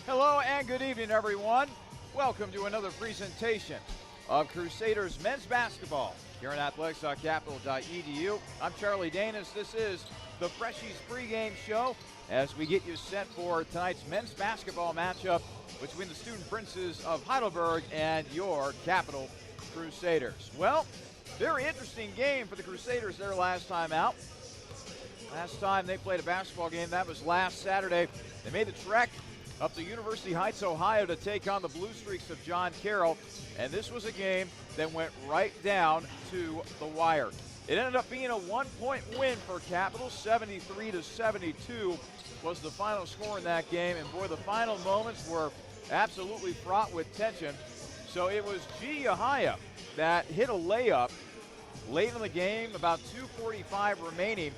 Hello and good evening, everyone. Welcome to another presentation of Crusaders men's basketball here on athletics.capital.edu. I'm Charlie Danis. This is the Freshies pregame show as we get you set for tonight's men's basketball matchup between the Student Princes of Heidelberg and your Capital Crusaders. Well, very interesting game for the Crusaders their last time out. Last time they played a basketball game, that was last Saturday. They made the trek up to University Heights, Ohio to take on the Blue Streaks of John Carroll. And this was a game that went right down to the wire. It ended up being a one-point win for Capital. 73-72 was the final score in that game. And boy, the final moments were absolutely fraught with tension. So it was G. Yahaya that hit a layup late in the game, about 2:45 remaining,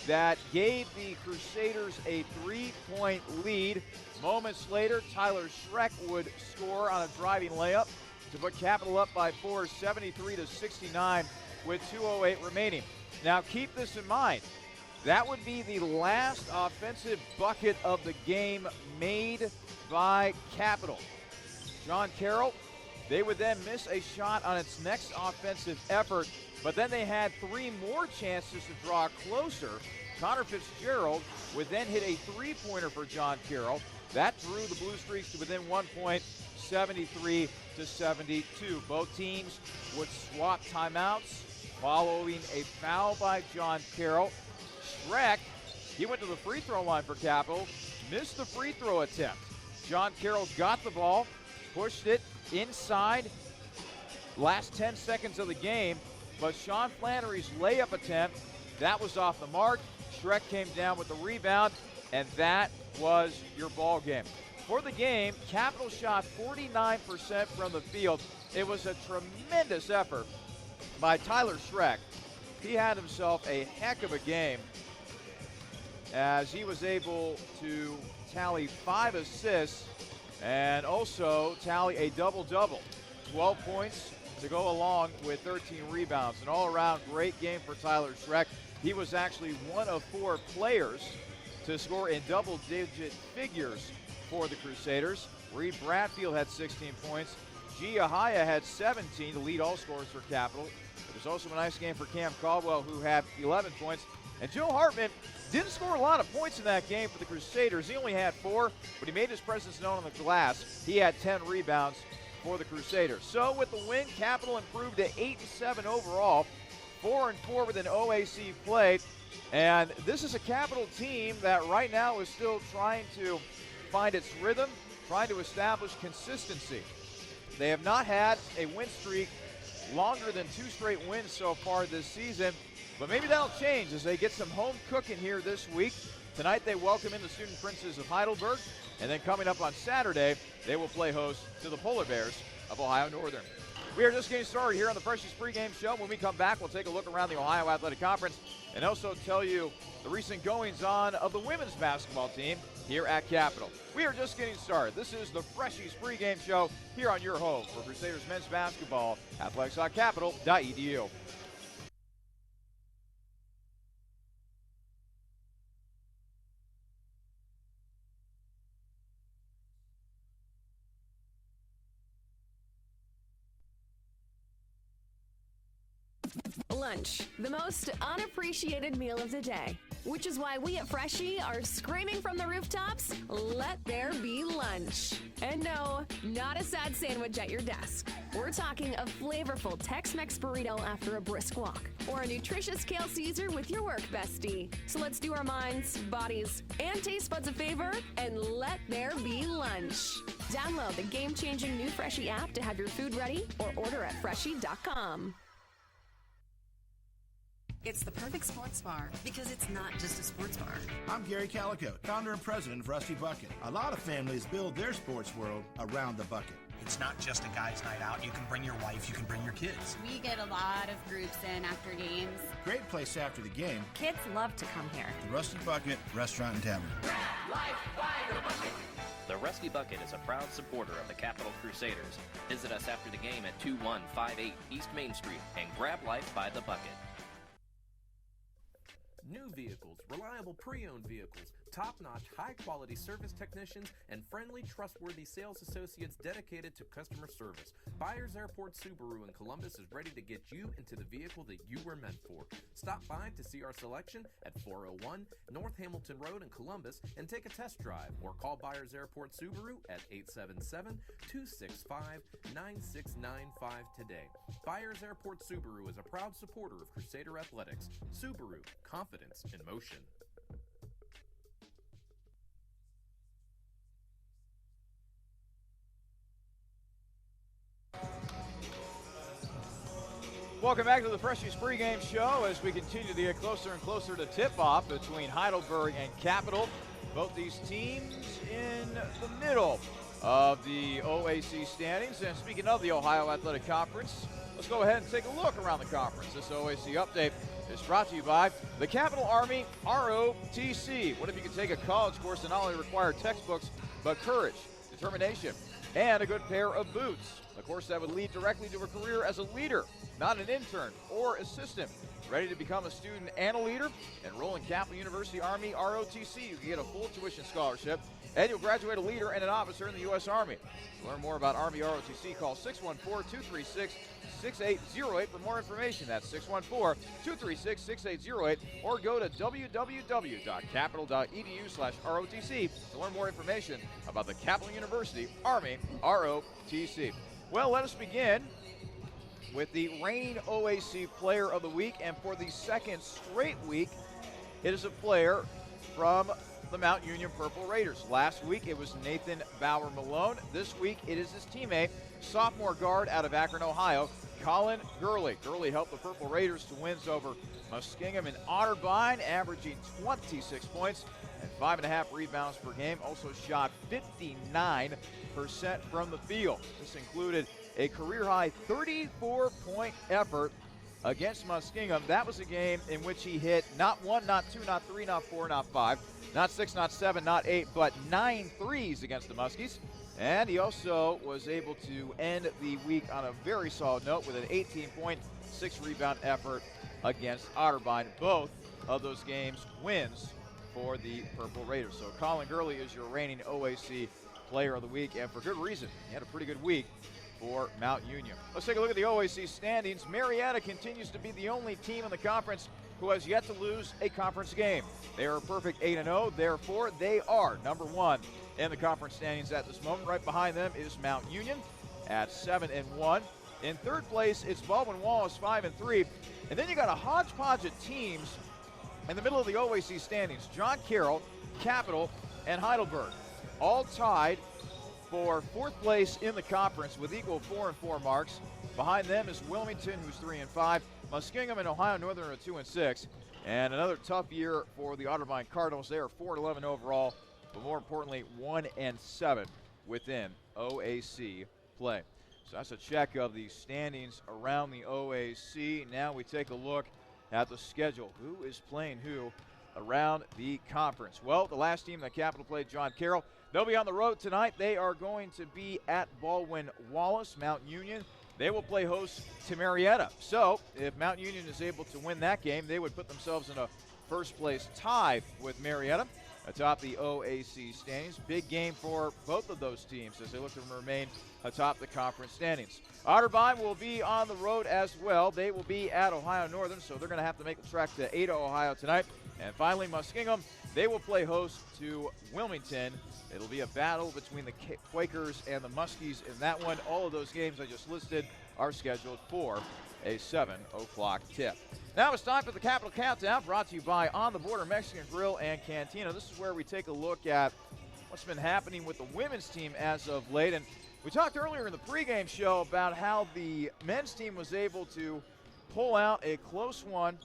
that gave the Crusaders a 3-point lead. Moments later, Tyler Schreck would score on a driving layup to put Capital up by 4, 73-69 with 2:08 remaining. Now keep this in mind. That would be the last offensive bucket of the game made by Capital. John Carroll, they would then miss a shot on its next offensive effort, but then they had 3 more chances to draw closer. Connor Fitzgerald would then hit a 3-pointer for John Carroll. That drew the Blue Streaks to within 1 point, 73-72. Both teams would swap timeouts following a foul by John Carroll. Schreck, he went to the free throw line for Capital, missed the free throw attempt. John Carroll got the ball, pushed it inside, last 10 seconds of the game, but Sean Flannery's layup attempt, that was off the mark. Schreck came down with the rebound, and that was your ball game. For the game, Capital shot 49% from the field. It was a tremendous effort by Tyler Schreck. He had himself a heck of a game as he was able to tally 5 assists and also tally a double-double. 12 points to go along with 13 rebounds. An all-around great game for Tyler Schreck. He was actually one of 4 players to score in double-digit figures for the Crusaders. Reed Bradfield had 16 points. G. Yahaya had 17 to lead all scorers for Capital. It was also a nice game for Cam Caldwell, who had 11 points. And Joe Hartman didn't score a lot of points in that game for the Crusaders. He only had 4, but he made his presence known on the glass. He had 10 rebounds for the Crusaders. So with the win, Capital improved to 8-7 overall, 4-4 within OAC play. And this is a Capital team that right now is still trying to find its rhythm, trying to establish consistency. They have not had a win streak longer than 2 straight wins so far this season, but maybe that'll change as they get some home cooking here this week. Tonight they welcome in the Student Princes of Heidelberg, and then coming up on Saturday, they will play host to the Polar Bears of Ohio Northern. We are just getting started here on the Freshies pregame show. When we come back, we'll take a look around the Ohio Athletic Conference and also tell you the recent goings-on of the women's basketball team here at Capital. We are just getting started. This is the Freshies pregame show here on your home for Crusaders men's basketball, athletics.capital.edu. Lunch, the most unappreciated meal of the day. Which is why we at Freshie are screaming from the rooftops, let there be lunch. And no, not a sad sandwich at your desk. We're talking a flavorful Tex-Mex burrito after a brisk walk, or a nutritious kale Caesar with your work bestie. So let's do our minds, bodies, and taste buds a favor, and let there be lunch. Download the game-changing new Freshie app to have your food ready, or order at freshie.com. It's the perfect sports bar because it's not just a sports bar. I'm Gary Calico, founder and president of Rusty Bucket. A lot of families build their sports world around the bucket. It's not just a guy's night out. You can bring your wife, you can bring your kids. We get a lot of groups in after games. Great place after the game. Kids love to come here. The Rusty Bucket Restaurant and Tavern. The Rusty Bucket is a proud supporter of the Capital Crusaders. Visit us after the game at 2158 East Main Street and grab life by the bucket. New vehicles, reliable pre-owned vehicles, top-notch, high-quality service technicians and friendly, trustworthy sales associates dedicated to customer service. Byers Airport Subaru in Columbus is ready to get you into the vehicle that you were meant for. Stop by to see our selection at 401 North Hamilton Road in Columbus and take a test drive, or call Byers Airport Subaru at 877-265-9695 today. Byers Airport Subaru is a proud supporter of Crusader Athletics. Subaru, confidence in motion. Welcome back to the Freshies pregame show as we continue to get closer and closer to tip-off between Heidelberg and Capital. Both these teams in the middle of the OAC standings. And speaking of the Ohio Athletic Conference, let's go ahead and take a look around the conference. This OAC update is brought to you by the Capital Army ROTC. What if you could take a college course that not only required textbooks, but courage, determination, and a good pair of boots? A course that would lead directly to a career as a leader, not an intern or assistant. Ready to become a student and a leader? Enroll in Capital University Army ROTC. You can get a full tuition scholarship, and you'll graduate a leader and an officer in the U.S. Army. To learn more about Army ROTC, call 614-236-6808 for more information. That's 614-236-6808, or go to www.capital.edu/ROTC to learn more information about the Capital University Army ROTC. Well, let us begin with the reigning OAC Player of the Week, and for the second straight week, it is a player from the Mount Union Purple Raiders. Last week, it was Nathan Bauer-Malone. This week, it is his teammate, sophomore guard out of Akron, Ohio, Colin Gurley. Gurley helped the Purple Raiders to wins over Muskingum and Otterbein, averaging 26 points and 5.5 rebounds per game. Also shot 59% from the field. This included a career-high 34-point effort against Muskingum. That was a game in which he hit not one, not two, not three, not four, not five, not six, not seven, not eight, but 9 threes against the Muskies. And he also was able to end the week on a very solid note with an 18-point, 6-rebound effort against Otterbein. Both of those games wins for the Purple Raiders. So Colin Gurley is your reigning OAC Player of the Week, and for good reason. He had a pretty good week for Mount Union. Let's take a look at the OAC standings. Marietta continues to be the only team in the conference who has yet to lose a conference game. They are a perfect 8-0, therefore they are number one in the conference standings at this moment. Right behind them is Mount Union at 7-1. In third place, it's Baldwin-Wallace, 5-3. And then you got a hodgepodge of teams in the middle of the OAC standings. John Carroll, Capital, and Heidelberg, all tied for fourth place in the conference with equal 4-4 marks. Behind them is Wilmington, who's 3-5. Muskingum and Ohio Northern are 2-6. And another tough year for the Otterbein Cardinals. They are 4-11 overall, but more importantly, 1-7 within OAC play. So that's a check of the standings around the OAC. Now we take a look at the schedule. Who is playing who around the conference? Well, the last team that Capital played, John Carroll, they'll be on the road tonight. They are going to be at Baldwin-Wallace. Mount Union, they will play host to Marietta. So if Mount Union is able to win that game, they would put themselves in a first-place tie with Marietta atop the OAC standings. Big game for both of those teams as they look to remain atop the conference standings. Otterbein will be on the road as well. They will be at Ohio Northern, so they're going to have to make the trek to Ada, Ohio tonight. And finally, Muskingum, they will play host to Wilmington. It'll be a battle between the Quakers and the Muskies in that one. All of those games I just listed are scheduled for a 7 o'clock tip. Now it's time for the Capital Countdown, brought to you by On the Border Mexican Grill and Cantina. This is where we take a look at what's been happening with the women's team as of late. And we talked earlier in the pregame show about how the men's team was able to pull out a close one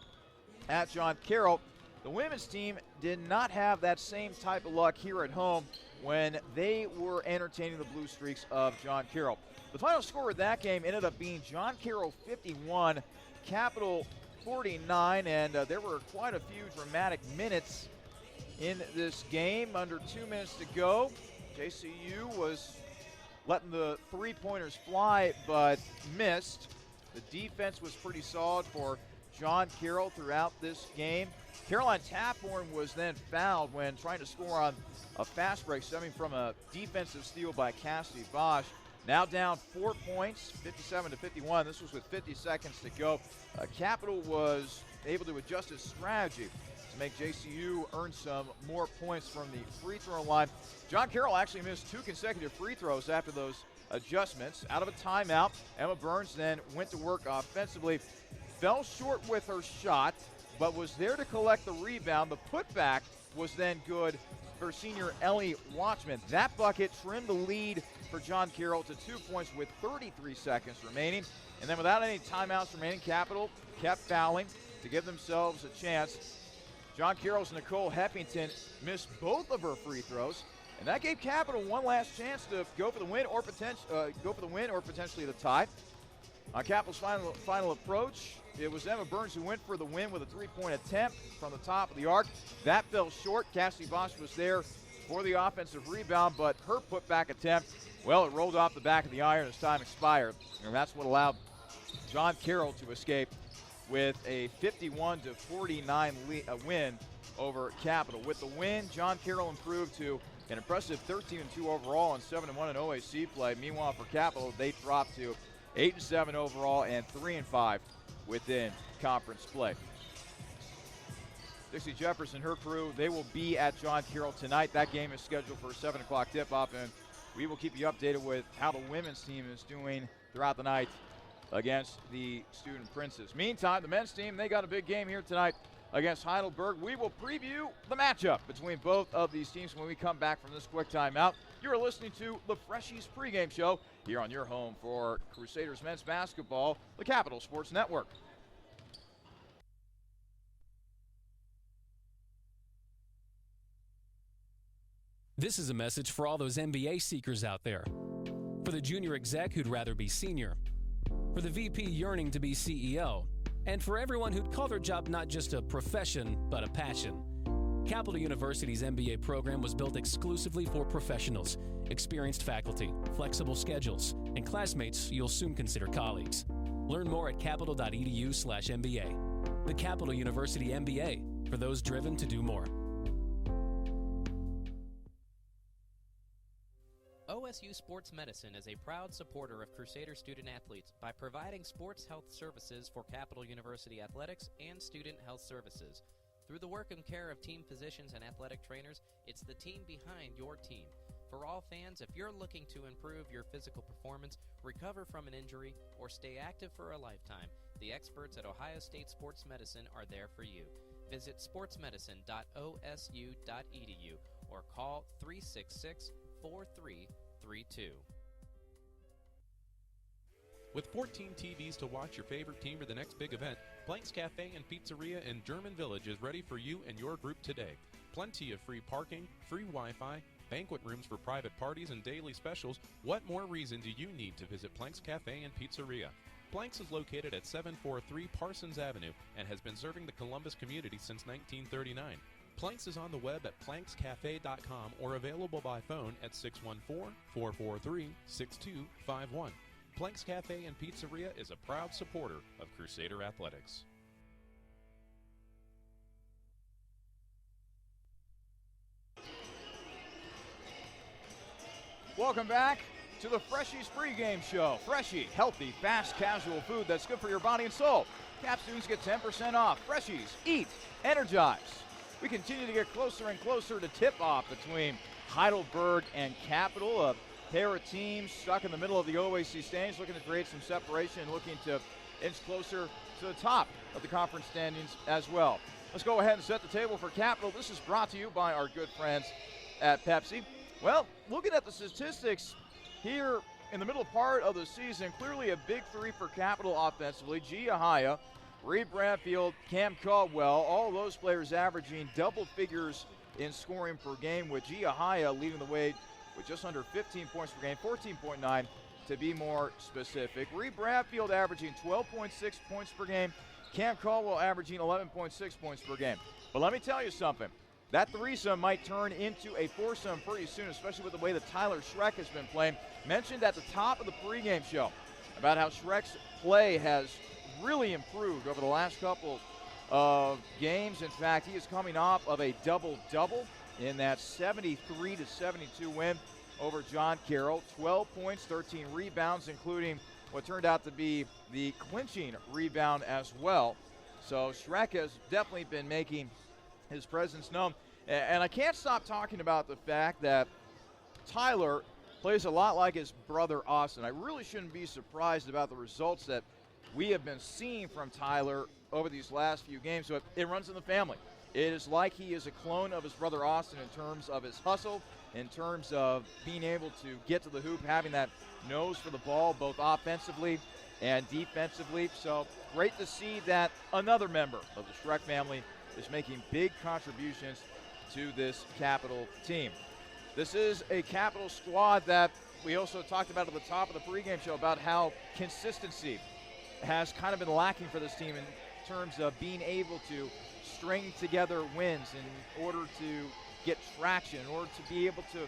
at John Carroll. The women's team did not have that same type of luck here at home when they were entertaining the Blue Streaks of John Carroll. The final score of that game ended up being John Carroll 51, Capital 49, and there were quite a few dramatic minutes in this game. Under 2 minutes to go, JCU was letting the three-pointers fly but missed. The defense was pretty solid for John Carroll throughout this game. Caroline Taphorn was then fouled when trying to score on a fast break stemming from a defensive steal by Cassidy Bosch. Now down 4 points, 57-51. This was with 50 seconds to go. Capital was able to adjust its strategy to make JCU earn some more points from the free throw line. John Carroll actually missed 2 consecutive free throws after those adjustments. Out of a timeout, Emma Burns then went to work offensively. Fell short with her shot, but was there to collect the rebound. The putback was then good for senior Ellie Watchman. That bucket trimmed the lead for John Carroll to 2 points with 33 seconds remaining. And then without any timeouts remaining, Capital kept fouling to give themselves a chance. John Carroll's Nicole Heffington missed both of her free throws, and that gave Capital one last chance to go for the win or potentially the tie. On Capital's final approach, it was Emma Burns who went for the win with a 3-point attempt from the top of the arc. That fell short. Cassidy Bosch was there for the offensive rebound, but her putback attempt, well, it rolled off the back of the iron as time expired, and that's what allowed John Carroll to escape with a 51-49 win over Capital. With the win, John Carroll improved to an impressive 13-2 overall and 7-1 in OAC play. Meanwhile, for Capital, they dropped to 8-7 overall and 3-5 within conference play. Dixie Jefferson, her crew, they will be at John Carroll tonight. That game is scheduled for a 7 o'clock tip-off, and we will keep you updated with how the women's team is doing throughout the night against the Student Princes. Meantime, the men's team, they got a big game here tonight against Heidelberg. We will preview the matchup between both of these teams when we come back from this quick timeout. You're listening to the Freshies pregame show here on your home for Crusaders men's basketball, the Capital Sports Network. This is a message for all those MBA seekers out there. For the junior exec who'd rather be senior. For the VP yearning to be CEO. And for everyone who'd call their job not just a profession, but a passion. Capital University's MBA program was built exclusively for professionals, experienced faculty, flexible schedules, and classmates you'll soon consider colleagues. Learn more at capital.edu/MBA. The Capital University MBA, for those driven to do more. OSU Sports Medicine is a proud supporter of Crusader student athletes by providing sports health services for Capital University athletics and student health services. Through the work and care of team physicians and athletic trainers, it's the team behind your team. For all fans, if you're looking to improve your physical performance, recover from an injury, or stay active for a lifetime, the experts at Ohio State Sports Medicine are there for you. Visit sportsmedicine.osu.edu or call 366-4332. With 14 TVs to watch your favorite team for the next big event, Blank's Cafe and Pizzeria in German Village is ready for you and your group today. Plenty of free parking, free Wi-Fi, banquet rooms for private parties and daily specials. What more reason do you need to visit Blank's Cafe and Pizzeria? Blank's is located at 743 Parsons Avenue and has been serving the Columbus community since 1939. Planks is on the web at plankscafe.com or available by phone at 614-443-6251. Planks Cafe and Pizzeria is a proud supporter of Crusader Athletics. Welcome back to the Freshies pregame show. Freshie, healthy, fast, casual food that's good for your body and soul. Cap students get 10% off. Freshies, eat, energize. We continue to get closer and closer to tip-off between Heidelberg and Capital. A pair of teams stuck in the middle of the OAC standings, looking to create some separation and looking to inch closer to the top of the conference standings as well. Let's go ahead and set the table for Capital. This is brought to you by our good friends at Pepsi. Well, looking at the statistics here in the middle part of the season, clearly a big three for Capital offensively. Gia Haya, Reed Bradfield, Cam Caldwell, all those players averaging double figures in scoring per game, with Gia Haya leading the way with just under 15 points per game, 14.9 to be more specific. Reed Bradfield averaging 12.6 points per game, Cam Caldwell averaging 11.6 points per game. But let me tell you something. That threesome might turn into a foursome pretty soon, especially with the way that Tyler Schreck has been playing. Mentioned at the top of the pregame show about how Schreck's play has really improved over the last couple of games. In fact, he is coming off of a double-double in that 73-72 win over John Carroll. 12 points, 13 rebounds, including what turned out to be the clinching rebound as well. So Shrek has definitely been making his presence known. And I can't stop talking about the fact that Tyler plays a lot like his brother Austin. I really shouldn't be surprised about the results that we have been seeing from Tyler over these last few games, but it runs in the family. It is like he is a clone of his brother Austin in terms of his hustle, in terms of being able to get to the hoop, having that nose for the ball, both offensively and defensively. So great to see that another member of the Shrek family is making big contributions to this Capital team. This is a Capital squad that we also talked about at the top of the pregame show about how consistency has kind of been lacking for this team in terms of being able to string together wins in order to get traction, in order to be able to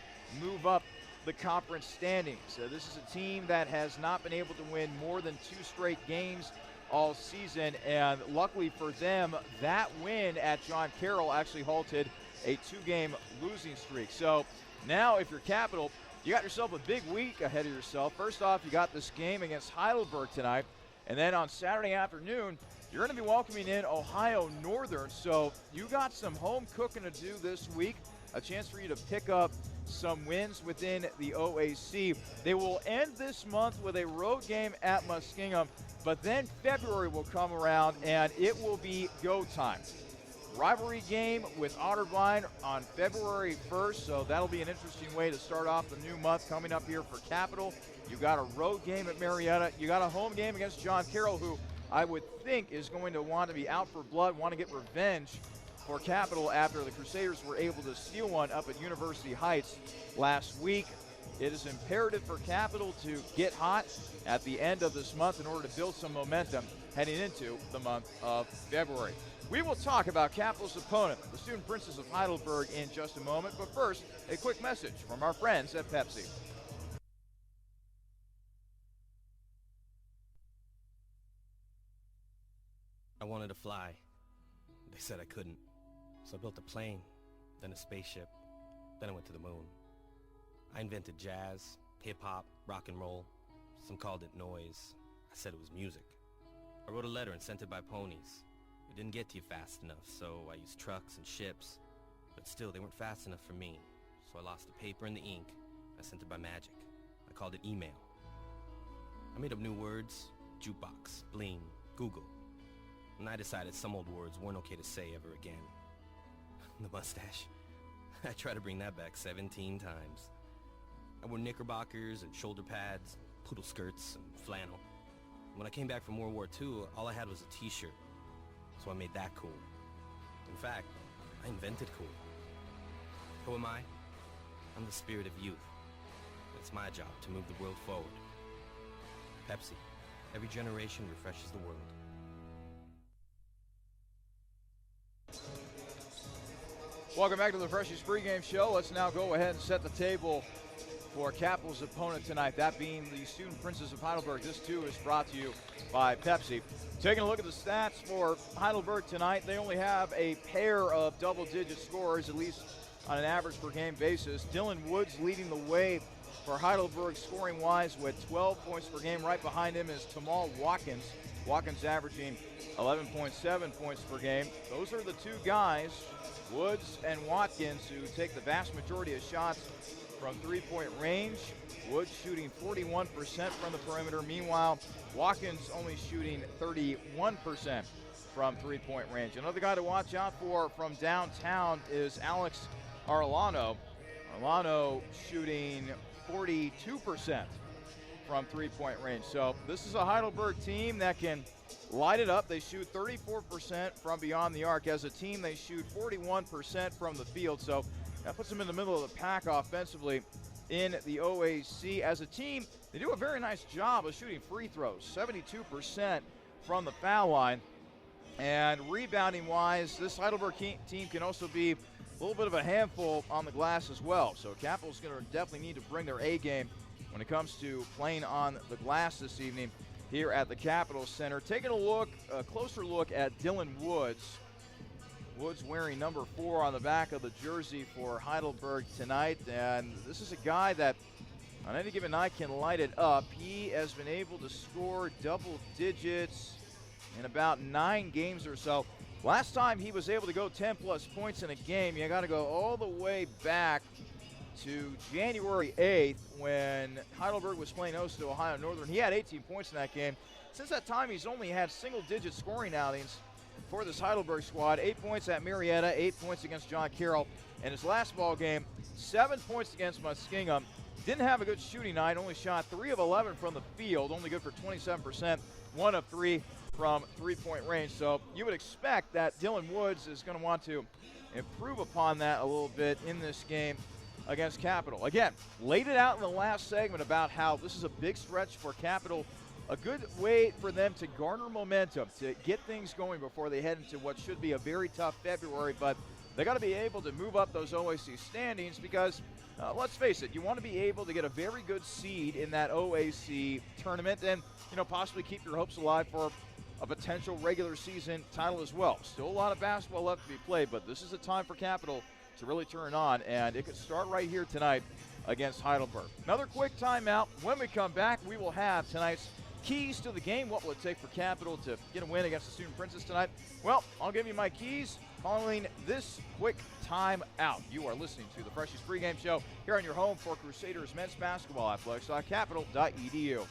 move up the conference standings. This is a team that has not been able to win more than 2 straight games all season, and luckily for them, that win at John Carroll actually halted a 2-game losing streak. So now if you're Capital, you got yourself a big week ahead of yourself. First off, you got this game against Heidelberg tonight, and then on Saturday afternoon, you're going to be welcoming in Ohio Northern. So you got some home cooking to do this week, a chance for you to pick up some wins within the OAC. They will end this month with a road game at Muskingum, but then February will come around and it will be go time. Rivalry game with Otterbein on February 1st, so that'll be an interesting way to start off the new month coming up here for Capital. You got a road game at Marietta. You got a home game against John Carroll, who I would think is going to want to be out for blood, want to get revenge for Capital after the Crusaders were able to steal one up at University Heights last week. It is imperative for Capital to get hot at the end of this month in order to build some momentum heading into the month of February. We will talk about Capital's opponent, the Student Princes of Heidelberg, in just a moment. But first, a quick message from our friends at Pepsi. I wanted to fly. They said I couldn't. So I built a plane, then a spaceship, then I went to the moon. I invented jazz, hip-hop, rock and roll. Some called it noise. I said it was music. I wrote a letter and sent it by ponies. It didn't get to you fast enough, so I used trucks and ships. But still, they weren't fast enough for me. So I lost the paper and the ink. I sent it by magic. I called it email. I made up new words: jukebox, bling, Google. And I decided some old words weren't okay to say ever again. The mustache. I tried to bring that back 17 times. I wore knickerbockers and shoulder pads, poodle skirts and flannel. When I came back from World War II, all I had was a t-shirt. So I made that cool. In fact, I invented cool. Who am I? I'm the spirit of youth. It's my job to move the world forward. Pepsi. Every generation refreshes the world. Welcome back to the Freshies pregame show. Let's now go ahead and set the table for Capital's opponent tonight, that being the Student Princes of Heidelberg. This, too, is brought to you by Pepsi. Taking a look at the stats for Heidelberg tonight, they only have a pair of double-digit scores, at least on an average-per-game basis. Dylan Woods leading the way for Heidelberg scoring-wise with 12 points per game. Right behind him is Tamal Watkins. Watkins averaging 11.7 points per game. Those are the two guys, Woods and Watkins, who take the vast majority of shots from three-point range. Woods shooting 41% from the perimeter. Meanwhile, Watkins only shooting 31% from three-point range. Another guy to watch out for from downtown is Alex Arellano. Arellano shooting 42% from three-point range. So this is a Heidelberg team that can light it up. They shoot 34% from beyond the arc. As a team, they shoot 41% from the field. So that puts them in the middle of the pack offensively in the OAC. As a team, they do a very nice job of shooting free throws, 72% from the foul line. And rebounding-wise, this Heidelberg team can also be a little bit of a handful on the glass as well. So Capital's going to definitely need to bring their A game when it comes to playing on the glass this evening. here at the Capitol Center. Taking a closer look at Dylan Woods. Woods wearing number 4 on the back of the jersey for Heidelberg tonight. And this is a guy that on any given night can light it up. He has been able to score double digits in about 9 games or so. Last time he was able to go 10-plus points in a game, you got to go all the way back to January 8th when Heidelberg was playing host to Ohio Northern. He had 18 points in that game. Since that time, he's only had single-digit scoring outings for this Heidelberg squad. 8 points at Marietta, 8 points against John Carroll. In his last ball game, 7 points against Muskingum. Didn't have a good shooting night, only shot 3 of 11 from the field, only good for 27%, 1 of 3 from three-point range. So you would expect that Dylan Woods is going to want to improve upon that a little bit in this game against Capital. Again, laid it out in the last segment about how this is a big stretch for Capital, a good way for them to garner momentum, to get things going before they head into what should be a very tough February. But they got to be able to move up those OAC standings because, let's face it, you want to be able to get a very good seed in that OAC tournament and, possibly keep your hopes alive for a potential regular season title as well. Still a lot of basketball left to be played, but this is a time for Capital to really turn on, and it could start right here tonight against Heidelberg. Another quick timeout. When we come back, we will have tonight's keys to the game. What will it take for Capital to get a win against the Student Princess tonight? Well, I'll give you my keys following this quick timeout. You are listening to the Freshies pregame show here on your home for Crusaders men's basketball athletics on capital.edu.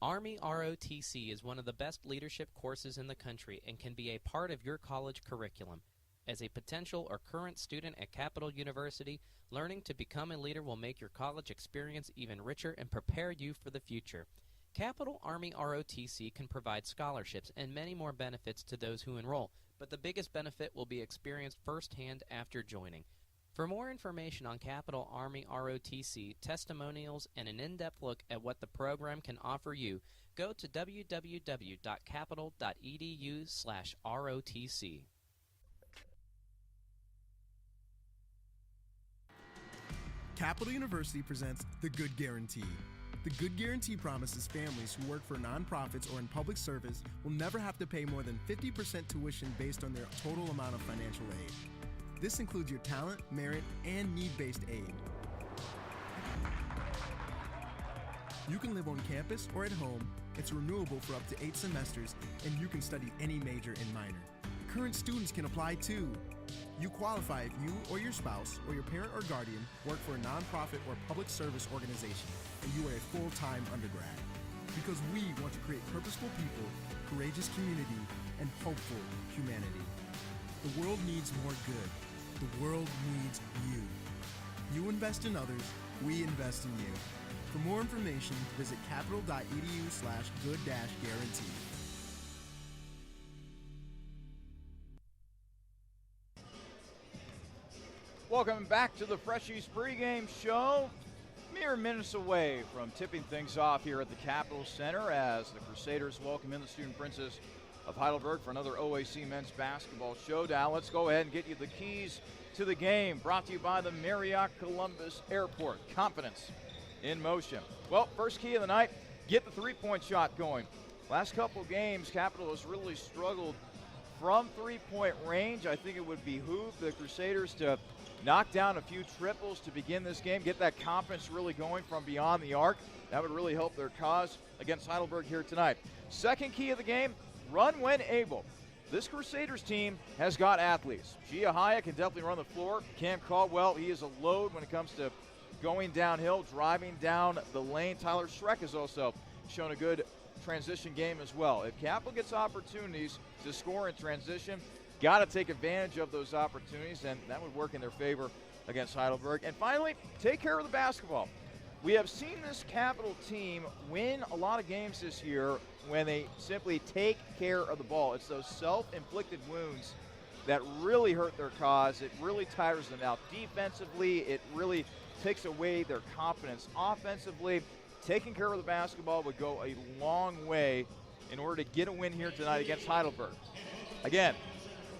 Army ROTC is one of the best leadership courses in the country and can be a part of your college curriculum. As a potential or current student at Capital University, learning to become a leader will make your college experience even richer and prepare you for the future. Capital Army ROTC can provide scholarships and many more benefits to those who enroll, but the biggest benefit will be experienced firsthand after joining. For more information on Capital Army ROTC, testimonials, and an in-depth look at what the program can offer you, go to www.capital.edu/ROTC. Capital University presents The Good Guarantee. The Good Guarantee promises families who work for nonprofits or in public service will never have to pay more than 50% tuition based on their total amount of financial aid. This includes your talent, merit, and need-based aid. You can live on campus or at home, it's renewable for up to 8 semesters, and you can study any major and minor. Current students can apply too. You qualify if you or your spouse or your parent or guardian work for a nonprofit or public service organization, and you are a full-time undergrad. Because we want to create purposeful people, courageous community, and hopeful humanity. The world needs more good. The world needs you. You invest in others, we invest in you. For more information, visit capital.edu/good-guarantee. Welcome back to the Freshies pregame show. Mere minutes away from tipping things off here at the Capitol Center as the Crusaders welcome in the Student Princess of Heidelberg for another OAC men's basketball showdown. Let's go ahead and get you the keys to the game, brought to you by the Marriott Columbus Airport. Confidence in motion. Well, first key of the night, get the three-point shot going. Last couple games, Capital has really struggled from three-point range. I think it would behoove the Crusaders to knock down a few triples to begin this game, get that confidence really going from beyond the arc. That would really help their cause against Heidelberg here tonight. Second key of the game, run when able. This Crusaders team has got athletes. Gia Haya can definitely run the floor. Cam Caldwell, he is a load when it comes to going downhill, driving down the lane. Tyler Schreck has also shown a good transition game as well. If Capital gets opportunities to score in transition, got to take advantage of those opportunities, and that would work in their favor against Heidelberg. And finally, take care of the basketball. We have seen this Capital team win a lot of games this year when they simply take care of the ball. It's those self-inflicted wounds that really hurt their cause. It really tires them out. Defensively, it really takes away their confidence. Offensively, taking care of the basketball would go a long way in order to get a win here tonight against Heidelberg. Again,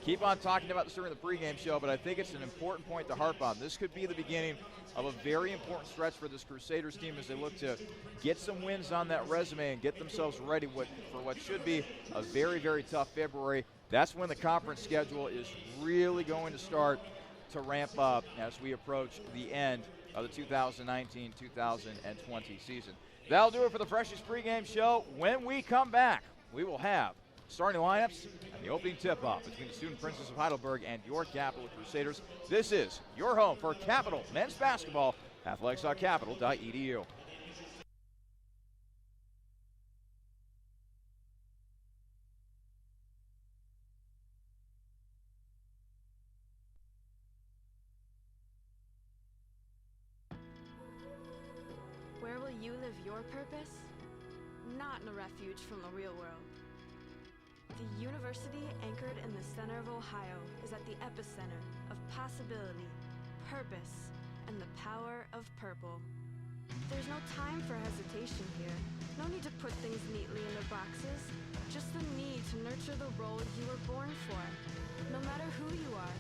keep on talking about this during the pregame show, but I think it's an important point to harp on. This could be the beginning of a very important stretch for this Crusaders team as they look to get some wins on that resume and get themselves ready for what should be a very, very tough February. That's when the conference schedule is really going to start to ramp up as we approach the end of the 2019-2020 season. That'll do it for the Freshies pregame show. When we come back, we will have starting lineups and the opening tip-off between the Student Princes of Heidelberg and your Capital Crusaders. This is your home for Capital men's basketball, athletics.capital.edu. Where will you live your purpose? Not in a refuge from the real world. The university, anchored in the center of Ohio, is at the epicenter of possibility, purpose, and the power of purple. There's no time for hesitation here. No need to put things neatly into boxes. Just the need to nurture the role you were born for, no matter who you are.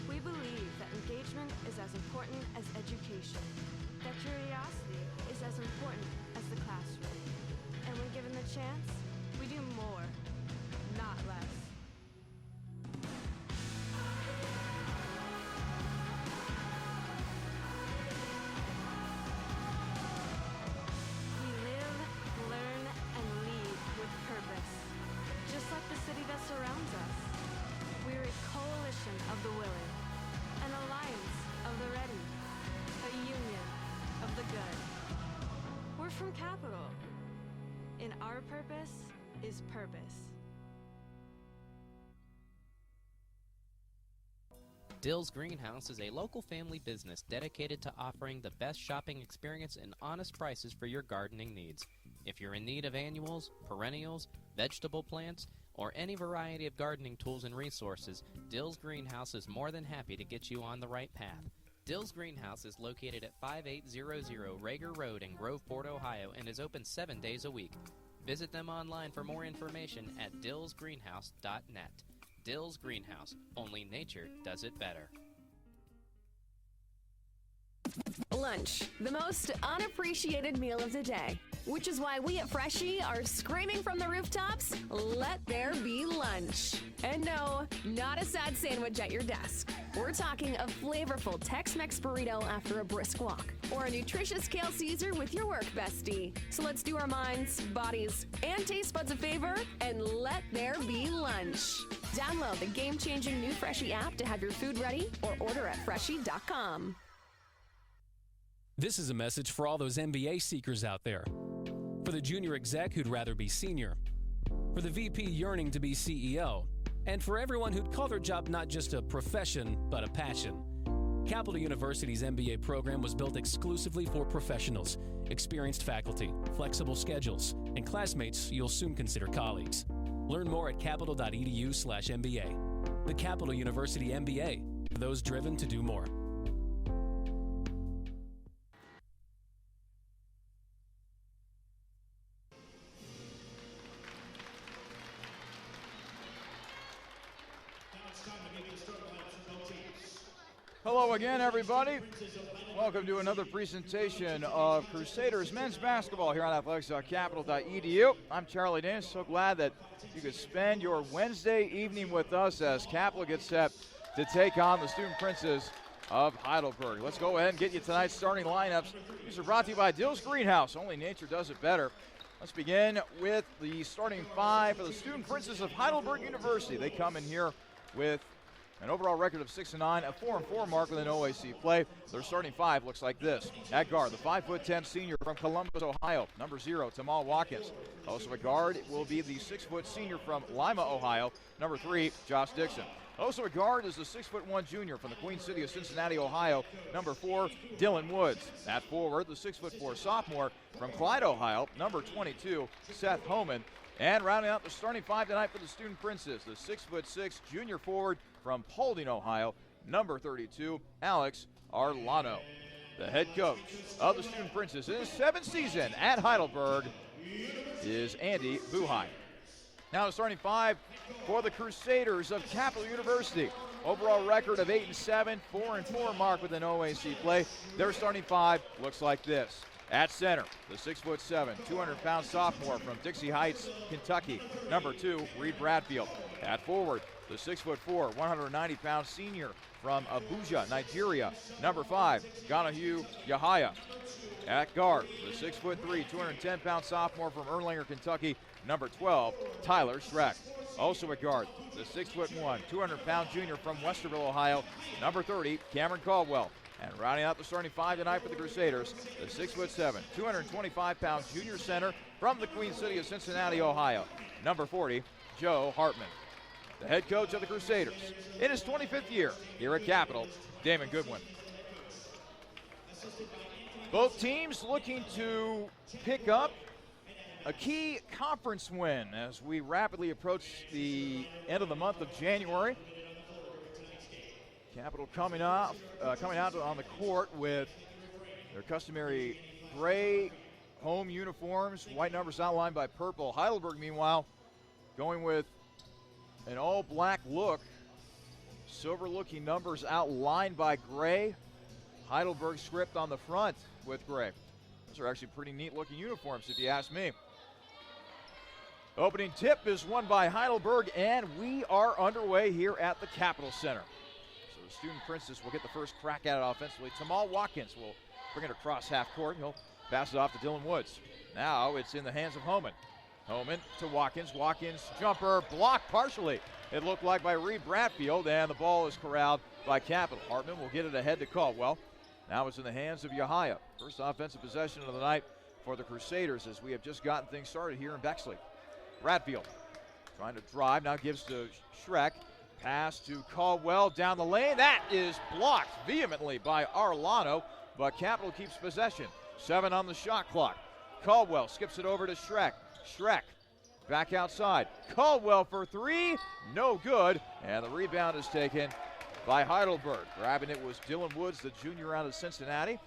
We believe that engagement is as important as education, that curiosity is as important as the classroom. And when given the chance, we do more, not less. We live, learn, and lead with purpose. Just like the city that surrounds us. We're a coalition of the willing, an alliance of the ready, a union of the good. We're from Capital. And our purpose is purpose. Dill's Greenhouse is a local family business dedicated to offering the best shopping experience and honest prices for your gardening needs. If you're in need of annuals, perennials, vegetable plants, or any variety of gardening tools and resources, Dill's Greenhouse is more than happy to get you on the right path. Dill's Greenhouse is located at 5800 Rager Road in Groveport, Ohio, and is open 7 days a week. Visit them online for more information at dillsgreenhouse.net. Dill's Greenhouse. Only nature does it better. Lunch, the most unappreciated meal of the day. Which is why we at Freshie are screaming from the rooftops, let there be lunch. And no, not a sad sandwich at your desk. We're talking a flavorful Tex-Mex burrito after a brisk walk, or a nutritious kale Caesar with your work bestie. So let's do our minds, bodies, and taste buds a favor, and let there be lunch. Download the game-changing new Freshie app to have your food ready, or order at freshie.com. This is a message for all those MBA seekers out there. For the junior exec who'd rather be senior. For the VP yearning to be CEO. And for everyone who'd call their job not just a profession, but a passion. Capital University's MBA program was built exclusively for professionals, experienced faculty, flexible schedules, and classmates you'll soon consider colleagues. Learn more at capital.edu/MBA. The Capital University MBA, for those driven to do more. Hello again, everybody. Welcome to another presentation of Crusaders men's basketball here on athletics.capital.edu. I'm Charlie Danis. So glad that you could spend your Wednesday evening with us as Capital gets set to take on the Student Princes of Heidelberg. Let's go ahead and get you tonight's starting lineups. These are brought to you by Dill's Greenhouse. Only nature does it better. Let's begin with the starting five for the Student Princes of Heidelberg University. They come in here with an overall record of 6-9, a 4-4 mark with an OAC play. Their starting five looks like this. At guard, the 5'10" senior from Columbus, Ohio, number 0, Tamal Watkins. Also at guard will be the 6' senior from Lima, Ohio, number 3, Josh Dixon. Also at guard is the 6'1" junior from the Queen City of Cincinnati, Ohio, number 4, Dylan Woods. At forward, the 6'4" sophomore from Clyde, Ohio, number 22, Seth Homan. And rounding out the starting five tonight for the Student Princes, the 6'6" junior forward from Paulding, Ohio, number 32, Alex Arlano. The head coach of the Student Princes in his 7th season at Heidelberg is Andy Buhai. Now the starting five for the Crusaders of Capital University. Overall record of 8-7, 4-4 mark with an OAC play. Their starting five looks like this. At center, the 6'7", 200-pound sophomore from Dixie Heights, Kentucky. Number 2, Reed Bradfield. At forward, the 6'4", 190-pound senior from Abuja, Nigeria. Number 5, Ganahu Yahaya. At guard, the 6'3", 210-pound sophomore from Erlanger, Kentucky. Number 12, Tyler Schreck. Also at guard, the 6'1", 200-pound junior from Westerville, Ohio. Number 30, Cameron Caldwell. And rounding out the starting five tonight for the Crusaders, the 6'7", 225-pound junior center from the Queen City of Cincinnati, Ohio. Number 40, Joe Hartman. The head coach of the Crusaders in his 25th year here at Capital, Damon Goodwin. Both teams looking to pick up a key conference win as we rapidly approach the end of the month of January. Capital coming out on the court with their customary gray home uniforms, white numbers outlined by purple. Heidelberg, meanwhile, going with an all-black look, silver-looking numbers outlined by gray. Heidelberg script on the front with gray. Those are actually pretty neat-looking uniforms, if you ask me. Opening tip is won by Heidelberg, and we are underway here at the Capital Center. Student Princess will get the first crack at it offensively. Tamal Watkins will bring it across half court. He'll pass it off to Dylan Woods. Now it's in the hands of Homan. Homan to Watkins. Watkins jumper blocked partially, it looked like, by Reed Bradfield, and the ball is corralled by Capital. Hartman will get it ahead to Caldwell. Now it's in the hands of Yahaya. First offensive possession of the night for the Crusaders as we have just gotten things started here in Bexley. Bradfield trying to drive, now gives to Schreck. Pass to Caldwell down the lane. That is blocked vehemently by Arlano, but Capital keeps possession. 7 on the shot clock. Caldwell skips it over to Schreck. Schreck back outside. Caldwell for 3, no good, and the rebound is taken by Heidelberg. Grabbing it was Dylan Woods, the junior out of Cincinnati.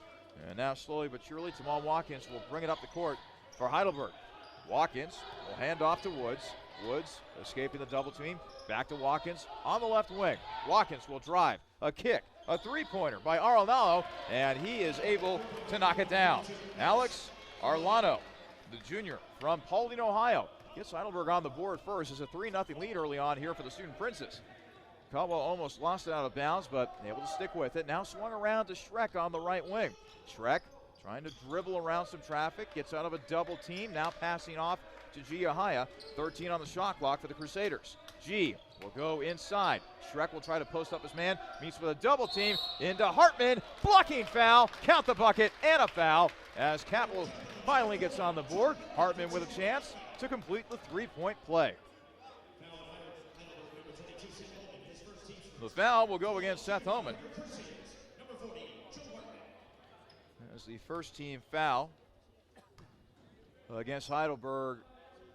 And now slowly but surely, Tamal Watkins will bring it up the court for Heidelberg. Watkins will hand off to Woods. Woods escaping the double team. Back to Watkins on the left wing. Watkins will drive. A kick. A three-pointer by Arlano, and he is able to knock it down. Alex Arlano, the junior from Paulding, Ohio, gets Heidelberg on the board first. It's a 3-0 lead early on here for the Student Princes. Caldwell almost lost it out of bounds, but able to stick with it. Now swung around to Schreck on the right wing. Schreck trying to dribble around some traffic. Gets out of a double team. Now passing off to G. Yahaya. 13 on the shot clock for the Crusaders. G will go inside. Schreck will try to post up his man. Meets with a double team into Hartman. Blocking foul. Count the bucket and a foul as Capital finally gets on the board. Hartman with a chance to complete the three-point play. The foul will go against Seth Homan. As the first team foul against Heidelberg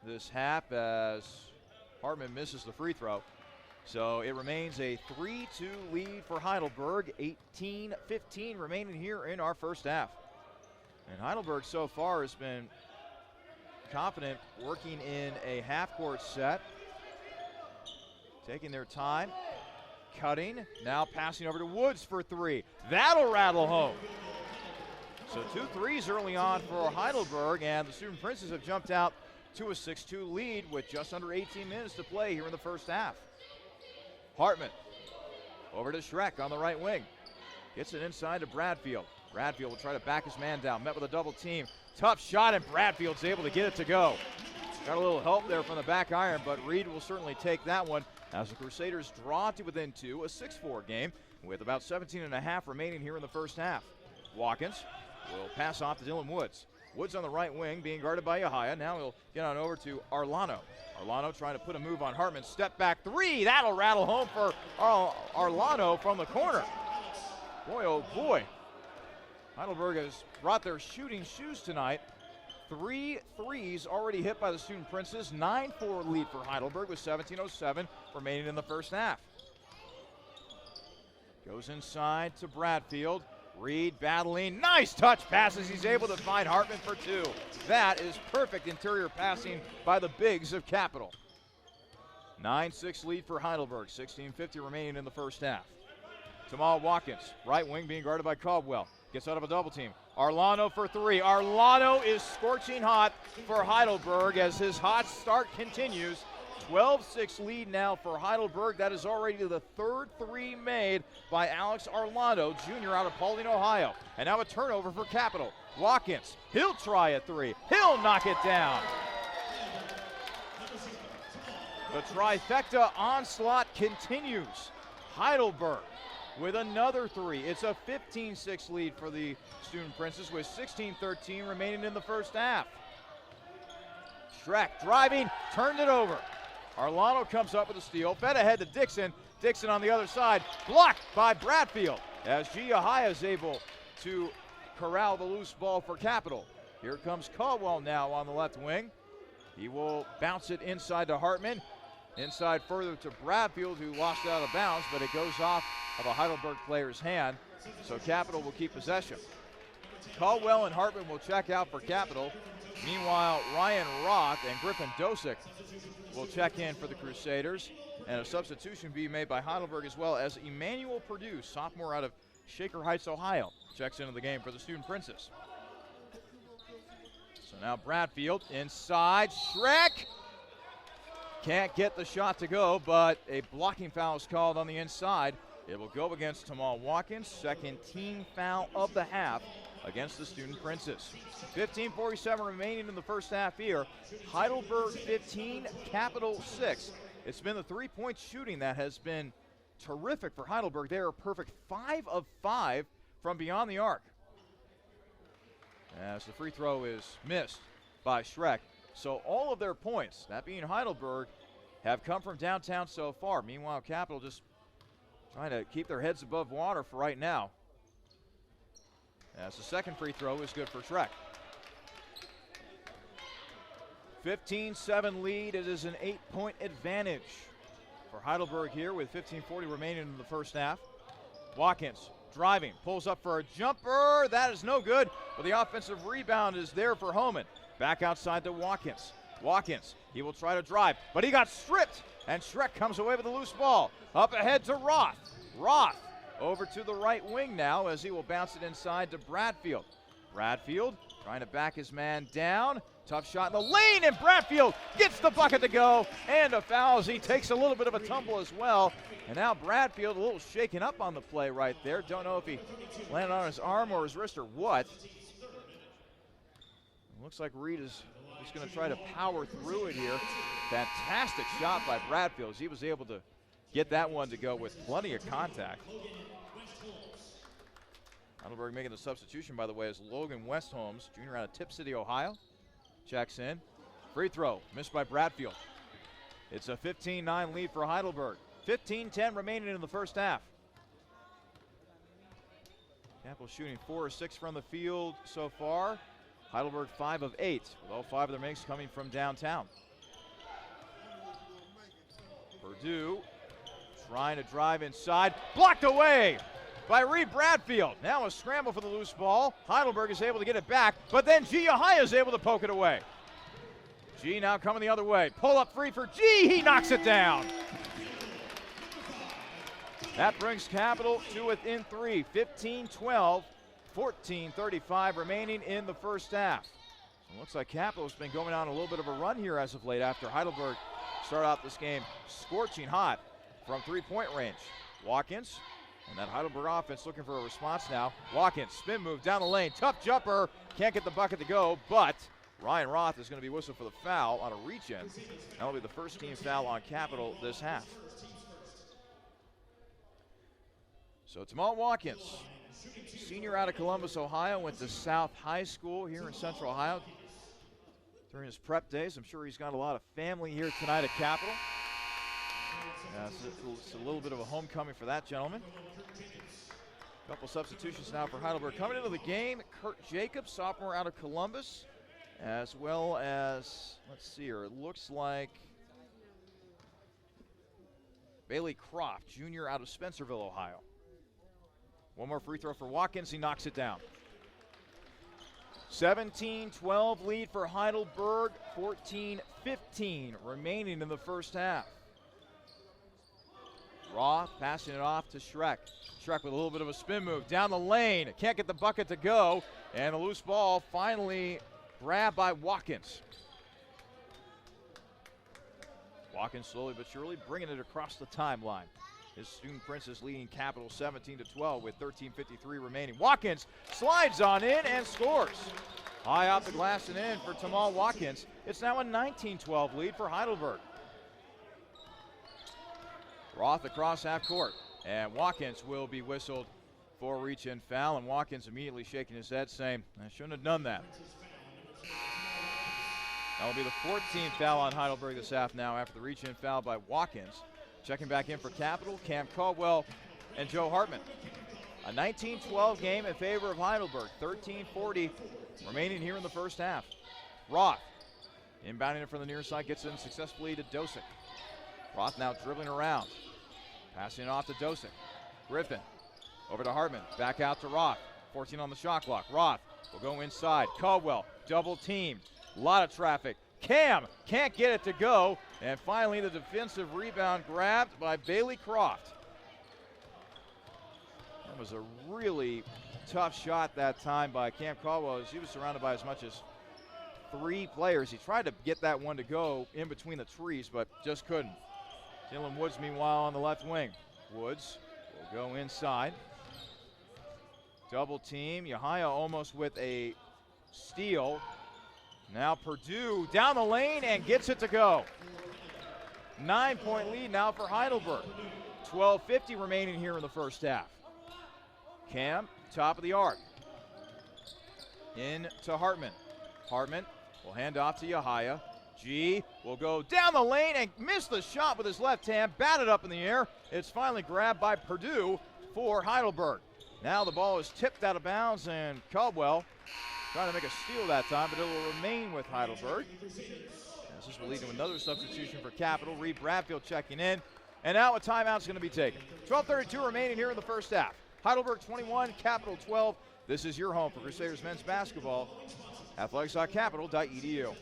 this half as Hartman misses the free throw. So it remains a 3-2 lead for Heidelberg. 18-15 remaining here in our first half. And Heidelberg so far has been confident working in a half-court set. Taking their time. Cutting. Now passing over to Woods for 3. That'll rattle home. So 2 threes early on for Heidelberg, and the Student Princes have jumped out to a 6-2 lead with just under 18 minutes to play here in the first half. Hartman over to Schreck on the right wing. Gets it inside to Bradfield. Bradfield will try to back his man down. Met with a double team. Tough shot, and Bradfield's able to get it to go. Got a little help there from the back iron, but Reed will certainly take that one as the Crusaders draw to within 2, a 6-4 game with about 17.5 remaining here in the first half. Watkins will pass off to Dylan Woods. Woods on the right wing being guarded by Yahaya. Now he'll get on over to Arlano. Arlano trying to put a move on Hartman. Step back 3. That'll rattle home for Arlano from the corner. Boy, oh boy. Heidelberg has brought their shooting shoes tonight. 3 threes already hit by the Student Princes. 9-4 lead for Heidelberg with 17:07 remaining in the first half. Goes inside to Bradfield. Reed battling. Nice touch passes. He's able to find Hartman for 2. That is perfect interior passing by the bigs of Capital. 9-6 lead for Heidelberg. 16:50 remaining in the first half. Tamal Watkins, right wing, being guarded by Caldwell. Gets out of a double team. Arlano for three. Arlano is scorching hot for Heidelberg as his hot start continues. 12-6 lead now for Heidelberg. That is already the third three made by Alex Arlano, Jr. out of Paulding, Ohio. And now a turnover for Capital. Watkins, he'll try a three. He'll knock it down. The trifecta onslaught continues. Heidelberg with another three. It's a 15-6 lead for the Student Princes with 16-13 remaining in the first half. Schreck driving, turned it over. Arlano comes up with a steal, fed ahead to Dixon. Dixon on the other side, blocked by Bradfield as Giahaya is able to corral the loose ball for Capital. Here comes Caldwell now on the left wing. He will bounce it inside to Hartman. Inside further to Bradfield, who lost it out of bounds, but it goes off of a Heidelberg player's hand, so Capital will keep possession. Caldwell and Hartman will check out for Capital. Meanwhile, Ryan Roth and Griffin Dosick will check in for the Crusaders, and a substitution being made by Heidelberg as well as Emmanuel Perdue, sophomore out of Shaker Heights, Ohio, checks into the game for the Student Princes. So now Bradfield inside, Schreck can't get the shot to go, but a blocking foul is called on the inside. It will go against Tamal Watkins, second team foul of the half against the Student Princes. 15:47 remaining in the first half here. Heidelberg 15, Capital 6. It's been the three-point shooting that has been terrific for Heidelberg. They are perfect 5 of 5 from beyond the arc. As the free throw is missed by Schreck. So all of their points, that being Heidelberg, have come from downtown so far. Meanwhile, Capital just trying to keep their heads above water for right now. As the second free throw is good for Schreck. 15-7 lead. It is an 8-point advantage for Heidelberg here with 15:40 remaining in the first half. Watkins driving, pulls up for a jumper. That is no good, but the offensive rebound is there for Homan. Back outside to Watkins. Watkins, he will try to drive, but he got stripped, and Schreck comes away with a loose ball. Up ahead to Roth. Roth over to the right wing now as he will bounce it inside to Bradfield. Bradfield trying to back his man down. Tough shot in the lane, and Bradfield gets the bucket to go, and a foul as he takes a little bit of a tumble as well. And now Bradfield a little shaken up on the play right there. Don't know if he landed on his arm or his wrist or what. Looks like Reed is just going to try to power through it here. Fantastic shot by Bradfield. He was able to get that one to go with plenty of contact. Heidelberg making the substitution, by the way, is Logan Westholmes, junior out of Tip City, Ohio. Checks in. Free throw missed by Bradfield. It's a 15-9 lead for Heidelberg. 15-10 remaining in the first half. Capital shooting 4 of 6 from the field so far. Heidelberg 5 of 8, with all 5 of their makes coming from downtown. Perdue trying to drive inside, blocked away by Reed Bradfield. Now a scramble for the loose ball. Heidelberg is able to get it back, but then Giahaya is able to poke it away. G now coming the other way. Pull up free for G, he knocks it down. That brings Capital to within 3, 15-12. 14:35 remaining in the first half. It looks like Capital's been going on a little bit of a run here as of late after Heidelberg started out this game scorching hot from three-point range. Watkins and that Heidelberg offense looking for a response now. Watkins, spin move down the lane, tough jumper, can't get the bucket to go, but Ryan Roth is going to be whistled for the foul on a reach-in. That'll be the first team foul on Capital this half. So Tamal Watkins, senior out of Columbus, Ohio, went to South High School here in Central Ohio during his prep days. I'm sure he's got a lot of family here tonight at Capital. It's a little bit of a homecoming for that gentleman. A couple substitutions now for Heidelberg. Coming into the game, Kurt Jacobs, sophomore out of Columbus, as well as, let's see here, it looks like Bailey Croft, junior out of Spencerville, Ohio. One more free throw for Watkins. He knocks it down. 17-12 lead for Heidelberg. 14-15 remaining in the first half. Roth passing it off to Schreck. Schreck with a little bit of a spin move down the lane. Can't get the bucket to go. And a loose ball finally grabbed by Watkins. Watkins slowly but surely bringing it across the timeline. His Student Princess leading Capital 17-12 with 13:53 remaining. Watkins slides on in and scores. High off the glass and in for Tamal Watkins. It's now a 19-12 lead for Heidelberg. Roth across half court, and Watkins will be whistled for a reach-in foul, and Watkins immediately shaking his head saying, I shouldn't have done that. That will be the 14th foul on Heidelberg this half now after the reach-in foul by Watkins. Checking back in for Capital, Cam Caldwell and Joe Hartman. A 19-12 game in favor of Heidelberg. 13:40 remaining here in the first half. Roth inbounding it from the near side, gets in successfully to Dosick. Roth now dribbling around. Passing it off to Dosick. Griffin over to Hartman. Back out to Roth. 14 on the shot clock. Roth will go inside. Caldwell double teamed. A lot of traffic. Cam can't get it to go. And finally the defensive rebound grabbed by Bailey Croft. That was a really tough shot that time by Cam Caldwell, as he was surrounded by as much as 3 players. He tried to get that one to go in between the trees, but just couldn't. Dylan Woods, meanwhile, on the left wing. Woods will go inside. Double team. Yahaya almost with a steal. Now Purdue down the lane and gets it to go. 9-point lead now for Heidelberg. 12:50 remaining here in the first half. Cam, top of the arc. In to Hartman. Hartman will hand off to Yahaya. G will go down the lane and miss the shot with his left hand, batted up in the air. It's finally grabbed by Purdue for Heidelberg. Now the ball is tipped out of bounds, and Caldwell trying to make a steal that time, but it will remain with Heidelberg. As this will lead to another substitution for Capital. Reed Bradfield checking in, and now a timeout is going to be taken. 12:32 remaining here in the first half. Heidelberg 21, Capital 12. This is your home for Crusaders men's basketball. Athletics.capital.edu.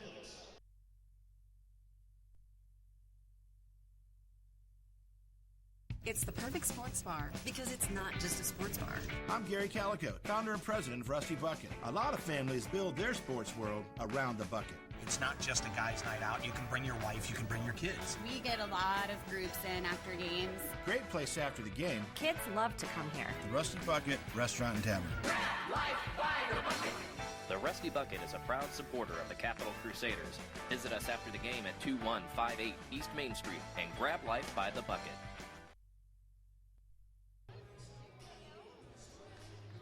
It's the perfect sports bar because it's not just a sports bar. I'm Gary Calico, founder and president of Rusty Bucket. A lot of families build their sports world around the bucket. It's not just a guy's night out. You can bring your wife, you can bring your kids. We get a lot of groups in after games. Great place after the game. Kids love to come here. The Rusty Bucket Restaurant and Tavern. The Rusty Bucket is a proud supporter of the Capital Crusaders. Visit us after the game at 2158 East Main Street and grab life by the bucket.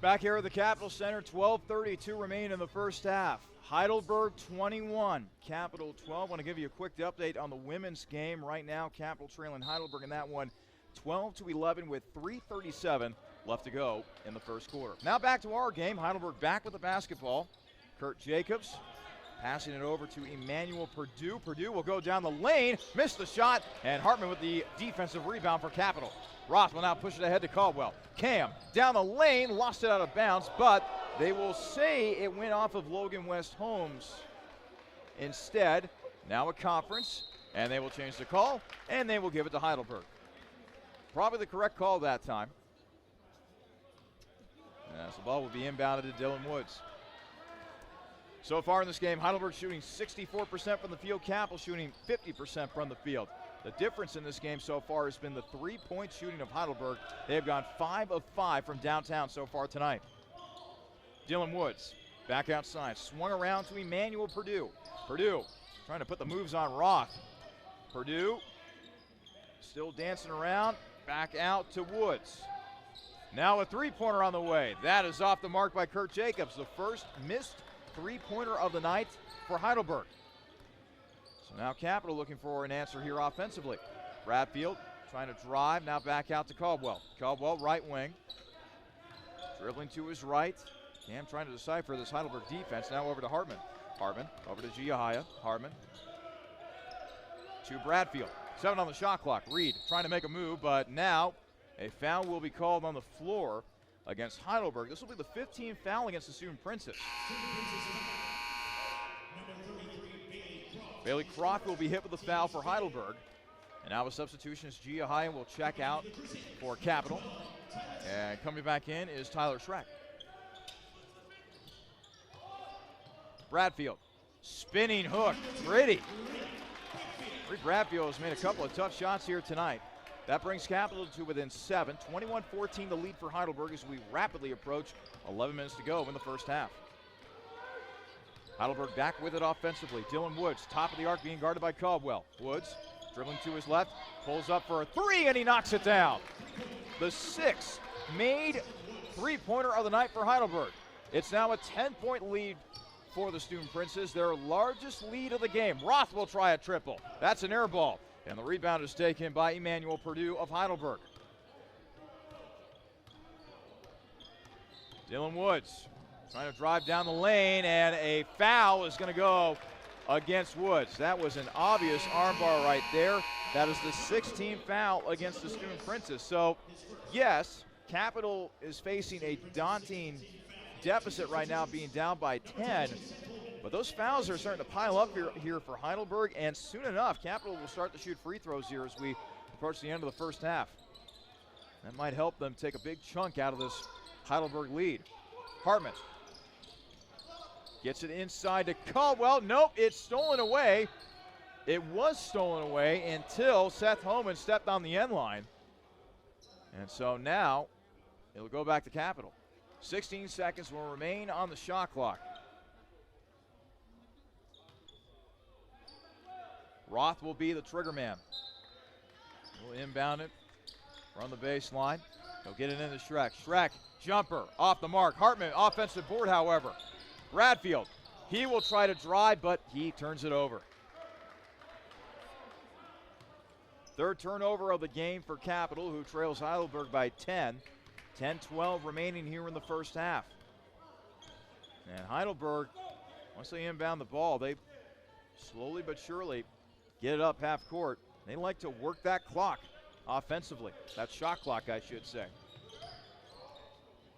Back here at the Capital Center, 12:32 remaining in the first half. Heidelberg 21, Capital 12. Want to give you a quick update on the women's game right now. Capital trailing Heidelberg in that one, 12-11 with 3:37 left to go in the first quarter. Now back to our game. Heidelberg back with the basketball. Kurt Jacobs passing it over to Emmanuel Purdue. Purdue will go down the lane, missed the shot, and Hartman with the defensive rebound for Capital. Roth will now push it ahead to Caldwell. Cam down the lane, lost it out of bounds, but they will say it went off of Logan West Holmes instead. Now a conference, and they will change the call, and they will give it to Heidelberg. Probably the correct call that time. As the ball will be inbounded to Dylan Woods. So far in this game, Heidelberg shooting 64% from the field, Capital shooting 50% from the field. The difference in this game so far has been the three-point shooting of Heidelberg. They have gone 5 of 5 from downtown so far tonight. Dylan Woods back outside, swung around to Emmanuel Purdue. Purdue trying to put the moves on Roth. Purdue still dancing around, back out to Woods. Now a three-pointer on the way. That is off the mark by Kurt Jacobs, the first missed three-pointer of the night for Heidelberg. So now Capital looking for an answer here offensively. Bradfield trying to drive, now back out to Caldwell. Caldwell, right wing. Dribbling to his right. Cam trying to decipher this Heidelberg defense. Now over to Hartman. Hartman over to Giahaya. Hartman to Bradfield. 7 on the shot clock. Reed trying to make a move, but now a foul will be called on the floor against Heidelberg. This will be the 15th foul against the Student Princess. Bailey Croft will be hit with the foul for Heidelberg. And now a substitution is Gia High will check out for Capital. And coming back in is Tyler Schreck. Bradfield, spinning hook, pretty. Reed Bradfield has made a couple of tough shots here tonight. That brings Capital to within 7. 21-14 the lead for Heidelberg as we rapidly approach 11 minutes to go in the first half. Heidelberg back with it offensively. Dylan Woods, top of the arc, being guarded by Caldwell. Woods dribbling to his left, pulls up for a 3, and he knocks it down. The 6th made three-pointer of the night for Heidelberg. It's now a 10-point lead for the Student Princes, their largest lead of the game. Roth will try a triple. That's an air ball. And the rebound is taken by Emmanuel Purdue of Heidelberg. Dylan Woods trying to drive down the lane, and a foul is going to go against Woods. That was an obvious armbar right there. That is the 16th foul against the Student Princes. So, yes, Capital is facing a daunting deficit right now, being down by 10. But those fouls are starting to pile up here for Heidelberg, and soon enough, Capital will start to shoot free throws here as we approach the end of the first half. That might help them take a big chunk out of this Heidelberg lead. Hartman gets it inside to Caldwell. Nope, it's stolen away. It was stolen away until Seth Homan stepped on the end line. And so now it'll go back to Capital. 16 seconds will remain on the shot clock. Roth will be the trigger man. He'll inbound it, run the baseline. He'll get it into Schreck. Schreck, jumper, off the mark. Hartman, offensive board, however. Bradfield, he will try to drive, but he turns it over. Third turnover of the game for Capital, who trails Heidelberg by 10. 10-12 remaining here in the first half. And Heidelberg, once they inbound the ball, they slowly but surely get it up half court. They like to work that clock offensively. That shot clock, I should say.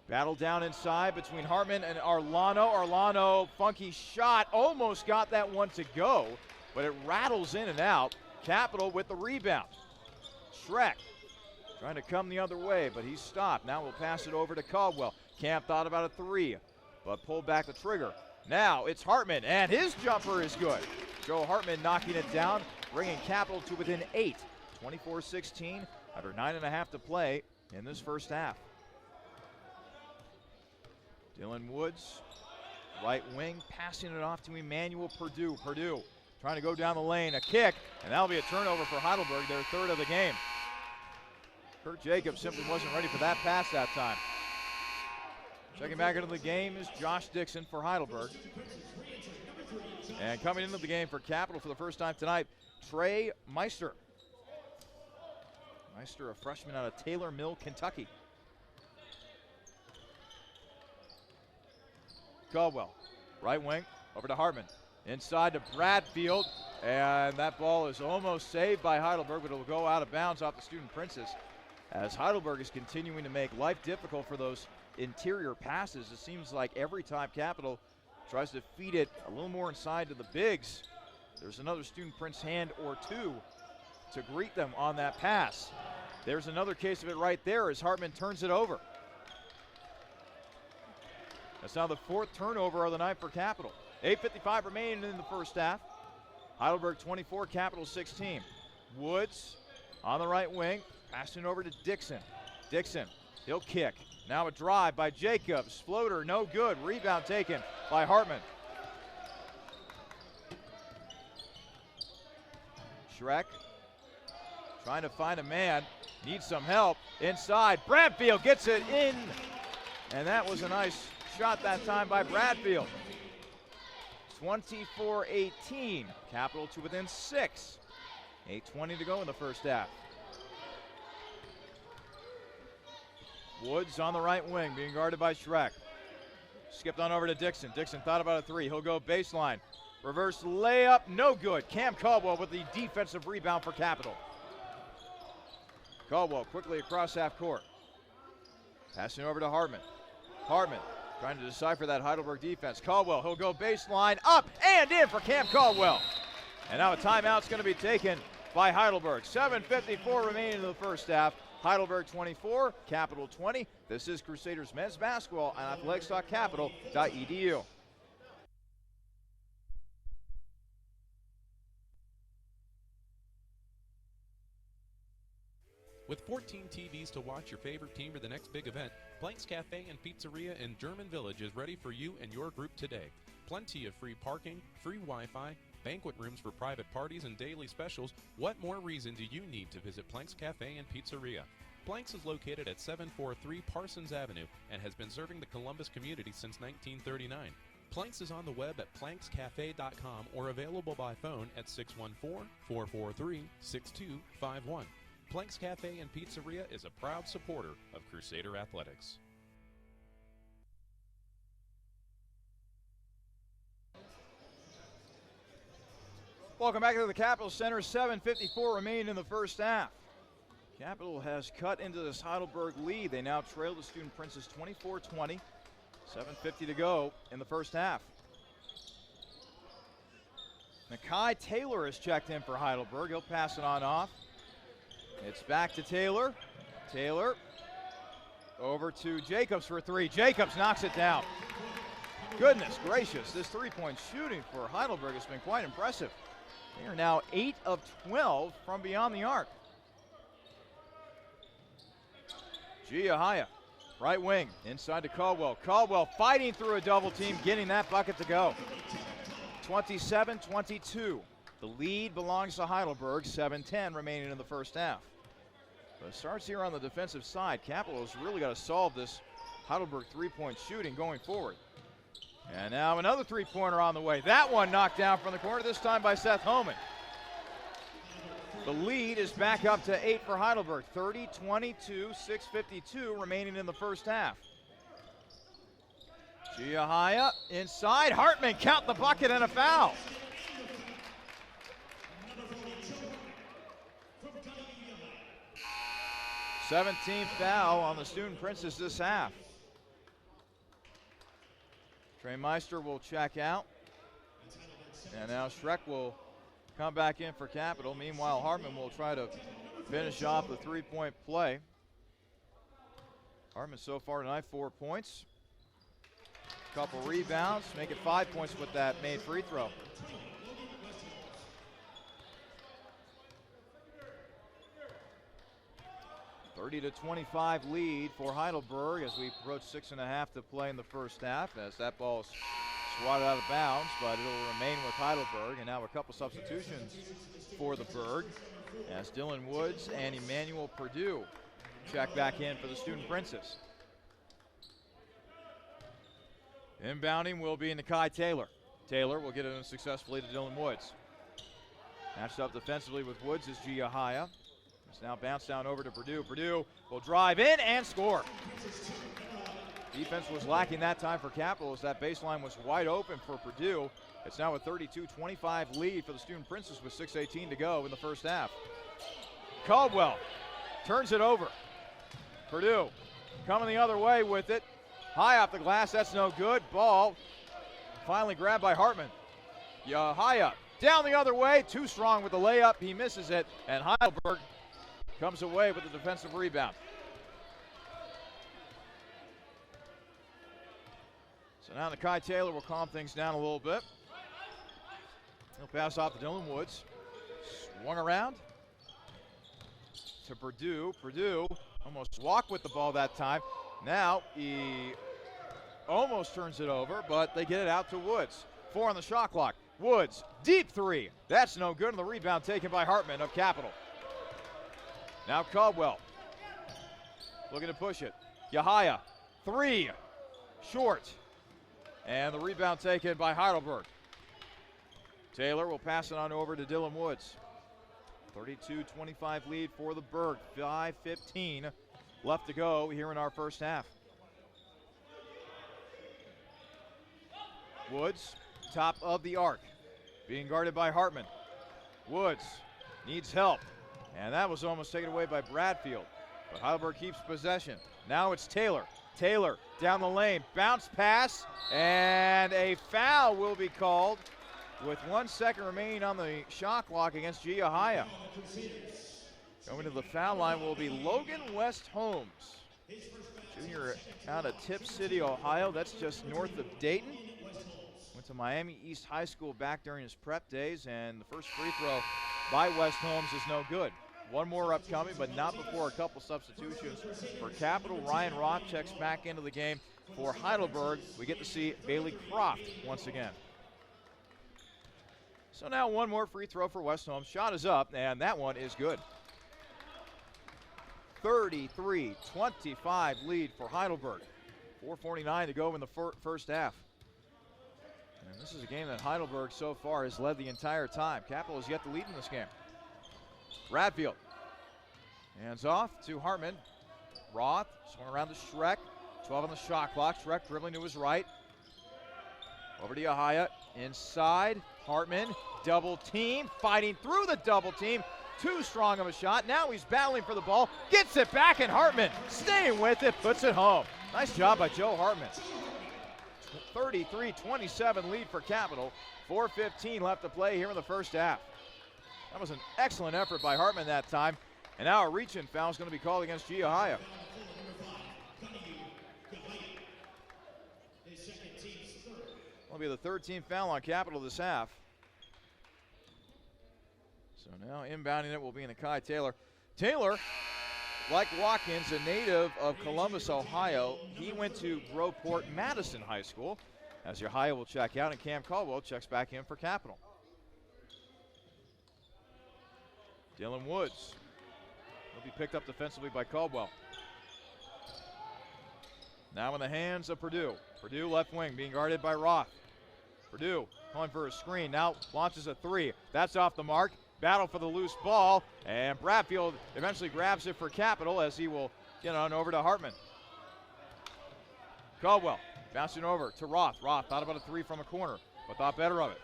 Battle down inside between Hartman and Arlano. Arlano, funky shot, almost got that one to go, but it rattles in and out. Capital with the rebound. Schreck trying to come the other way, but he's stopped. Now we'll pass it over to Caldwell. Camp thought about a 3, but pulled back the trigger. Now it's Hartman, and his jumper is good. Joe Hartman knocking it down, bringing Capital to within 8. 24-16, under 9.5 to play in this first half. Dylan Woods, right wing, passing it off to Emmanuel Purdue. Purdue trying to go down the lane, a kick, and that'll be a turnover for Heidelberg, their third of the game. Kurt Jacobs simply wasn't ready for that pass that time. Checking back into the game is Josh Dixon for Heidelberg. And coming into the game for Capital for the first time tonight, Trey Meister. Meister, a freshman out of Taylor Mill, Kentucky. Caldwell, right wing, over to Hartman. Inside to Bradfield, and that ball is almost saved by Heidelberg, but it will go out of bounds off the Student Princes. As Heidelberg is continuing to make life difficult for those interior passes, it seems like every time Capital tries to feed it a little more inside to the bigs, there's another Student Prince hand or two to greet them on that pass. There's another case of it right there as Hartman turns it over. That's now the fourth turnover of the night for Capital. 8:55 remaining in the first half. Heidelberg 24, Capital 16. Woods on the right wing, passing over to Dixon. Dixon, he'll kick. Now a drive by Jacobs. Floater, no good. Rebound taken by Hartman. Schreck trying to find a man. Needs some help. Inside, Bradfield gets it in. And that was a nice shot that time by Bradfield. 24-18. Capital to within 6. 8:20 to go in the first half. Woods on the right wing, being guarded by Schreck. Skipped on over to Dixon. Dixon thought about a 3. He'll go baseline. Reverse layup, no good. Cam Caldwell with the defensive rebound for Capital. Caldwell quickly across half court. Passing over to Hartman. Hartman trying to decipher that Heidelberg defense. Caldwell, he'll go baseline, up and in for Cam Caldwell. And now a timeout's going to be taken by Heidelberg. 7:54 remaining in the first half. Heidelberg 24, Capital 20. This is Crusaders men's basketball on athletics.capital.edu. With 14 TVs to watch your favorite team or the next big event, Blank's Cafe and Pizzeria in German Village is ready for you and your group today. Plenty of free parking, free Wi-Fi, banquet rooms for private parties and daily specials. What more reason do you need to visit Blank's Cafe and Pizzeria? Blank's is located at 743 Parsons Avenue and has been serving the Columbus community since 1939. Planks is on the web at plankscafe.com or available by phone at 614-443-6251. Planks Cafe and Pizzeria is a proud supporter of Crusader Athletics. Welcome back to the Capital Center. 7:54 remaining in the first half. Capital has cut into this Heidelberg lead. They now trail the Student Princes 24-20. 7:50 to go in the first half. Nakai Taylor has checked in for Heidelberg. He'll pass it on off. It's back to Taylor. Taylor over to Jacobs for three. Jacobs knocks it down. Goodness gracious, this three-point shooting for Heidelberg has been quite impressive. They are now 8 of 12 from beyond the arc. Giahaya, right wing, inside to Caldwell. Caldwell fighting through a double team, getting that bucket to go. 27-22. The lead belongs to Heidelberg, 7:10 remaining in the first half. But it starts here on the defensive side. Capital has really got to solve this Heidelberg three-point shooting going forward. And now another three-pointer on the way. That one knocked down from the corner, this time by Seth Homan. The lead is back up to 8 for Heidelberg. 30-22, 6:52 remaining in the first half. Giahaya inside. Hartman count the bucket and a foul. 17th foul on the Student Princes this half. Trey Meister will check out. And now Schreck will come back in for Capital. Meanwhile, Hartman will try to finish off the three-point play. Hartman so far tonight, 4 points. Couple rebounds, make it 5 points with that made free throw. (30-25) lead for Heidelberg as we approach 6.5 to play in the first half, as that ball is swatted out of bounds, but it'll remain with Heidelberg. And now a couple substitutions for the Berg as Dylan Woods and Emmanuel Perdue check back in for the Student Princes. Inbounding will be Nakai Taylor. Taylor will get it in successfully to Dylan Woods. Matched up defensively with Woods is Giahaya. It's now bounced down over to Perdue. Perdue will drive in and score. Defense was lacking that time for Capital as that baseline was wide open for Perdue. It's now a 32-25 lead for the Student Princes with 6:18 to go in the first half. Caldwell turns it over. Perdue coming the other way with it. High off the glass, that's no good. Ball finally grabbed by Hartman. Giahaya down the other way, too strong with the layup. He misses it, and Heidelberg comes away with the defensive rebound. So now Nakai Taylor will calm things down a little bit. He'll pass off to Dylan Woods. Swung around to Perdue. Perdue almost walked with the ball that time. Now he almost turns it over, but they get it out to Woods. 4 on the shot clock. Woods, deep three. That's no good, and the rebound taken by Hartman of Capital. Now Caldwell looking to push it. Giahaya, three, short. And the rebound taken by Heidelberg. Taylor will pass it on over to Dylan Woods. 32-25 lead for the Berg. 5:15 left to go here in our first half. Woods, top of the arc, being guarded by Hartman. Woods needs help, and that was almost taken away by Bradfield. But Heidelberg keeps possession. Now it's Taylor. Taylor down the lane, bounce pass, and a foul will be called with 1 second remaining on the shot clock against Giahaya. Going to the foul line will be Logan West Holmes, junior out of Tip City, Ohio. That's just north of Dayton. Went to Miami East High School back during his prep days, and the first free throw by West Holmes is no good. One more upcoming, but not before a couple substitutions for Capital. Ryan Roth checks back into the game for Heidelberg. We get to see Bailey Croft once again. So now one more free throw for West Holmes. Shot is up, and that one is good. 33-25 lead for Heidelberg. 4:49 to go in the first half. And this is a game that Heidelberg so far has led the entire time. Capital has yet to lead in this game. Bradfield. Hands off to Hartman. Roth swung around to Schreck. 12 on the shot clock. Schreck dribbling to his right. Over to Yahaya. Inside. Hartman. Double team. Fighting through the double team. Too strong of a shot. Now he's battling for the ball. Gets it back, and Hartman staying with it. Puts it home. Nice job by Joe Hartman. 33-27 lead for Capital. 4:15 left to play here in the first half. That was an excellent effort by Hartman that time. And now a reach-in foul is going to be called against Giahaya. Will be the third team foul on Capital this half. So now inbounding it will be Nakai Taylor. Taylor, like Watkins, a native of Columbus, Ohio. He went to Groveport Madison High School, as Yahaya will check out, and Cam Caldwell checks back in for Capital. Dylan Woods will be picked up defensively by Caldwell. Now in the hands of Purdue. Purdue left wing being guarded by Roth. Purdue going for a screen, now launches a three. That's off the mark. Battle for the loose ball, and Bradfield eventually grabs it for Capital as he will get on over to Hartman. Caldwell bouncing over to Roth. Roth thought about a three from a corner, but thought better of it.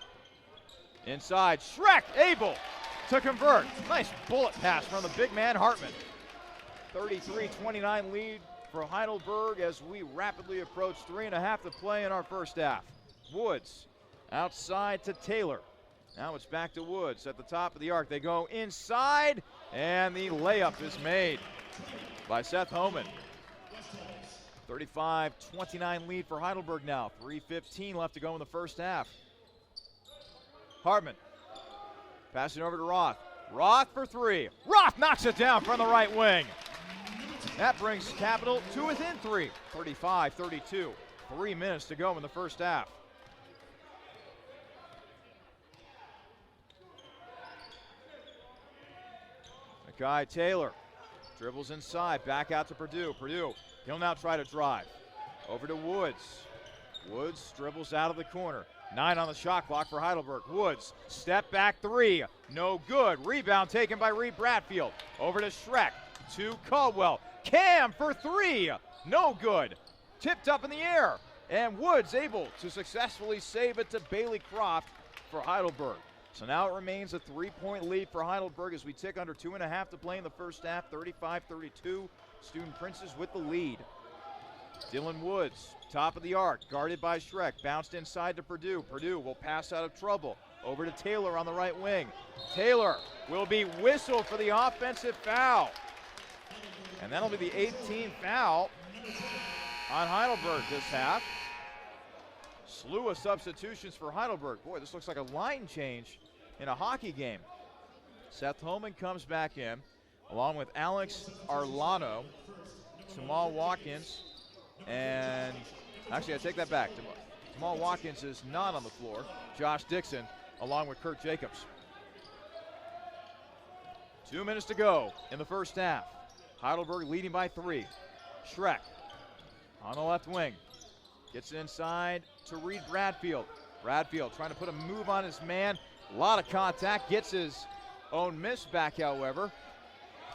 Inside, Schreck able to convert. Nice bullet pass from the big man Hartman. 33-29 lead for Heidelberg as we rapidly approach 3.5 to play in our first half. Woods outside to Taylor. Now it's back to Woods at the top of the arc. They go inside, and the layup is made by Seth Homan. 35-29 lead for Heidelberg now. 3:15 left to go in the first half. Hartman passing over to Roth. Roth for three. Roth knocks it down from the right wing. That brings Capital to within three. 35-32. 3 minutes to go in the first half. Nakai Taylor dribbles inside, back out to Purdue. Purdue, he'll now try to drive. Over to Woods. Woods dribbles out of the corner. 9 on the shot clock for Heidelberg. Woods, step back three, no good. Rebound taken by Reed Bradfield. Over to Schreck, to Caldwell. Cam for three, no good. Tipped up in the air, and Woods able to successfully save it to Bailey Croft for Heidelberg. So now it remains a 3-point lead for Heidelberg as we tick under 2.5 to play in the first half. 35-32. Student Princes with the lead. Dylan Woods, top of the arc, guarded by Schreck. Bounced inside to Purdue. Purdue will pass out of trouble. Over to Taylor on the right wing. Taylor will be whistled for the offensive foul. And that'll be the 18th foul on Heidelberg this half. Slew of substitutions for Heidelberg. Boy, this looks like a line change in a hockey game. Seth Holman comes back in, along with Alex Arlano, Jamal Watkins, and actually I take that back. Jamal Watkins is not on the floor. Josh Dixon, along with Kurt Jacobs. 2 minutes to go in the first half. Heidelberg leading by 3. Schreck on the left wing. Gets it inside to Reed Bradfield. Bradfield trying to put a move on his man. A lot of contact. Gets his own miss back, however.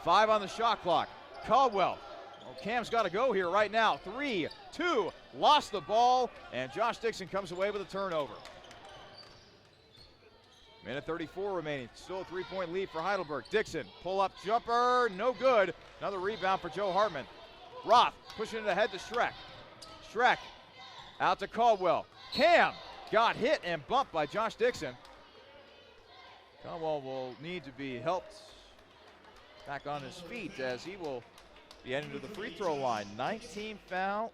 5 on the shot clock. Caldwell. Well, Cam's got to go here right now. 3, 2. Lost the ball. And Josh Dixon comes away with a turnover. Minute 34 remaining. Still a 3-point lead for Heidelberg. Dixon. Pull-up jumper. No good. Another rebound for Joe Hartman. Roth pushing it ahead to Schreck. Schreck out to Caldwell. Cam got hit and bumped by Josh Dixon. Caldwell will need to be helped back on his feet as he will be heading to the free throw line. 19 foul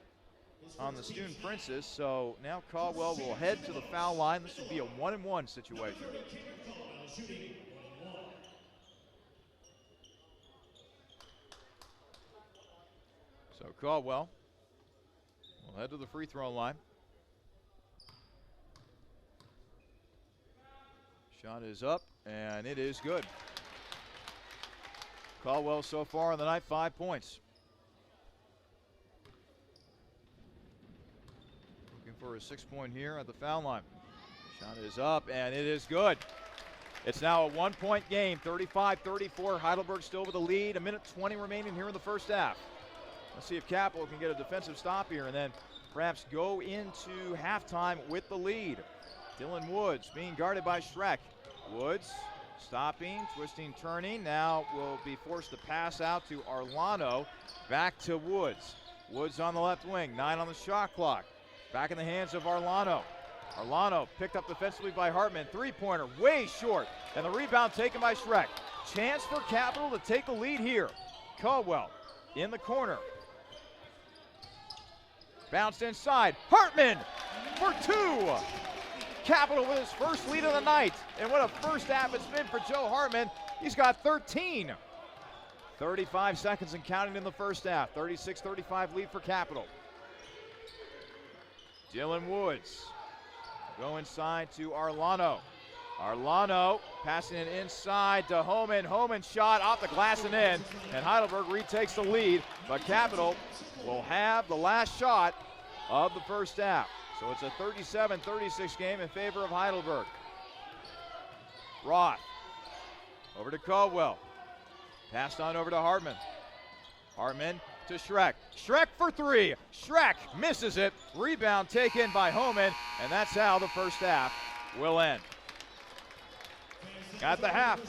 on the Student Princess, so now Caldwell will head to the foul line. This will be a 1-and-1 situation. So Caldwell will head to the free throw line. Shot is up, and it is good. Caldwell so far on the night, 5 points. Looking for a 6-point here at the foul line. Shot is up, and it is good. It's now a 1-point game, 35-34. Heidelberg still with the lead. 1:20 remaining here in the first half. Let's see if Capital can get a defensive stop here and then perhaps go into halftime with the lead. Dylan Woods being guarded by Schreck. Woods stopping, twisting, turning. Now will be forced to pass out to Arlano. Back to Woods. Woods on the left wing, 9 on the shot clock. Back in the hands of Arlano. Arlano picked up defensively by Hartman. Three-pointer way short. And the rebound taken by Schreck. Chance for Capital to take the lead here. Caldwell in the corner. Bounced inside. Hartman for 2. Capital with his first lead of the night. And what a first half it's been for Joe Hartman. He's got 13. 35 seconds and counting in the first half. 36-35 lead for Capital. Dylan Woods go inside to Arlano. Arlano passing it inside to Homan. Homan shot off the glass and in. And Heidelberg retakes the lead. But Capital will have the last shot of the first half. So it's a 37-36 game in favor of Heidelberg. Roth over to Caldwell. Passed on over to Hartman. Hartman to Schreck. Schreck for 3. Schreck misses it. Rebound taken by Homan. And that's how the first half will end. At the half,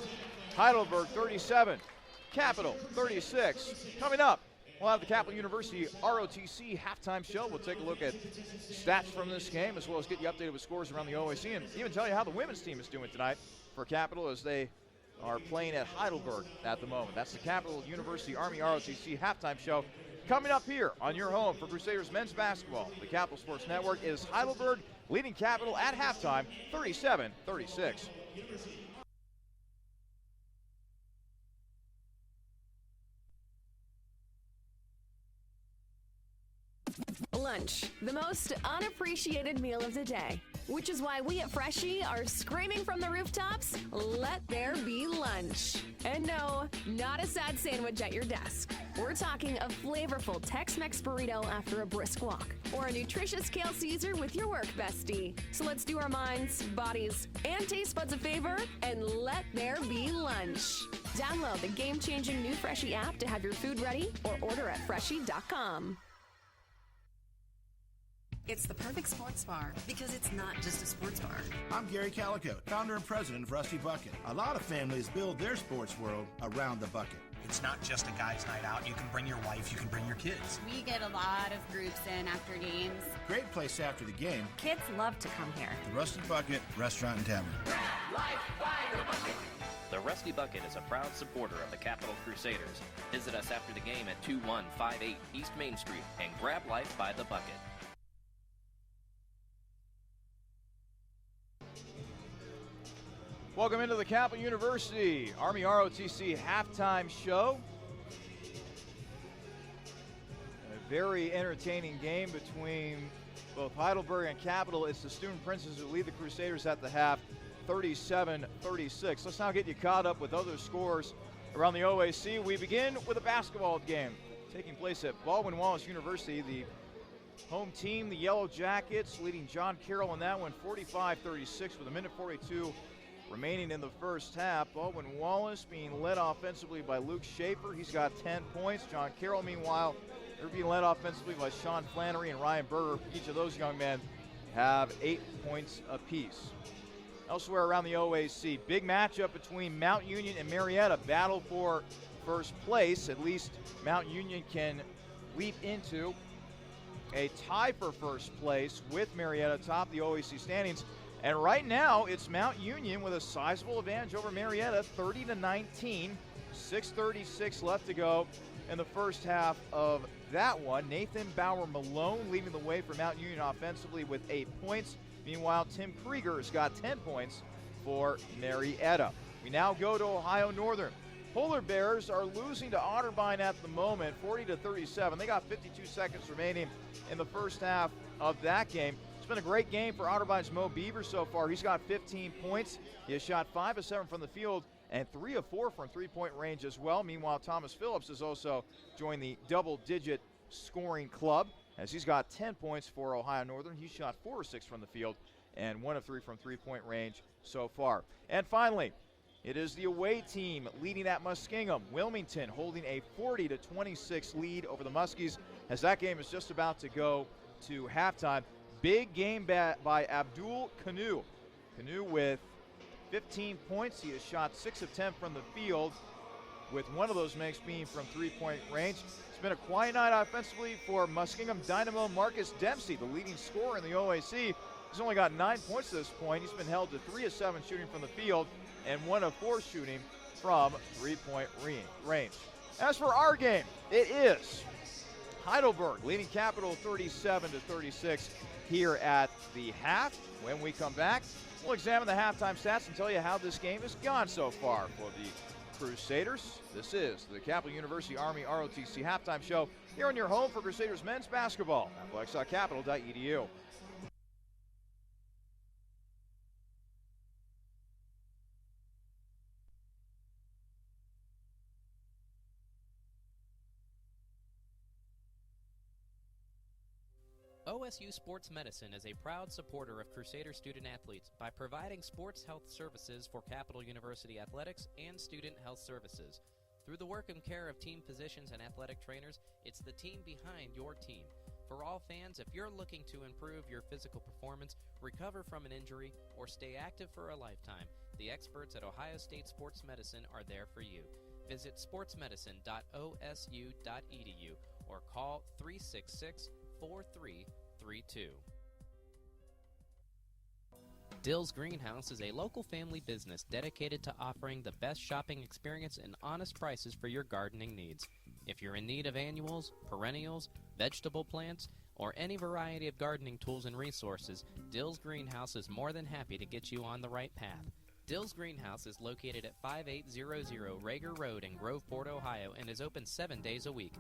Heidelberg 37, Capital 36. Coming up, we'll have the Capital University ROTC halftime show. We'll take a look at stats from this game as well as get you updated with scores around the OAC and even tell you how the women's team is doing tonight for Capital as they are playing at Heidelberg at the moment. That's the Capital University Army ROTC halftime show. Coming up here on your home for Crusaders men's basketball. The Capital Sports Network is Heidelberg leading Capital at halftime, 37-36. Lunch, the most unappreciated meal of the day. Which is why we at Freshie are screaming from the rooftops, let there be lunch. And no, not a sad sandwich at your desk. We're talking a flavorful Tex-Mex burrito after a brisk walk. Or a nutritious kale Caesar with your work bestie. So let's do our minds, bodies, and taste buds a favor and let there be lunch. Download the game-changing new Freshie app to have your food ready or order at Freshie.com. It's the perfect sports bar because it's not just a sports bar. I'm Gary Calico, founder and president of Rusty Bucket. A lot of families build their sports world around the bucket. It's not just a guys' night out. You can bring your wife, you can bring your kids. We get a lot of groups in after games. Great place after the game. Kids love to come here. The Rusty Bucket Restaurant and Tavern. The Rusty Bucket is a proud supporter of the Capital Crusaders. Visit us after the game at 2158 East Main Street and grab life by the bucket. Welcome into the Capital University Army ROTC halftime show. A very entertaining game between both Heidelberg and Capital. It's the Student Princes who lead the Crusaders at the half, 37-36. Let's now get you caught up with other scores around the OAC. We begin with a basketball game taking place at Baldwin-Wallace University. The home team, the Yellow Jackets, leading John Carroll in that one, 45-36 with 1:42 remaining in the first half. Baldwin-Wallace being led offensively by Luke Schaefer. He's got 10 points. John Carroll, meanwhile, they're being led offensively by Sean Flannery and Ryan Berger. Each of those young men have 8 points apiece. Elsewhere around the OAC, big matchup between Mount Union and Marietta. Battle for first place. At least Mount Union can leap into a tie for first place with Marietta atop the OAC standings. And right now, it's Mount Union with a sizable advantage over Marietta, 30-19. 6:36 left to go in the first half of that one. Nathan Bauer-Malone leading the way for Mount Union offensively with 8 points. Meanwhile, Tim Krieger's got 10 points for Marietta. We now go to Ohio Northern. Polar Bears are losing to Otterbein at the moment, 40-37. They got 52 seconds remaining in the first half of that game. It's been a great game for Otterbein's Mo Beaver so far. He's got 15 points. He has shot 5 of 7 from the field and 3 of 4 from three-point range as well. Meanwhile, Thomas Phillips has also joined the double-digit scoring club as he's got 10 points for Ohio Northern. He's shot 4 of 6 from the field and 1 of 3 from three-point range so far. And finally, it is the away team leading at Muskingum. Wilmington holding a 40-26 lead over the Muskies as that game is just about to go to halftime. Big game by Abdul Kanu. Kanu with 15 points. He has shot 6 of 10 from the field, with one of those makes being from three-point range. It's been a quiet night offensively for Muskingum Dynamo. Marcus Dempsey, the leading scorer in the OAC, has only got 9 points at this point. He's been held to 3 of 7 shooting from the field and 1 of 4 shooting from three-point range. As for our game, it is Heidelberg leading Capital 37-36 here at the half. When we come back, we'll examine the halftime stats and tell you how this game has gone so far for the Crusaders. This is the Capital University Army ROTC halftime show here on your home for Crusaders men's basketball, athletics.capital.edu. OSU Sports Medicine is a proud supporter of Crusader student-athletes by providing sports health services for Capital University athletics and student health services. Through the work and care of team physicians and athletic trainers, it's the team behind your team. For all fans, if you're looking to improve your physical performance, recover from an injury, or stay active for a lifetime, the experts at Ohio State Sports Medicine are there for you. Visit sportsmedicine.osu.edu or call 366-4332. Dill's Greenhouse is a local family business dedicated to offering the best shopping experience and honest prices for your gardening needs. If you're in need of annuals, perennials, vegetable plants, or any variety of gardening tools and resources, Dill's Greenhouse is more than happy to get you on the right path. Dill's Greenhouse is located at 5800 Rager Road in Groveport, Ohio, and is open 7 days a week.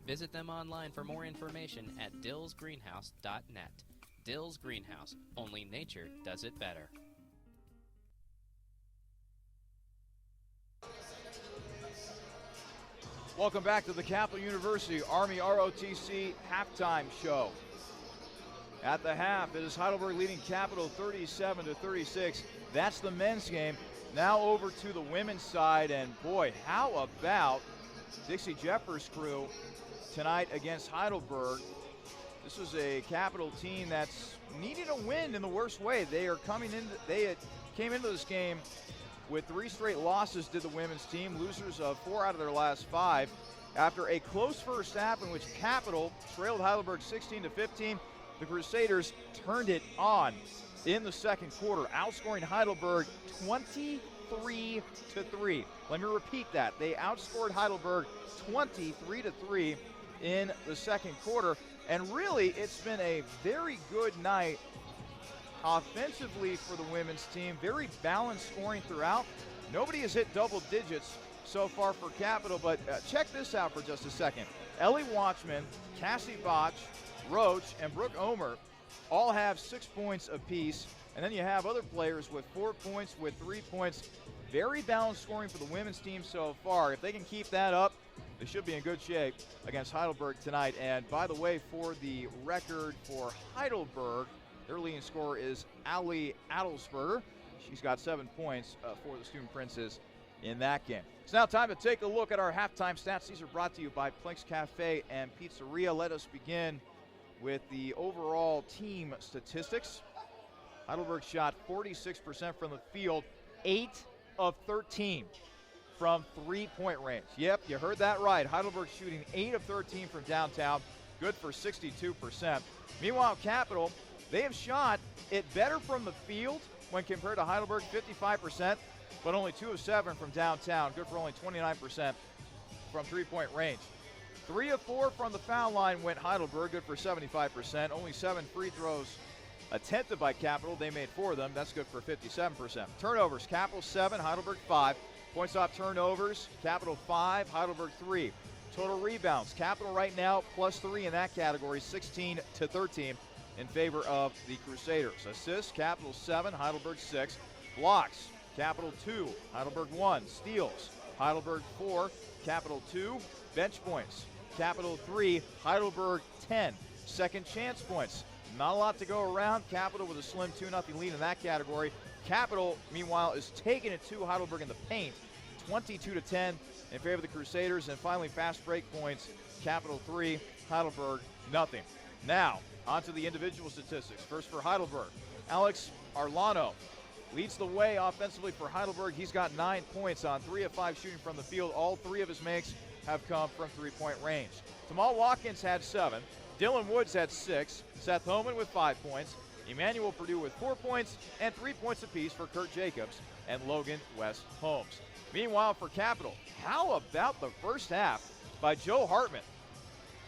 Visit them online for more information at dillsgreenhouse.net. Dill's Greenhouse. Only nature does it better. Welcome back to the Capital University Army ROTC halftime show. At the half, it is Heidelberg leading Capital 37-36. That's the men's game. Now over to the women's side, and boy, how about Dixie Jeffers' crew tonight against Heidelberg? This is a Capital team that's needing a win in the worst way. They came into this game with 3 straight losses, did the women's team, losers of 4 out of their last 5. After a close first half in which Capital trailed Heidelberg 16-15, the Crusaders turned it on in the second quarter, outscoring Heidelberg 23-3. Let me repeat that. They outscored Heidelberg 23-3 in the second quarter. And really, it's been a very good night offensively for the women's team. Very balanced scoring throughout. Nobody has hit double digits so far for Capital, but check this out for just a second. Ellie Watchman, Cassie Botch, Roach, and Brooke Omer all have 6 points apiece. And then you have other players with 4 points, with 3 points. Very balanced scoring for the women's team so far. If they can keep that up, they should be in good shape against Heidelberg tonight. And by the way, for the record for Heidelberg, their leading scorer is Allie Adelsberger. She's got 7 points for the Student Princes in that game. It's now time to take a look at our halftime stats. These are brought to you by Planks Cafe and Pizzeria. Let us begin with the overall team statistics. Heidelberg shot 46% from the field, 8 of 13 from three-point range. Yep, you heard that right. Heidelberg shooting 8 of 13 from downtown, good for 62%. Meanwhile, Capital, They have shot it better from the field when compared to Heidelberg, 55%, but only 2 of 7 from downtown. Good for only 29% from three-point range. 3 of 4 from the foul line went Heidelberg, good for 75%. Only 7 free throws attempted by Capital. They made 4 of them. That's good for 57%. Turnovers, Capital 7, Heidelberg 5. Points off turnovers, Capital 5, Heidelberg 3. Total rebounds, Capital right now +3 in that category, 16-13 in favor of the Crusaders. Assists, Capital 7, Heidelberg 6. Blocks, Capital 2, Heidelberg 1. Steals, Heidelberg 4, Capital 2. Bench points, Capital 3, Heidelberg 10. Second chance points, not a lot to go around. Capital with a slim 2-0 lead in that category. Capital, meanwhile, is taking it to Heidelberg in the paint, 22-10 in favor of the Crusaders. And finally, fast break points, Capital 3, Heidelberg nothing. Now, on to the individual statistics. First for Heidelberg, Alex Arlano leads the way offensively for Heidelberg. He's got 9 points on 3 of 5 shooting from the field. All 3 of his makes have come from three-point range. Tamal Watkins had 7. Dylan Woods had 6. Seth Homan with 5 points. Emmanuel Purdue with 4 points, and 3 points apiece for Kurt Jacobs and Logan West Holmes. Meanwhile, for Capital, how about the first half by Joe Hartman?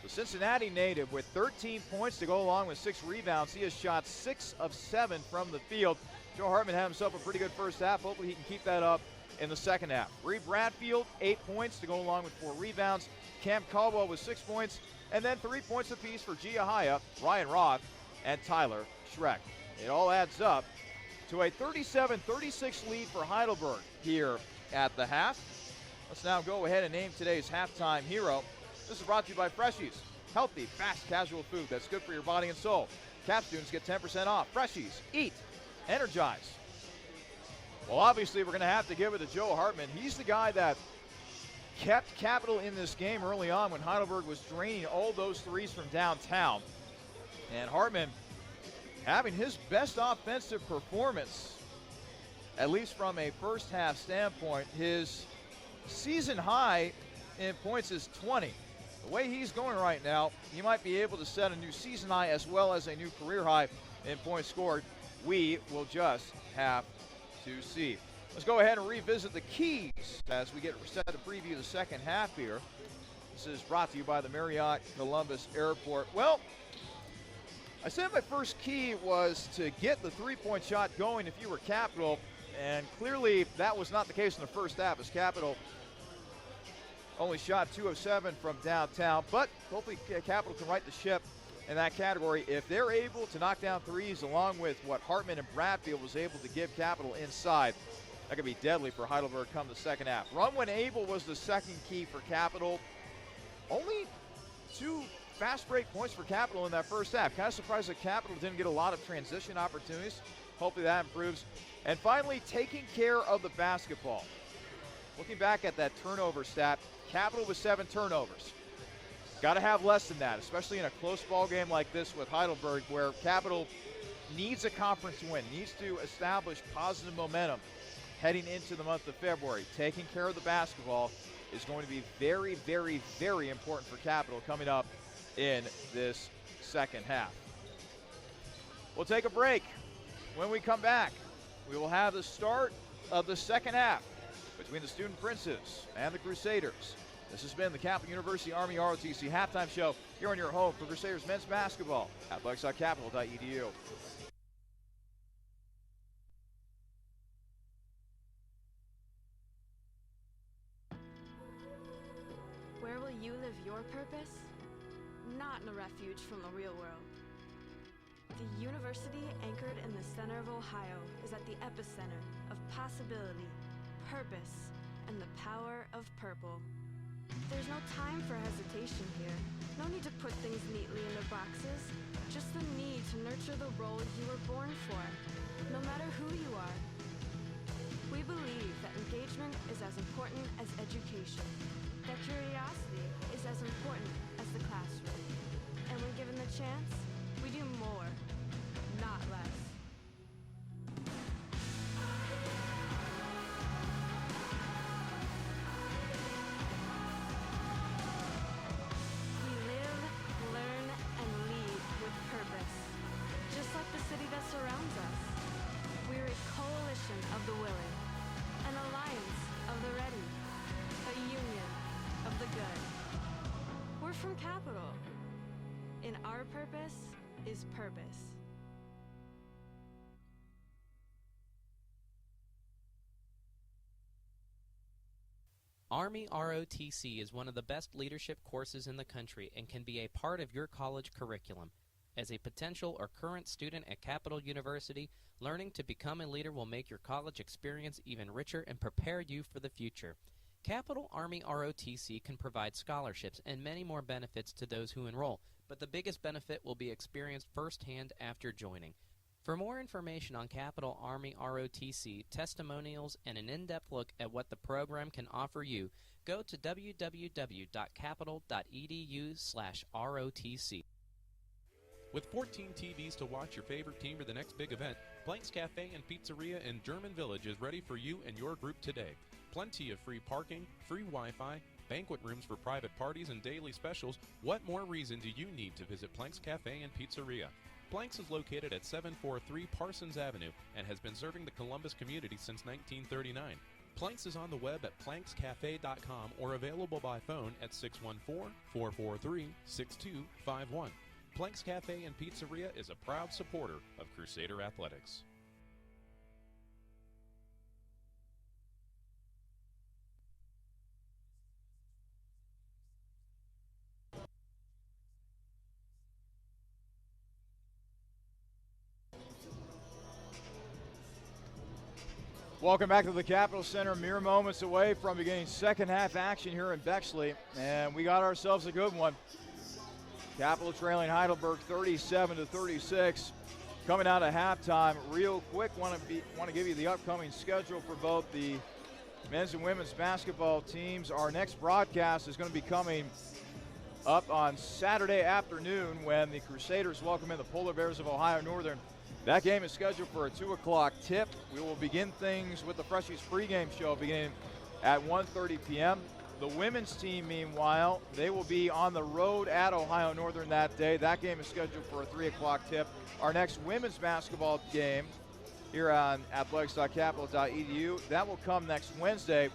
The Cincinnati native with 13 points to go along with 6 rebounds. He has shot 6 of 7 from the field. Joe Hartman had himself a pretty good first half. Hopefully he can keep that up in the second half. Reed Bradfield, 8 points to go along with 4 rebounds. Cam Caldwell with 6 points, and then 3 points apiece for Gia Haya, Ryan Roth, and Tyler Schreck. It all adds up to a 37-36 lead for Heidelberg here at the half. Let's now go ahead and name today's halftime hero. This is brought to you by Freshies. Healthy, fast, casual food that's good for your body and soul. Cap students get 10% off. Freshies. Eat. Energize. Well, obviously, we're going to have to give it to Joe Hartman. He's the guy that kept Capital in this game early on when Heidelberg was draining all those threes from downtown. And Hartman having his best offensive performance, at least from a first half standpoint. His season high in points is 20. The way he's going right now, he might be able to set a new season high as well as a new career high in points scored. We will just have to see. Let's go ahead and revisit the keys as we get set to preview the second half here. This is brought to you by the Marriott Columbus Airport. Well, I said my first key was to get the three-point shot going if you were Capital, and clearly that was not the case in the first half as Capital only shot 2 of 7 from downtown, but hopefully Capital can right the ship in that category. If they're able to knock down threes along with what Hartman and Bradfield was able to give Capital inside, that could be deadly for Heidelberg come the second half. Run when able was the second key for Capital. Only 2 fast break points for Capital in that first half. Kind of surprised that Capital didn't get a lot of transition opportunities. Hopefully that improves. And finally, taking care of the basketball. Looking back at that turnover stat, Capital with 7 turnovers. Got to have less than that, especially in a close ball game like this with Heidelberg, where Capital needs a conference win, needs to establish positive momentum heading into the month of February. Taking care of the basketball is going to be very, very, very important for Capital coming up in this second half. We'll take a break. When we come back, we will have the start of the second half between the Student Princes and the Crusaders. This has been the Capital University Army ROTC halftime show here on your home for Crusaders men's basketball at athletics.capital.edu. Where will you live your purpose? Not in a refuge from the real world. The university anchored in the center of Ohio is at the epicenter of possibility, purpose, and the power of purple. There's no time for hesitation here. No need to put things neatly into boxes. Just the need to nurture the role you were born for, no matter who you are. We believe that engagement is as important as education, that curiosity is as important as the classroom. And when given the chance, we do more, not less. We live, learn, and lead with purpose. Just like the from Capital. In our purpose is purpose. Army ROTC is one of the best leadership courses in the country and can be a part of your college curriculum. As a potential or current student at Capital University, learning to become a leader will make your college experience even richer and prepare you for the future. Capital Army ROTC can provide scholarships and many more benefits to those who enroll, but the biggest benefit will be experienced firsthand after joining. For more information on Capital Army ROTC, testimonials, and an in-depth look at what the program can offer you, go to www.capital.edu/ROTC. With 14 TVs to watch your favorite team for the next big event, Blank's Cafe and Pizzeria in German Village is ready for you and your group today. Plenty of free parking, free Wi-Fi, banquet rooms for private parties, and daily specials. What more reason do you need to visit Blank's Cafe and Pizzeria? Blank's is located at 743 Parsons Avenue and has been serving the Columbus community since 1939. Planks is on the web at plankscafe.com or available by phone at 614-443-6251. Planks Cafe and Pizzeria is a proud supporter of Crusader Athletics. Welcome back to the Capitol Center. Mere moments away from beginning second half action here in Bexley, and we got ourselves a good one. Capital trailing Heidelberg 37-36. Coming out of halftime, real quick, want to give you the upcoming schedule for both the men's and women's basketball teams. Our next broadcast is going to be coming up on Saturday afternoon when the Crusaders welcome in the Polar Bears of Ohio Northern. That game is scheduled for a 2 o'clock tip. We will begin things with the Freshies pregame show beginning at 1:30 p.m. The women's team, meanwhile, they will be on the road at Ohio Northern that day. That game is scheduled for a 3 o'clock tip. Our next women's basketball game here on athletics.capital.edu, that will come next Wednesday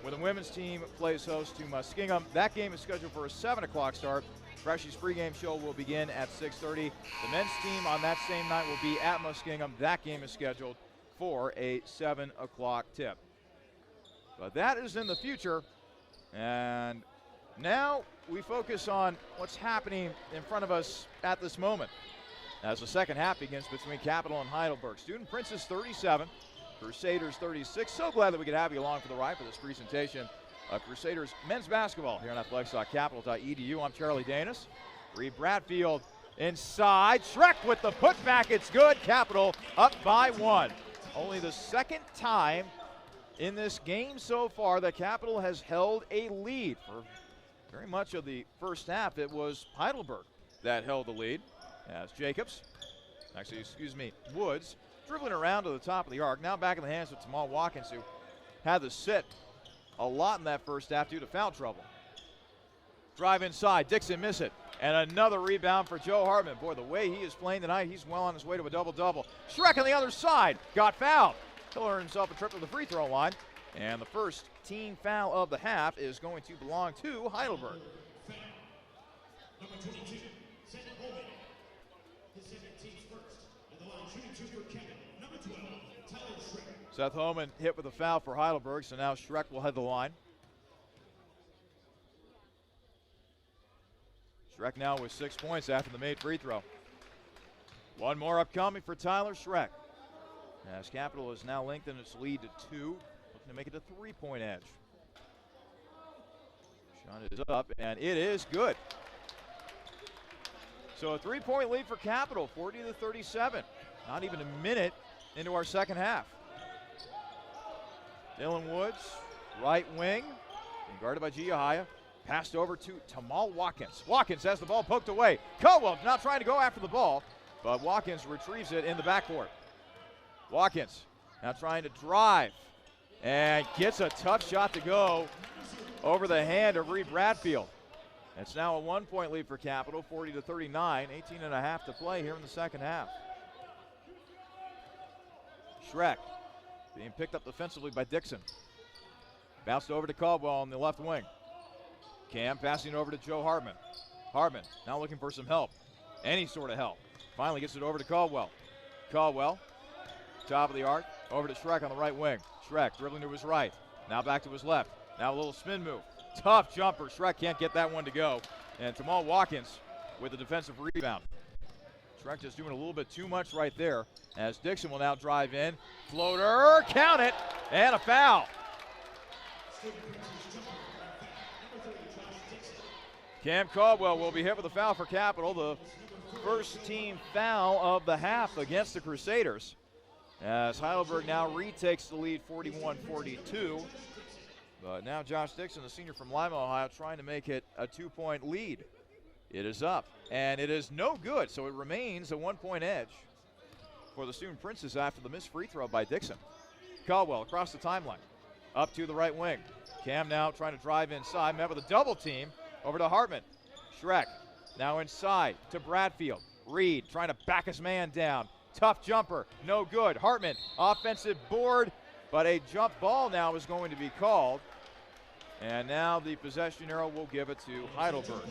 when the women's team plays host to Muskingum. That game is scheduled for a 7 o'clock start. Freshies pregame show will begin at 6:30. The men's team on that same night will be at Muskingum. That game is scheduled for a 7 o'clock tip. But that is in the future. And now we focus on what's happening in front of us at this moment as the second half begins between Capital and Heidelberg. Student Princess 37, Crusaders 36. So glad that we could have you along for the ride for this presentation of Crusaders men's basketball here on athletics.capital.edu. I'm Charlie Danis. Reed Bradfield inside. Schreck with the putback. It's good. Capital up by 1. Only the second time in this game so far that Capital has held a lead. For very much of the first half, it was Heidelberg that held the lead as Woods, dribbling around to the top of the arc. Now back in the hands of Tamal Watkins, who had to sit a lot in that first half due to foul trouble. Drive inside, Dixon miss it, and another rebound for Joe Hartman. Boy, the way he is playing tonight, he's well on his way to a double-double. Schreck on the other side, got fouled. He'll earn himself a trip to the free throw line, and the first team foul of the half is going to belong to Heidelberg. Number 22, Seth Holman. His second team's first. At the line, shooting 2 for Kevin. Number 12, Tyler Schreck. Seth Holman hit with a foul for Heidelberg, so now Schreck will head the line. Schreck now with 6 points after the made free throw. One more upcoming for Tyler Schreck, as Capital has now lengthened its lead to 2, looking to make it a 3-point edge. Shot is up, and it is good. So a 3-point lead for Capital, 40-37. Not even a minute into our second half. Dylan Woods, right wing, being guarded by Giahaya. Passed over to Tamal Watkins. Watkins has the ball poked away. Caldwell not trying to go after the ball, but Watkins retrieves it in the backcourt. Watkins now trying to drive and gets a tough shot to go over the hand of Reed Bradfield. It's now a 1-point lead for Capital, 40-39, 18.5 to play here in the second half. Schreck being picked up defensively by Dixon. Bounced over to Caldwell on the left wing. Cam passing over to Joe Hartman. Hardman now looking for some help. Any sort of help. Finally gets it over to Caldwell. Caldwell, top of the arc, over to Schreck on the right wing. Schreck dribbling to his right. Now back to his left. Now a little spin move. Tough jumper. Schreck can't get that one to go. And Tamal Watkins with the defensive rebound. Schreck just doing a little bit too much right there as Dixon will now drive in. Floater, count it, and a foul. Cam Caldwell will be hit with a foul for Capital, the first team foul of the half against the Crusaders, as Heidelberg now retakes the lead 41-42. But now Josh Dixon, the senior from Lima, Ohio, trying to make it a 2-point lead. It is up, and it is no good, so it remains a 1-point edge for the Student Princes after the missed free throw by Dixon. Caldwell across the timeline, up to the right wing. Cam now trying to drive inside, met with a double team, over to Hartman. Schreck now inside to Bradfield. Reed trying to back his man down. Tough jumper, no good. Hartman, offensive board, but a jump ball now is going to be called. And now the possession arrow will give it to Heidelberg.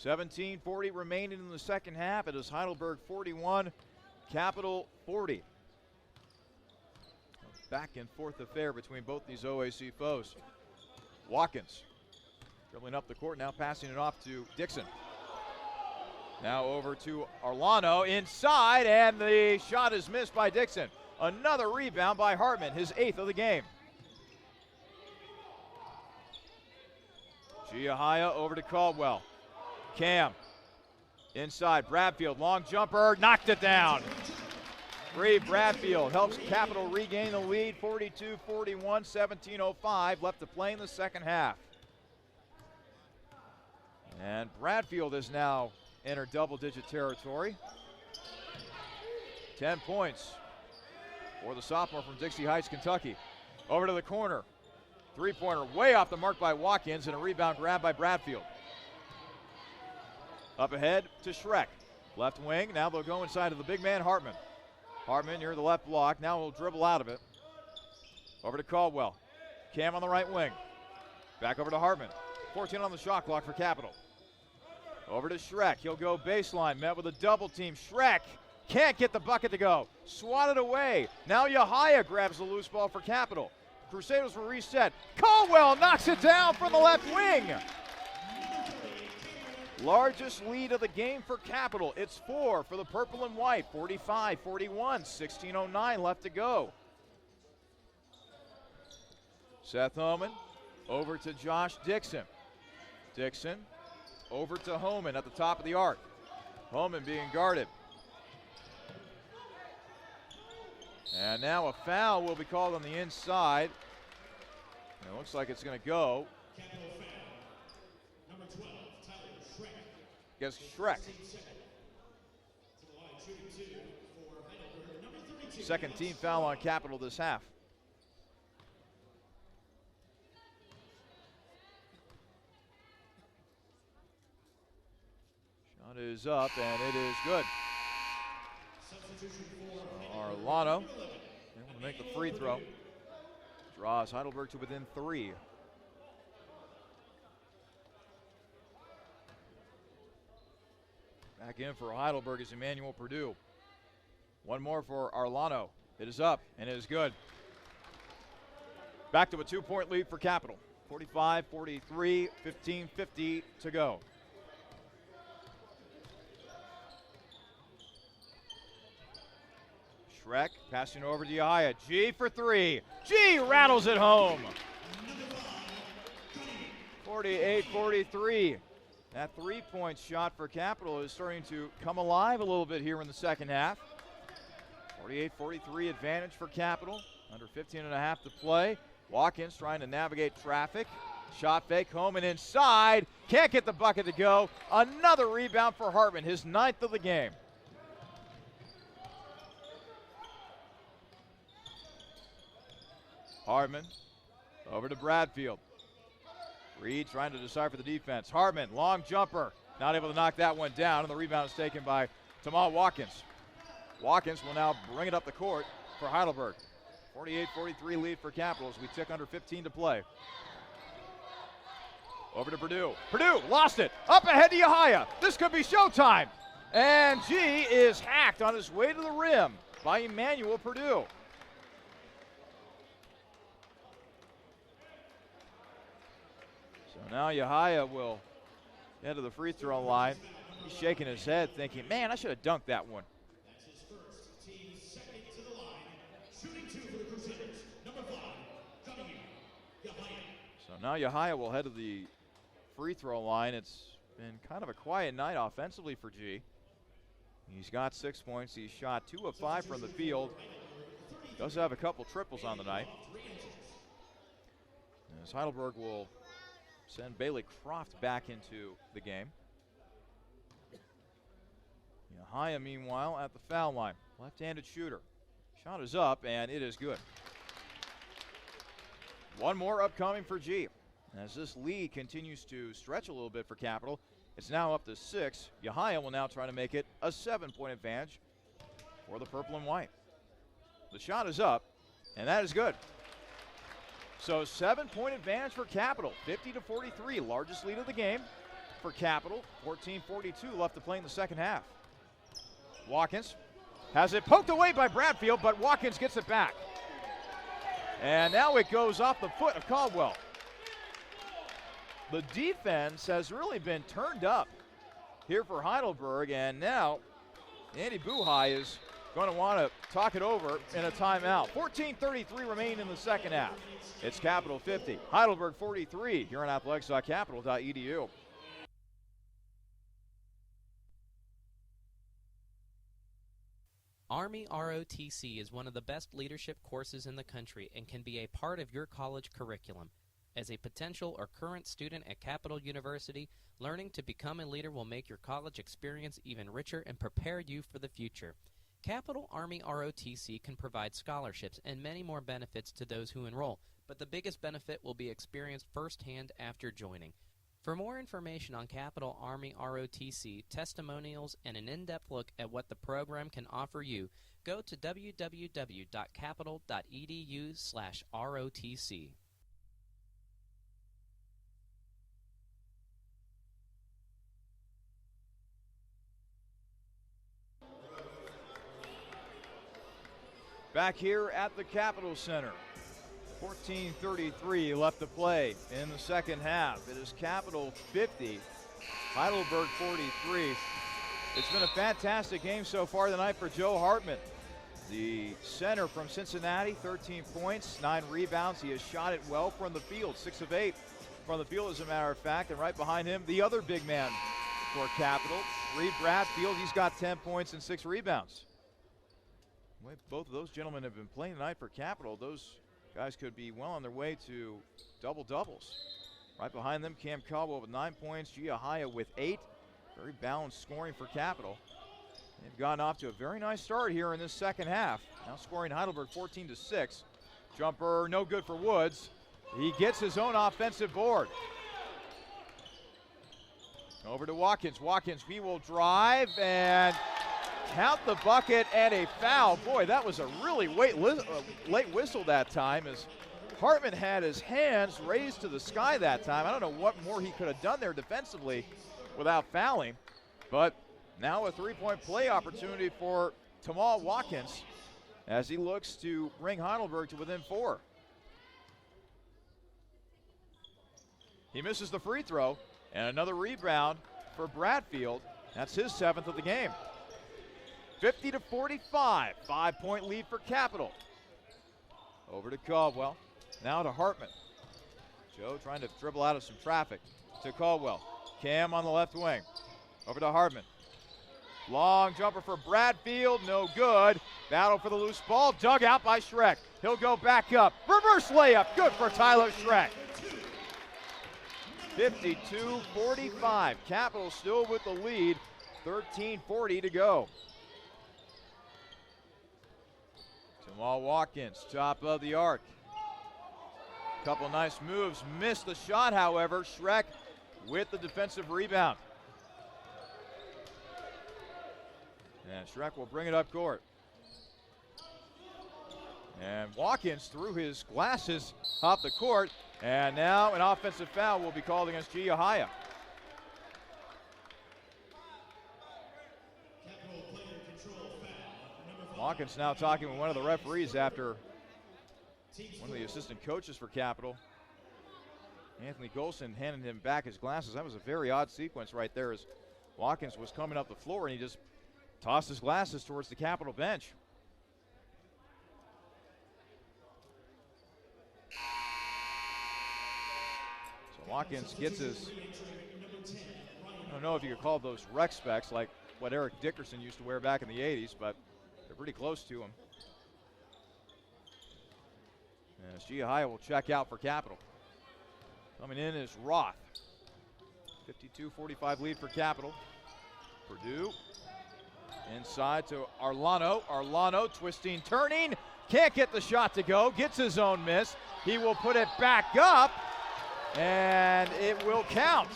17:40 remaining in the second half. It is Heidelberg 41, Capital 40. A back and forth affair between both these OAC foes. Watkins dribbling up the court, now passing it off to Dixon. Now over to Arlano inside, and the shot is missed by Dixon. Another rebound by Hartman, his 8th of the game. Giahaya over to Caldwell. Cam inside, Bradfield, long jumper, knocked it down. Reed Bradfield helps Capital regain the lead, 42-41, 17:05 left to play in the second half. And Bradfield has now entered double-digit territory. 10 points for the sophomore from Dixie Heights, Kentucky. Over to the corner. Three-pointer way off the mark by Watkins, and a rebound grab by Bradfield. Up ahead to Schreck. Left wing, now they'll go inside of the big man, Hartman. Hartman near the left block, now he'll dribble out of it. Over to Caldwell. Cam on the right wing. Back over to Hartman. 14 on the shot clock for Capital. Over to Schreck, he'll go baseline, met with a double team. Schreck can't get the bucket to go. Swatted away. Now Yahaya grabs the loose ball for Capital. Crusaders will reset. Caldwell knocks it down from the left wing. Largest lead of the game for Capital. It's 4 for the purple and white. 45-41, 16:09 left to go. Seth Homan over to Josh Dixon. Dixon over to Homan at the top of the arc. Homan being guarded. And now a foul will be called on the inside. And it looks like it's going to go. Number 12, Tyler Schreck. Against Schreck. Second team foul on Capital this half. Shot is up, and it is good. Arlano able to make the free throw. Draws Heidelberg to within 3. Back in for Heidelberg is Emmanuel Purdue. One more for Arlano. It is up, and it is good. Back to a 2-point lead for Capital. 45-43, 15:50 to go. Schreck passing over to Yahaya. G for 3. G rattles it home. 48-43. That 3-point shot for Capital is starting to come alive a little bit here in the second half. 48-43 advantage for Capital. Under 15.5 to play. Watkins trying to navigate traffic. Shot fake, home and inside. Can't get the bucket to go. Another rebound for Hartman, his 9th of the game. Hartman over to Bradfield. Reed trying to decipher the defense. Hartman, long jumper. Not able to knock that one down, and the rebound is taken by Tamal Watkins. Watkins will now bring it up the court for Heidelberg. 48-43 lead for Capital as we tick under 15 to play. Over to Purdue. Purdue lost it. Up ahead to Yahaya. This could be showtime. And G is hacked on his way to the rim by Emmanuel Purdue. So now Yahaya will head to the free throw line. He's shaking his head thinking, man, I should have dunked that one. That's his first, team second to the line. Shooting 2 for the Crusaders. Number 5, W. Yahaya. So now Yahaya will head to the free throw line. It's been kind of a quiet night offensively for G. He's got 6 points. He's shot 2 of 5 from the field. Does have a couple triples on the night. As Heidelberg will send Bailey Croft back into the game. Yahaya, meanwhile, at the foul line. Left-handed shooter. Shot is up, and it is good. One more upcoming for G. As this lead continues to stretch a little bit for Capital, it's now up to 6. Yahaya will now try to make it a 7-point advantage for the purple and white. The shot is up, and that is good. So 7-point advantage for Capital, 50-43, largest lead of the game for Capital. 14:42 left to play in the second half. Watkins has it poked away by Bradfield, but Watkins gets it back. And now it goes off the foot of Caldwell. The defense has really been turned up here for Heidelberg, and now Andy Buhai is going to want to talk it over in a timeout. 14:33 remain in the second half. It's Capital 50, Heidelberg 43 here on athletics.capital.edu. Army ROTC is one of the best leadership courses in the country and can be a part of your college curriculum. As a potential or current student at Capital University, learning to become a leader will make your college experience even richer and prepare you for the future. Capital Army ROTC can provide scholarships and many more benefits to those who enroll, but the biggest benefit will be experienced firsthand after joining. For more information on Capital Army ROTC, testimonials, and an in-depth look at what the program can offer you, go to www.capital.edu/ROTC. Back here at the Capitol Center. 14:33 left to play in the second half. It is Capital 50, Heidelberg 43. It's been a fantastic game so far tonight for Joe Hartman. The center from Cincinnati, 13 points, 9 rebounds. He has shot it well from the field, 6 of 8 from the field as a matter of fact. And right behind him, the other big man for Capital, Reed Bradfield. He's got 10 points and 6 rebounds. Both of those gentlemen have been playing tonight for Capital. Those guys could be well on their way to double-doubles. Right behind them, Cam Caldwell with 9 points, Giahaya with 8. Very balanced scoring for Capital. They've gotten off to a very nice start here in this second half. Now scoring Heidelberg 14-6. Jumper no good for Woods. He gets his own offensive board. Over to Watkins. Watkins, he will drive and count the bucket and a foul. Boy, that was a really late whistle that time, as Hartman had his hands raised to the sky that time. I don't know what more he could have done there defensively without fouling. But now a three-point play opportunity for Tamal Watkins as he looks to bring Heidelberg to within 4. He misses the free throw, and another rebound for Bradfield. That's his 7th of the game. 50-45, 5-point lead for Capital. Over to Caldwell, now to Hartman. Joe trying to dribble out of some traffic to Caldwell. Cam on the left wing, over to Hartman. Long jumper for Bradfield, no good. Battle for the loose ball, dug out by Schreck. He'll go back up, reverse layup, good for Tyler Schreck. 52-45, Capital still with the lead, 13:40 to go. Jamal Watkins, top of the arc. Couple nice moves, missed the shot, however. Schreck with the defensive rebound. And Schreck will bring it up court. And Watkins threw his glasses off the court. And now an offensive foul will be called against Giahaya. Watkins now talking with one of the referees after one of the assistant coaches for Capital, Anthony Golson, handed him back his glasses. That was a very odd sequence right there as Watkins was coming up the floor and he just tossed his glasses towards the Capital bench. So Watkins gets his, I don't know if you could call those rec specs like what Eric Dickerson used to wear back in the 80s, but they're pretty close to him. As Giahaya will check out for Capital. Coming in is Roth. 52-45 lead for Capital. Purdue inside to Arlano. Arlano twisting, turning. Can't get the shot to go. Gets his own miss. He will put it back up, and it will count.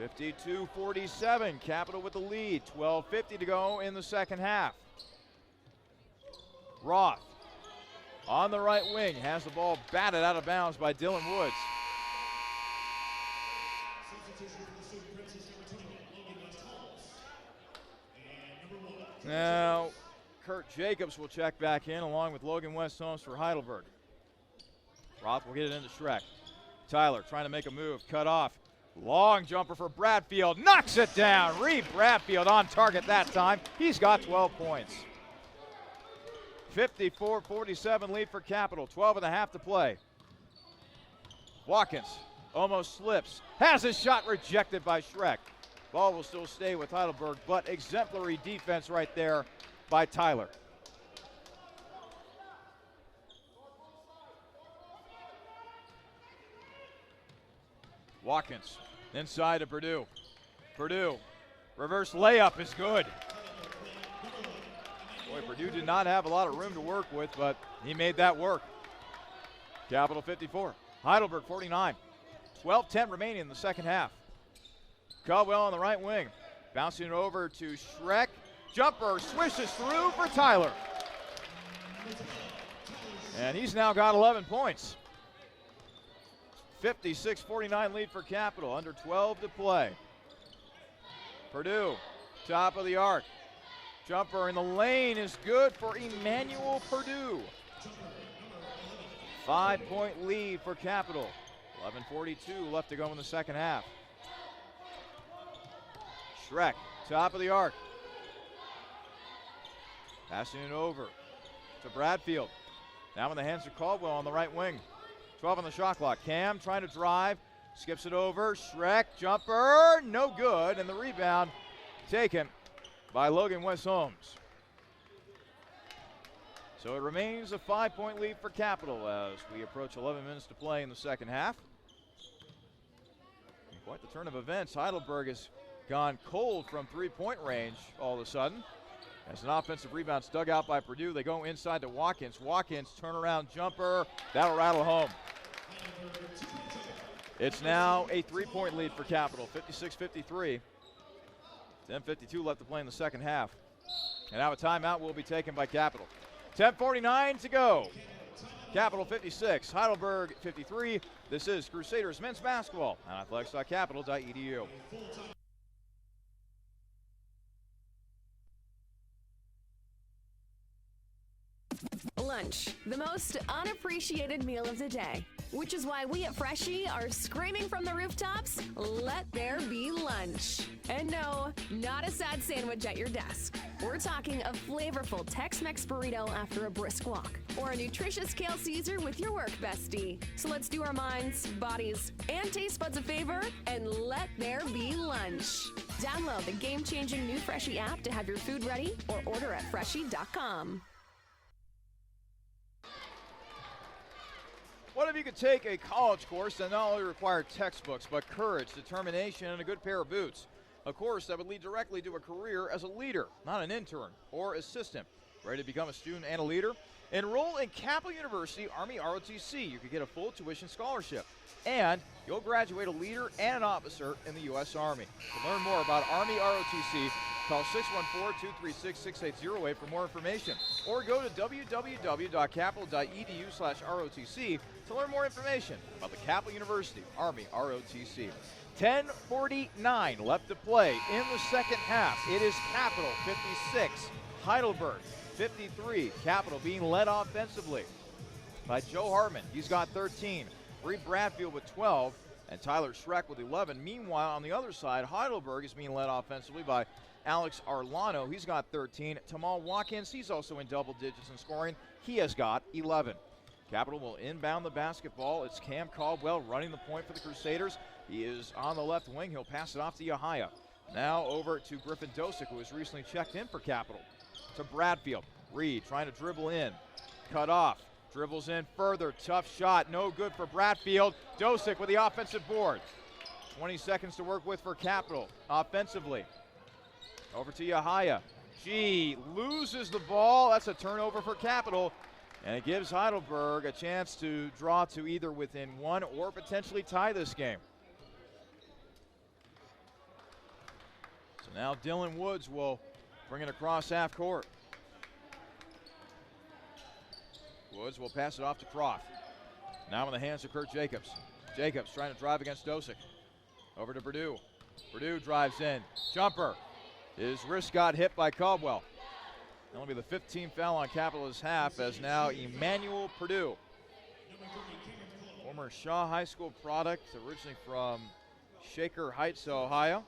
52-47. Capital with the lead. 12:50 to go in the second half. Roth on the right wing has the ball batted out of bounds by Dylan Woods. Now, Kurt Jacobs will check back in along with Logan West Holmes for Heidelberg. Roth will get it into Schreck. Tyler trying to make a move, cut off. Long jumper for Bradfield, knocks it down. Reed Bradfield on target that time. He's got 12 points. 54-47 lead for Capital, 12.5 to play. Watkins almost slips, has his shot rejected by Schreck. Ball will still stay with Heidelberg, but exemplary defense right there by Tyler. Watkins inside to Purdue. Purdue, reverse layup is good. Boy, Purdue did not have a lot of room to work with, but he made that work. Capital 54, Heidelberg 49. 12:10 remaining in the second half. Caldwell on the right wing, bouncing it over to Schreck. Jumper swishes through for Tyler. And he's now got 11 points. 56-49 lead for Capital, under 12 to play. Purdue, top of the arc. Jumper in the lane is good for Emmanuel Purdue. 5-point lead for Capital. 11:42 left to go in the second half. Schreck, top of the arc. Passing it over to Bradfield. Now in the hands of Caldwell on the right wing. 12 on the shot clock. Cam trying to drive, skips it over. Schreck, jumper, no good, and the rebound taken by Logan West Holmes. So it remains a 5-point lead for Capital as we approach 11 minutes to play in the second half. And quite the turn of events. Heidelberg has gone cold from three-point range all of a sudden. As an offensive rebound's dug out by Purdue, they go inside to Watkins. Watkins, turnaround jumper, that'll rattle home. It's now a 3-point lead for Capital, 56-53. 10:52 left to play in the second half. And now a timeout will be taken by Capital. 10:49 to go. Capital 56, Heidelberg 53. This is Crusaders men's basketball on athletics.capital.edu. Lunch, the most unappreciated meal of the day. Which is why we at Freshie are screaming from the rooftops, let there be lunch. And no, not a sad sandwich at your desk. We're talking a flavorful Tex-Mex burrito after a brisk walk, or a nutritious kale Caesar with your work bestie. So let's do our minds, bodies, and taste buds a favor, and let there be lunch. Download the game-changing new Freshie app to have your food ready, or order at freshie.com. What if you could take a college course that not only required textbooks, but courage, determination, and a good pair of boots? A course that would lead directly to a career as a leader, not an intern or assistant. Ready to become a student and a leader? Enroll in Capital University Army ROTC. You could get a full tuition scholarship. And you'll graduate a leader and an officer in the U.S. Army. To learn more about Army ROTC, Call 614-236-6808 for more information. Or go to www.capital.edu/ROTC to learn more information about the Capital University Army ROTC. 10:49 left to play in the second half. It is Capital 56, Heidelberg 53. Capital being led offensively by Joe Hartman. He's got 13. Reed Bradfield with 12. And Tyler Schreck with 11. Meanwhile, on the other side, Heidelberg is being led offensively by Alex Arlano. He's got 13. Tamal Watkins, he's also in double digits in scoring. He has got 11. Capital will inbound the basketball. It's Cam Caldwell running the point for the Crusaders. He is on the left wing. He'll pass it off to Yahaya. Now over to Griffin Dosick, who has recently checked in for Capital. To Bradfield. Reed trying to dribble in. Cut off. Dribbles in further. Tough shot. No good for Bradfield. Dosick with the offensive board. 20 seconds to work with for Capital offensively. Over to Yahaya. G loses the ball. That's a turnover for Capital. And it gives Heidelberg a chance to draw to either within one or potentially tie this game. So now Dylan Woods will bring it across half court. Woods will pass it off to Croft. Now in the hands of Kurt Jacobs. Jacobs trying to drive against Dosick. Over to Purdue. Purdue drives in. Jumper. His wrist got hit by Caldwell. That'll be the 15th foul on Capital's half as now Emmanuel Purdue. Former Shaw High School product, originally from Shaker Heights, Ohio.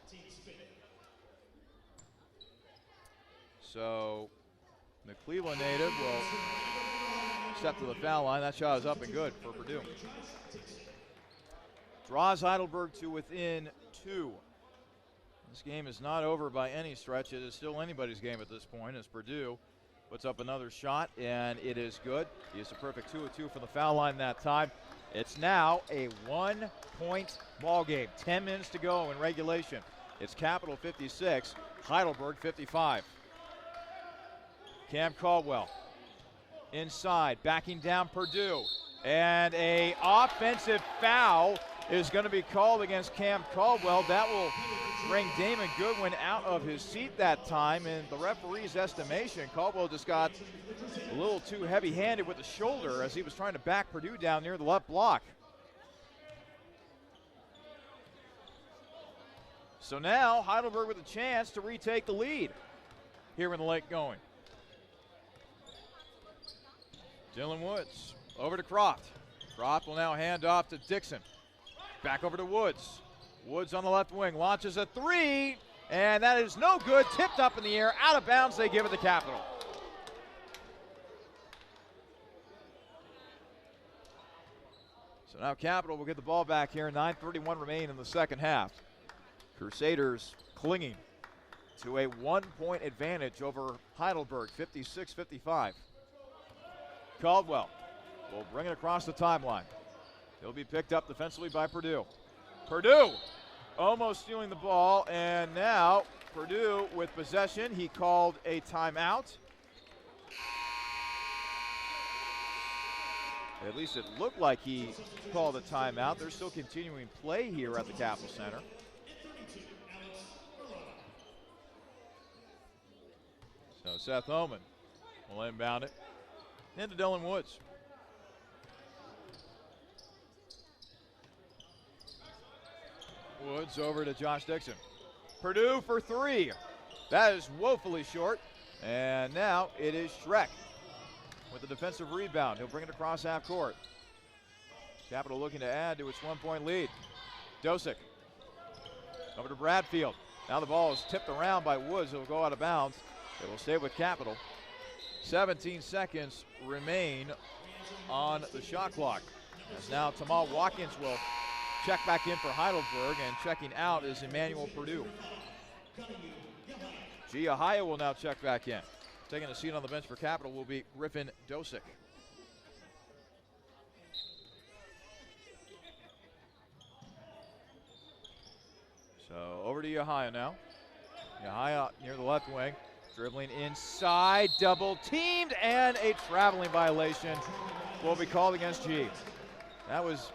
So the Cleveland native will step to the foul line. That shot is up and good for Purdue. Draws Heidelberg to within 2. This game is not over by any stretch. It is still anybody's game at this point as Purdue puts up another shot, and it is good. He is a perfect 2 of 2 from the foul line that time. It's now a 1-point ball game. 10 minutes to go in regulation. It's Capital 56, Heidelberg 55. Cam Caldwell inside, backing down Purdue. And a offensive foul is going to be called against Cam Caldwell. That will bring Damon Goodwin out of his seat that time. In the referee's estimation, Caldwell just got a little too heavy-handed with the shoulder as he was trying to back Purdue down near the left block. So now Heidelberg with a chance to retake the lead here in the late going. Dylan Woods over to Croft. Croft will now hand off to Dixon. Back over to Woods. Woods on the left wing, launches a 3, and that is no good. Tipped up in the air, out of bounds. They give it to Capital. So now Capital will get the ball back here. 9:31 remain in the second half. Crusaders clinging to a 1-point advantage over Heidelberg, 56-55. Caldwell will bring it across the timeline. He'll be picked up defensively by Purdue. Purdue almost stealing the ball, and now Purdue with possession. He called a timeout. At least it looked like he called a timeout. They're still continuing play here at the Capitol Center. So Seth Oman will inbound it into Dylan Woods. Woods over to Josh Dixon. Purdue for 3. That is woefully short. And now it is Schreck with the defensive rebound. He'll bring it across half court. Capital looking to add to its 1-point lead. Dosick over to Bradfield. Now the ball is tipped around by Woods. It will go out of bounds. It will stay with Capital. 17 seconds remain on the shot clock. As now Tamal Watkins will check back in for Heidelberg, and checking out is Emmanuel Purdue. Giahaya will now check back in. Taking a seat on the bench for Capital will be Griffin Dosick. So over to Yahaya now. Yahaya near the left wing. Dribbling inside, double teamed, and a traveling violation will be called against G. That was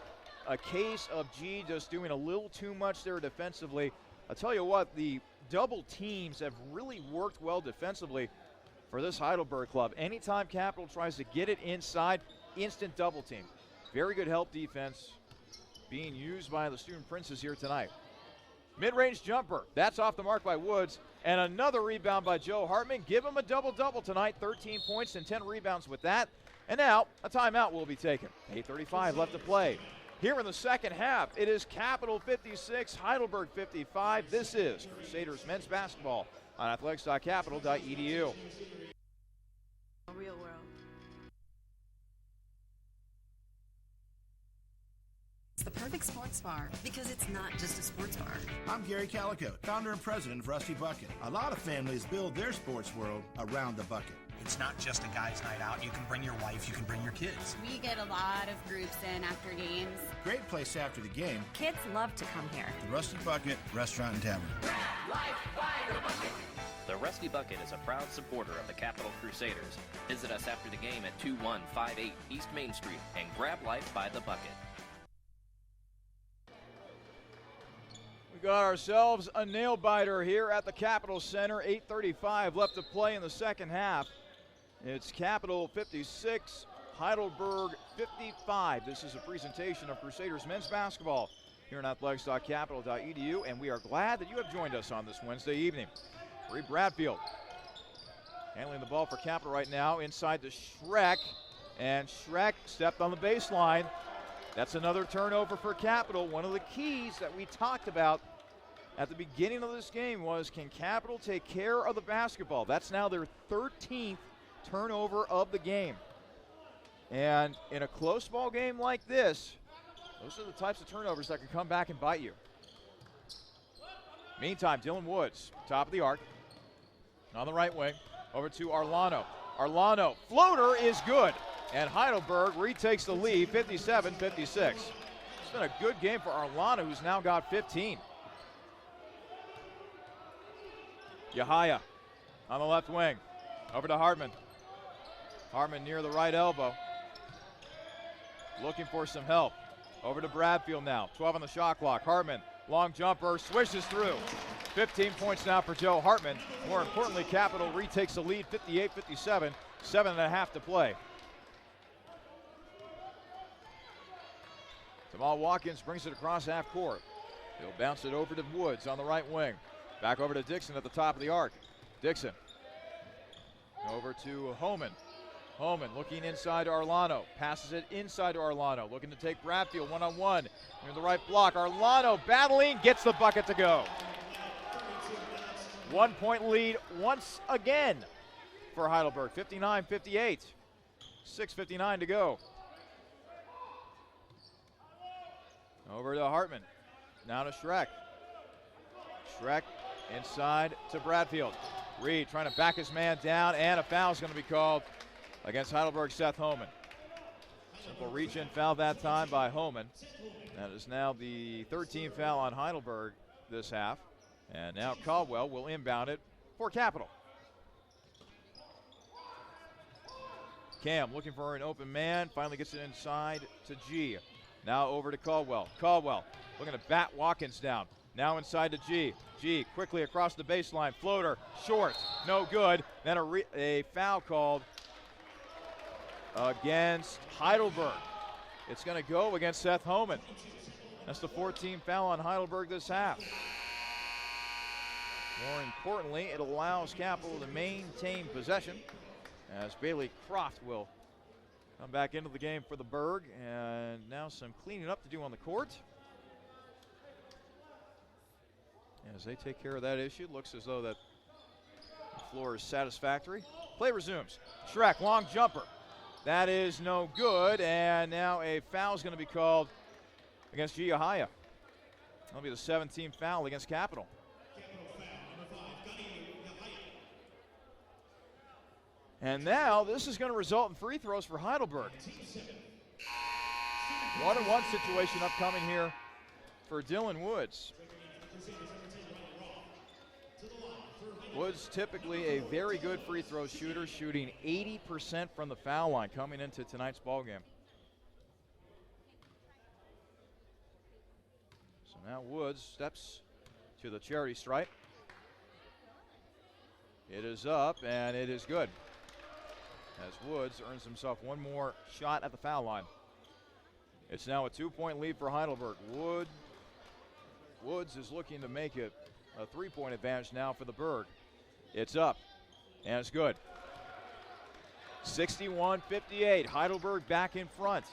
a case of G just doing a little too much there defensively. I'll tell you what, the double teams have really worked well defensively for this Heidelberg club. Anytime Capital tries to get it inside, instant double team. Very good help defense being used by the Student Princes here tonight. Mid-range jumper. That's off the mark by Woods. And another rebound by Joe Hartman. Give him a double-double tonight. 13 points and 10 rebounds with that. And now a timeout will be taken. 8:35 left to play. Here in the second half, it is Capital 56, Heidelberg 55. This is Crusaders men's basketball on athletics.capital.edu. Real world. It's the perfect sports bar because it's not just a sports bar. I'm Gary Calico, founder and president of Rusty Bucket. A lot of families build their sports world around the bucket. It's not just a guy's night out. You can bring your wife, you can bring your kids. We get a lot of groups in after games. Great place after the game. Kids love to come here. The Rusty Bucket Restaurant and Tavern. The Rusty Bucket is a proud supporter of the Capital Crusaders. Visit us after the game at 2158 East Main Street and grab life by the bucket. We got ourselves a nail biter here at the Capital Center. 8:35 left to play in the second half. It's Capital 56, Heidelberg 55. This is a presentation of Crusaders men's basketball here on athletics.capital.edu, and we are glad that you have joined us on this Wednesday evening. Bree Bradfield handling the ball for Capital right now inside to Schreck, and Schreck stepped on the baseline. That's another turnover for Capital. One of the keys that we talked about at the beginning of this game was, can Capital take care of the basketball? That's now their 13th turnover of the game. And in a close ball game like this, those are the types of turnovers that can come back and bite you. Meantime, Dylan Woods, top of the arc, on the right wing, over to Arlano. Arlano, floater is good. And Heidelberg retakes the lead, 57-56. It's been a good game for Arlano, who's now got 15. Yahaya on the left wing, over to Hartman. Hartman near the right elbow, looking for some help. Over to Bradfield now, 12 on the shot clock. Hartman, long jumper, swishes through. 15 points now for Joe Hartman. More importantly, Capital retakes the lead, 58-57, 7.5 to play. Jamal Watkins brings it across half court. He'll bounce it over to Woods on the right wing. Back over to Dixon at the top of the arc. Dixon over to Homan. Homan looking inside to Arlano. Passes it inside to Arlano. Looking to take Bradfield one-on-one. Near the right block. Arlano battling. Gets the bucket to go. 1 point lead once again for Heidelberg. 59-58. 6:59 to go. Over to Hartman. Now to Schreck. Schreck inside to Bradfield. Reed trying to back his man down, and a foul is going to be called against Heidelberg, Seth Homan. Simple reach-in foul that time by Homan. That is now the 13th foul on Heidelberg this half. And now Caldwell will inbound it for Capital. Cam looking for an open man, finally gets it inside to G. Now over to Caldwell. Caldwell looking to bat Watkins down. Now inside to G. G quickly across the baseline. Floater, short, no good. Then a foul called against Heidelberg. It's going to go against Seth Homan. That's the 14th foul on Heidelberg this half. More importantly, it allows Capital to maintain possession as Bailey Croft will come back into the game for the Berg, and now some cleaning up to do on the court. As they take care of that issue, looks as though that the floor is satisfactory. Play resumes. Schreck, long jumper. That is no good, and now a foul is going to be called against Giahaya. That'll be the 17th foul against Capital. And now this is going to result in free throws for Heidelberg. 1-on-1 situation upcoming here for Dylan Woods. Woods typically a very good free throw shooter, shooting 80% from the foul line coming into tonight's ball game. So now Woods steps to the charity stripe. It is up, and it is good. As Woods earns himself one more shot at the foul line. It's now a 2-point lead for Heidelberg. Woods is looking to make it a 3-point advantage now for the Berg. It's up, and it's good. 61-58, Heidelberg back in front.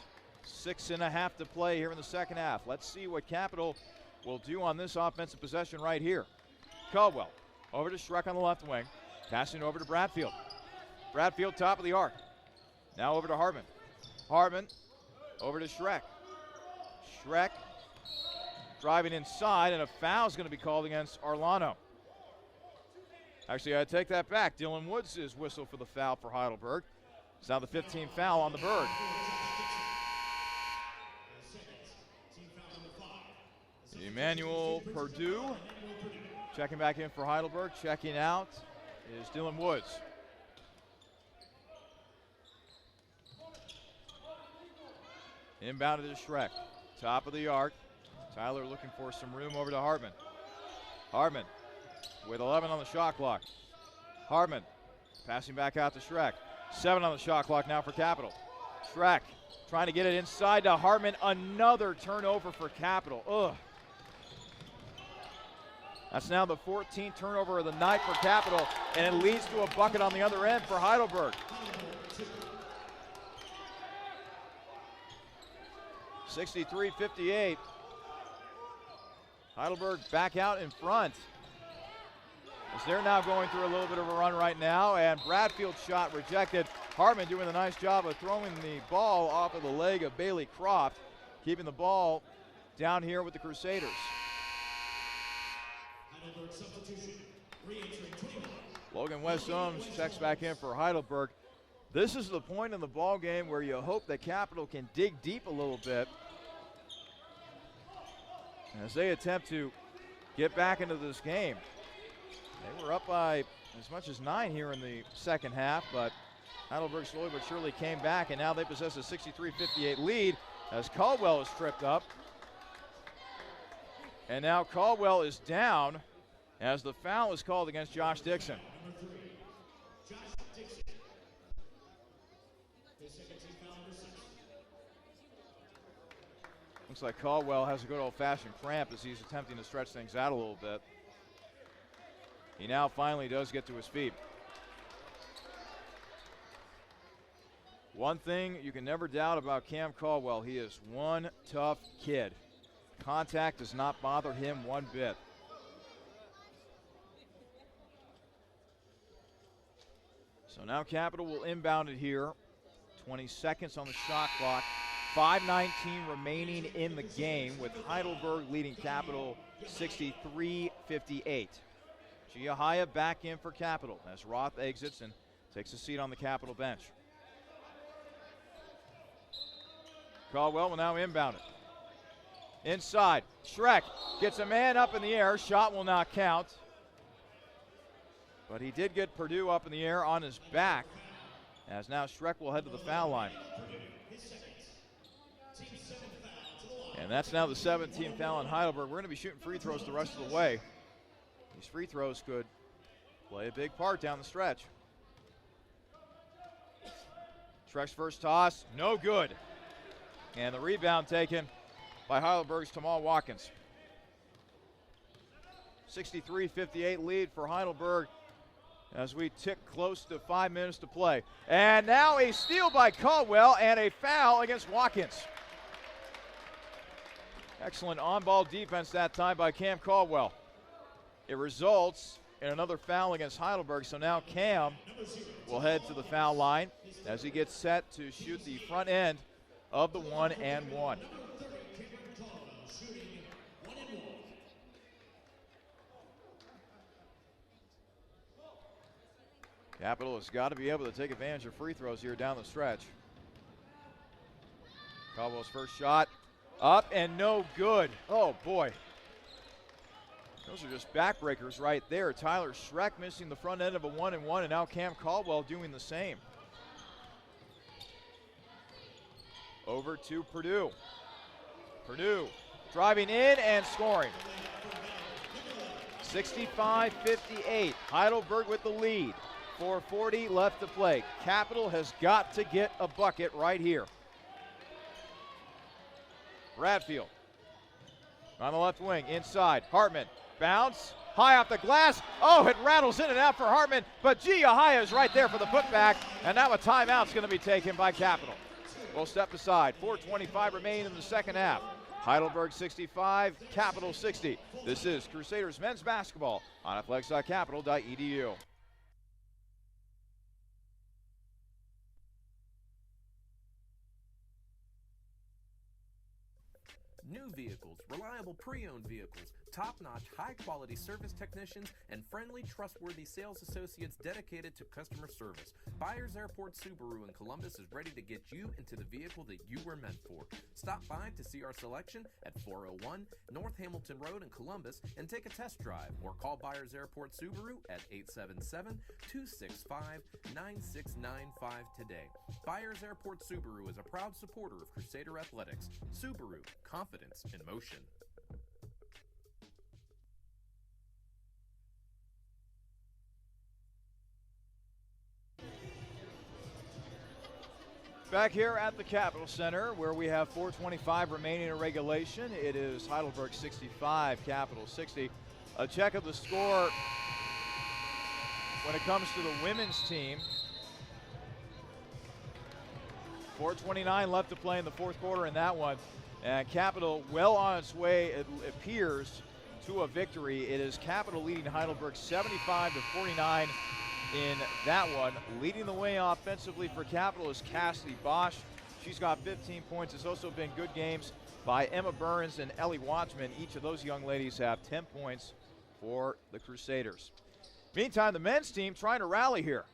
6.5 to play here in the second half. Let's see what Capital will do on this offensive possession right here. Caldwell over to Schreck on the left wing. Passing over to Bradfield. Bradfield top of the arc. Now over to Hartman. Hartman over to Schreck. Schreck driving inside, and a foul is going to be called against Arlano. Actually, I take that back. Dylan Woods is whistled for the foul for Heidelberg. It's now the 15th foul on the Berg. Emmanuel Perdue checking back in for Heidelberg. Checking out is Dylan Woods. Inbounded to Schreck. Top of the arc. Tyler looking for some room over to Hartman. Hartman with 11 on the shot clock. Hartman passing back out to Schreck. 7 on the shot clock now for Capital. Schreck trying to get it inside to Hartman. Another turnover for Capital. Ugh. That's now the 14th turnover of the night for Capital, and it leads to a bucket on the other end for Heidelberg. 63-58. Heidelberg back out in front, as they're now going through a little bit of a run right now, and Bradfield's shot rejected. Hartman doing a nice job of throwing the ball off of the leg of Bailey Croft, keeping the ball down here with the Crusaders. Logan West-Ums checks back in for Heidelberg. This is the point in the ball game where you hope that Capital can dig deep a little bit as they attempt to get back into this game. They were up by as much as 9 here in the second half, but Heidelberg slowly but surely came back, and now they possess a 63-58 lead as Caldwell is tripped up. And now Caldwell is down as the foul is called against Josh Dixon. Looks like Caldwell has a good old-fashioned cramp as he's attempting to stretch things out a little bit. He now finally does get to his feet. One thing you can never doubt about Cam Caldwell, he is one tough kid. Contact does not bother him one bit. So now Capital will inbound it here. 20 seconds on the shot clock. 5:19 remaining in the game, with Heidelberg leading Capital 63-58. Giahaya back in for Capital as Roth exits and takes a seat on the Capital bench. Caldwell will now inbound it. Inside, Schreck gets a man up in the air. Shot will not count. But he did get Perdue up in the air on his back, as now Schreck will head to the foul line. And that's now the 17th foul on Heidelberg. We're going to be shooting free throws the rest of the way. These free throws could play a big part down the stretch. Schreck's first toss, no good. And the rebound taken by Heidelberg's Tamal Watkins. 63-58 lead for Heidelberg as we tick close to 5 minutes to play. And now a steal by Caldwell and a foul against Watkins. Excellent on-ball defense that time by Cam Caldwell. It results in another foul against Heidelberg, so now Cam will head to the foul line as he gets set to shoot the front end of the 1-and-1. Capital has got to be able to take advantage of free throws here down the stretch. Caldwell's first shot, up and no good. Oh boy. Those are just backbreakers right there. Tyler Schreck missing the front end of a 1-and-1, and now Cam Caldwell doing the same. Over to Perdue. Perdue driving in and scoring. 65-58. Heidelberg with the lead. 4:40 left to play. Capital has got to get a bucket right here. Bradfield on the left wing, inside. Hartman, bounce, high off the glass. Oh, it rattles in and out for Hartman, but Yahaya is right there for the putback, and now a timeout's going to be taken by Capital. We'll step aside. 4:25 remain in the second half. Heidelberg 65, Capital 60. This is Crusaders men's basketball on athletics.capital.edu. New vehicles, reliable pre-owned vehicles, top-notch, high-quality service technicians, and friendly, trustworthy sales associates dedicated to customer service. Byers Airport Subaru in Columbus is ready to get you into the vehicle that you were meant for. Stop by to see our selection at 401 North Hamilton Road in Columbus and take a test drive, or call Byers Airport Subaru at 877-265-9695 today. Byers Airport Subaru is a proud supporter of Crusader Athletics. Subaru, confidence in motion. Back here at the Capitol Center, where we have 4:25 remaining in regulation. It is Heidelberg 65, Capital 60. A check of the score when it comes to the women's team. 4:29 left to play in the fourth quarter in that one. And Capital well on its way, it appears, to a victory. It is Capital leading Heidelberg 75-49 in that one. Leading the way offensively for Capital is Cassidy Bosch. She's got 15 points. It's also been good games by Emma Burns and Ellie Watchman. Each of those young ladies have 10 points for the Crusaders. Meantime, the men's team trying to rally here.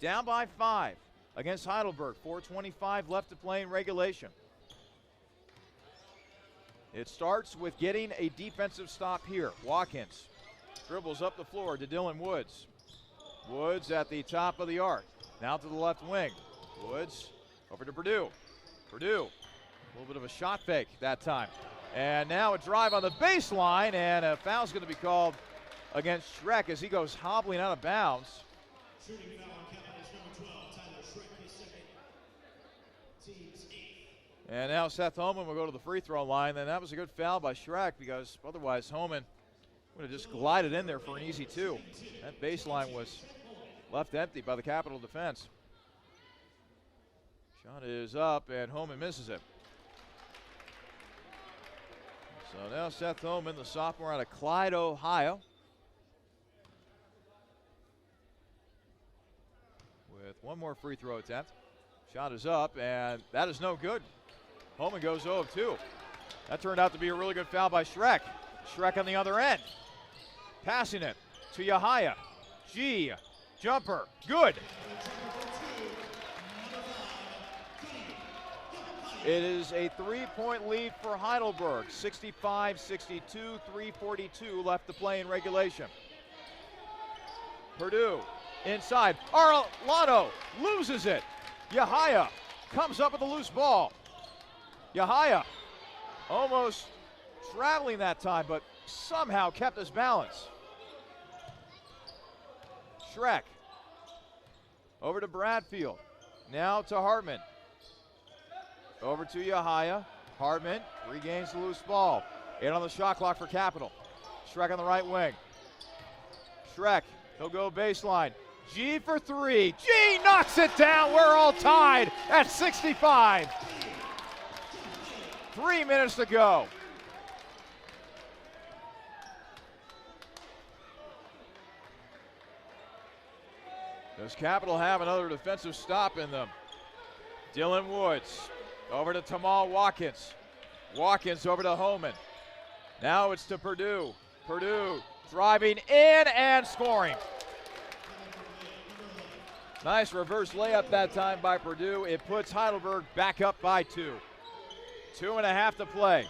Down by 5 against Heidelberg. 4:25 left to play in regulation. It starts with getting a defensive stop here. Watkins dribbles up the floor to Dylan Woods. Woods at the top of the arc. Now to the left wing. Woods over to Purdue. Purdue, a little bit of a shot fake that time. And now a drive on the baseline, and a foul's going to be called against Schreck as he goes hobbling out of bounds. Shooting foul on Capital's number 12, Tyler Schreck, his second. Team's 8th. And now Seth Holman will go to the free throw line. And that was a good foul by Schreck, because otherwise Holman would have just glided in there for an easy 2. That baseline was left empty by the Capital defense. Shot is up, and Holman misses it. So now Seth Holman, the sophomore out of Clyde, Ohio, with one more free throw attempt. Shot is up, and that is no good. Holman goes 0 of 2. That turned out to be a really good foul by Schreck. Schreck on the other end. Passing it to Yahaya. G. Jumper. Good. It is a 3-point lead for Heidelberg. 65-62, 3:42 left to play in regulation. Purdue inside. Arlano loses it. Yahaya comes up with a loose ball. Yahaya almost traveling that time, but somehow kept his balance. Schreck over to Bradfield. Now to Hartman. Over to Yahaya. Hartman regains the loose ball. In on the shot clock for Capital. Schreck on the right wing. Schreck, he'll go baseline. G for 3. G knocks it down. We're all tied at 65. 3 minutes to go. Does Capital have another defensive stop in them? Dylan Woods over to Tamal Watkins. Watkins over to Holman. Now it's to Purdue. Purdue driving in and scoring. Nice reverse layup that time by Purdue. It puts Heidelberg back up by 2. 2.5 to play.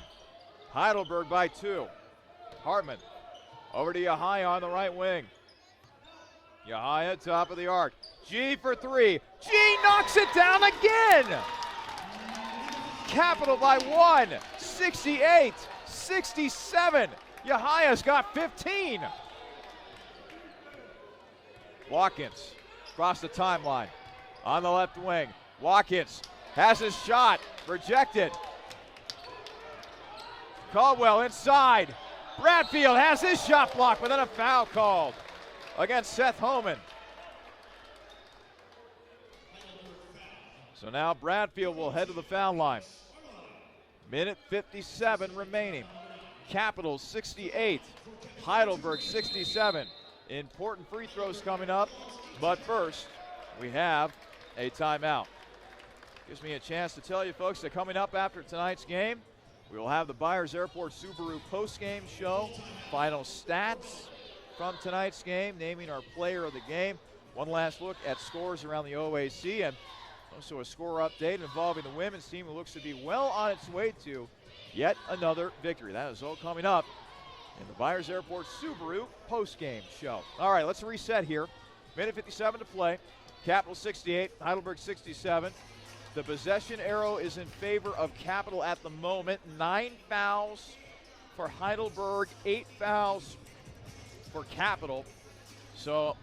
Heidelberg by 2. Hartman over to Yahaya on the right wing. Yahaya, top of the arc. G for 3. G knocks it down again. Capital by 1. 68-67. Yahaya's got 15. Watkins across the timeline on the left wing. Watkins has his shot, rejected. Caldwell inside. Bradfield has his shot blocked, but then a foul called against Seth Homan. So now Bradfield will head to the foul line. Minute 57 remaining. Capitals 68, Heidelberg 67. Important free throws coming up, but first we have a timeout. Gives me a chance to tell you folks that coming up after tonight's game, we will have the Byers Airport Subaru post-game show, final stats from tonight's game, naming our player of the game, one last look at scores around the OAC, and also a score update involving the women's team who looks to be well on its way to yet another victory. That is all coming up in the Byers Airport Subaru post-game show. All right, let's reset here. Minute 57 to play. Capital 68, Heidelberg 67. The possession arrow is in favor of Capital at the moment. 9 fouls for Heidelberg, 8 fouls for Capital. So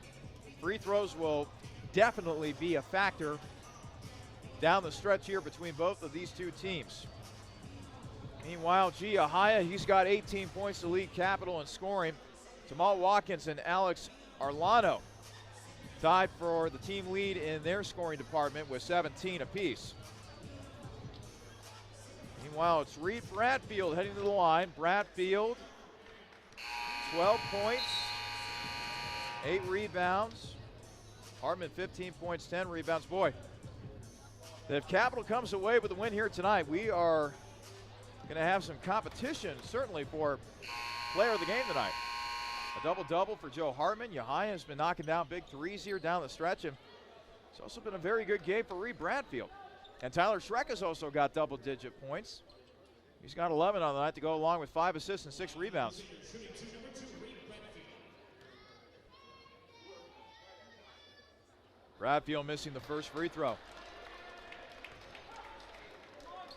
free throws will definitely be a factor down the stretch here between both of these two teams. Meanwhile, Yahaya, he's got 18 points to lead Capital in scoring. Tamal Watkins and Alex Arlano tied for the team lead in their scoring department with 17 apiece. Meanwhile, it's Reed Bradfield heading to the line. Bradfield, 12 points, 8 rebounds. Hartman, 15 points, 10 rebounds. Boy, if Capital comes away with a win here tonight, we are going to have some competition, certainly, for player of the game tonight. A double-double for Joe Hartman. Yahaya has been knocking down big threes here down the stretch, and it's also been a very good game for Reed Bradfield. And Tyler Schreck has also got double-digit points. He's got 11 on the night to go along with 5 assists and 6 rebounds. Bradfield missing the first free throw.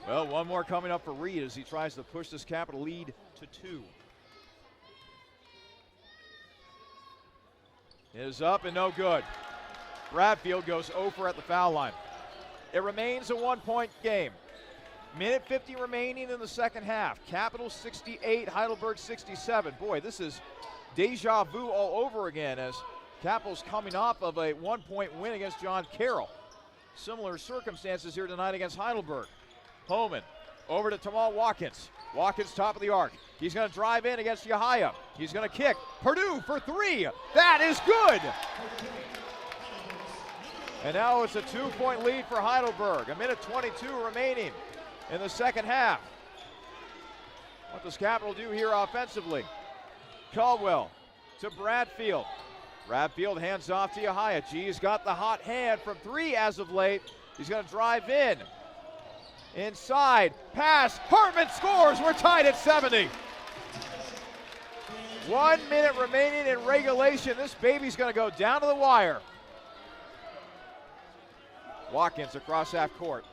Well, one more coming up for Reed as he tries to push this Capital lead to 2. It is up and no good. Bradfield goes over at the foul line. It remains a 1-point game. Minute 50 remaining in the second half. Capital 68, Heidelberg 67. Boy, this is deja vu all over again as Capital's coming off of a 1-point win against John Carroll. Similar circumstances here tonight against Heidelberg. Homan over to Tamal Watkins. Watkins top of the arc. He's going to drive in against Yahaya. He's going to kick. Purdue for 3. That is good. And now it's a 2-point lead for Heidelberg. A minute 22 remaining in the second half. What does Capital do here offensively? Caldwell to Bradfield. Bradfield hands off to Yahaya. G's got the hot hand from 3 as of late. He's going to drive in. Inside, pass, Hartman scores. We're tied at 70. 1 minute remaining in regulation. This baby's going to go down to the wire. Watkins across half court,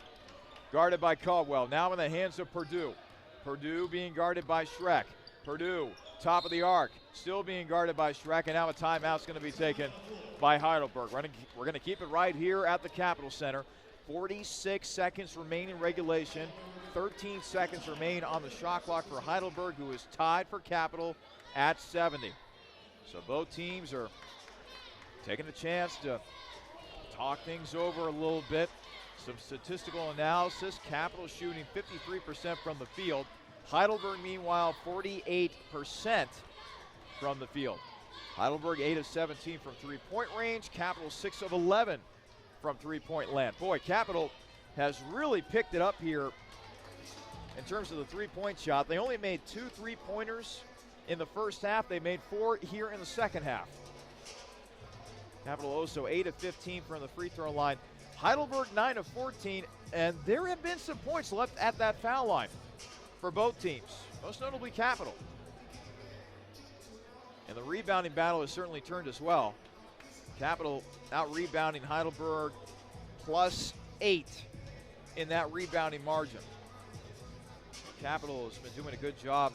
guarded by Caldwell. Now in the hands of Purdue. Purdue being guarded by Schreck. Purdue, top of the arc, still being guarded by Schreck, and now a timeout's going to be taken by Heidelberg. We're going to keep it right here at the Capitol Center. 46 seconds remain in regulation. 13 seconds remain on the shot clock for Heidelberg, who is tied for Capital at 70. So both teams are taking a chance to talk things over a little bit. Some statistical analysis. Capital shooting 53% from the field. Heidelberg, meanwhile, 48% from the field. Heidelberg 8 of 17 from three-point range. Capital 6 of 11 from three-point land. Boy, Capital has really picked it up here in terms of the three-point shot. They only made 2 3-pointers in the first half. They made 4 here in the second half. Capital also 8 of 15 from the free throw line. Heidelberg 9 of 14, and there have been some points left at that foul line for both teams, most notably Capital. And the rebounding battle has certainly turned as well. Capital out-rebounding Heidelberg plus 8 in that rebounding margin. Capital has been doing a good job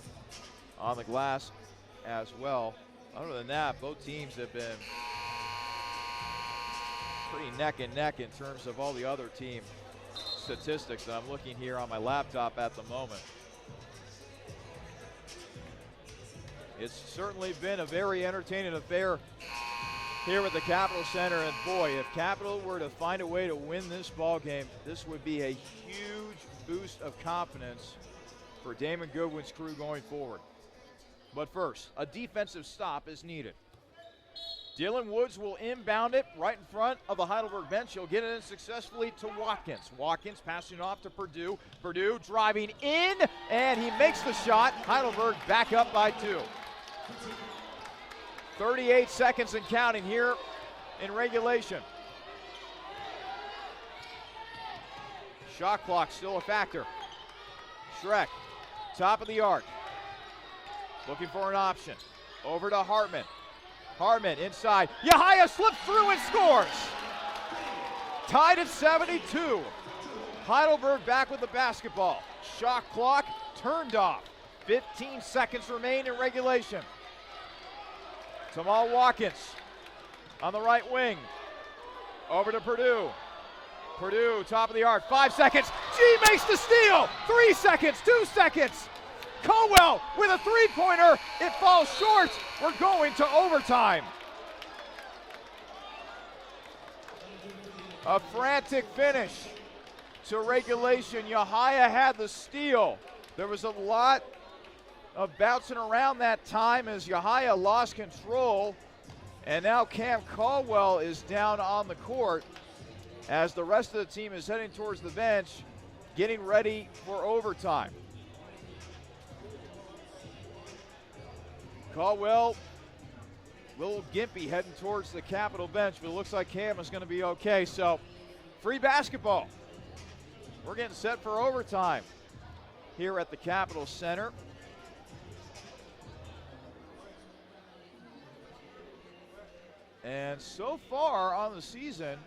on the glass as well. Other than that, both teams have been pretty neck and neck in terms of all the other team statistics that I'm looking here on my laptop at the moment. It's certainly been a very entertaining affair here at the Capitol Center, and boy, if Capitol were to find a way to win this ball game, this would be a huge boost of confidence for Damon Goodwin's crew going forward. But first, a defensive stop is needed. Dylan Woods will inbound it right in front of the Heidelberg bench. He'll get it in successfully to Watkins. Watkins passing off to Purdue. Purdue driving in, and he makes the shot. Heidelberg back up by 2. 38 seconds and counting here in regulation. Shot clock still a factor. Schreck, top of the arc. Looking for an option. Over to Hartman. Hartman inside. Yahaya slips through and scores. Tied at 72. Heidelberg back with the basketball. Shot clock turned off. 15 seconds remain in regulation. Tamal Watkins on the right wing. Over to Purdue. Purdue, top of the arc. 5 seconds. G makes the steal. 3 seconds. 2 seconds. Colwell with a three-pointer. It falls short. We're going to overtime. A frantic finish to regulation. Yahaya had the steal. There was a lot of bouncing around that time as Yahaya lost control. And now Cam Caldwell is down on the court as the rest of the team is heading towards the bench, getting ready for overtime. Caldwell, a little gimpy heading towards the Capitol bench, but it looks like Cam is going to be okay. So, free basketball. We're getting set for overtime here at the Capitol Center. And so far on the season,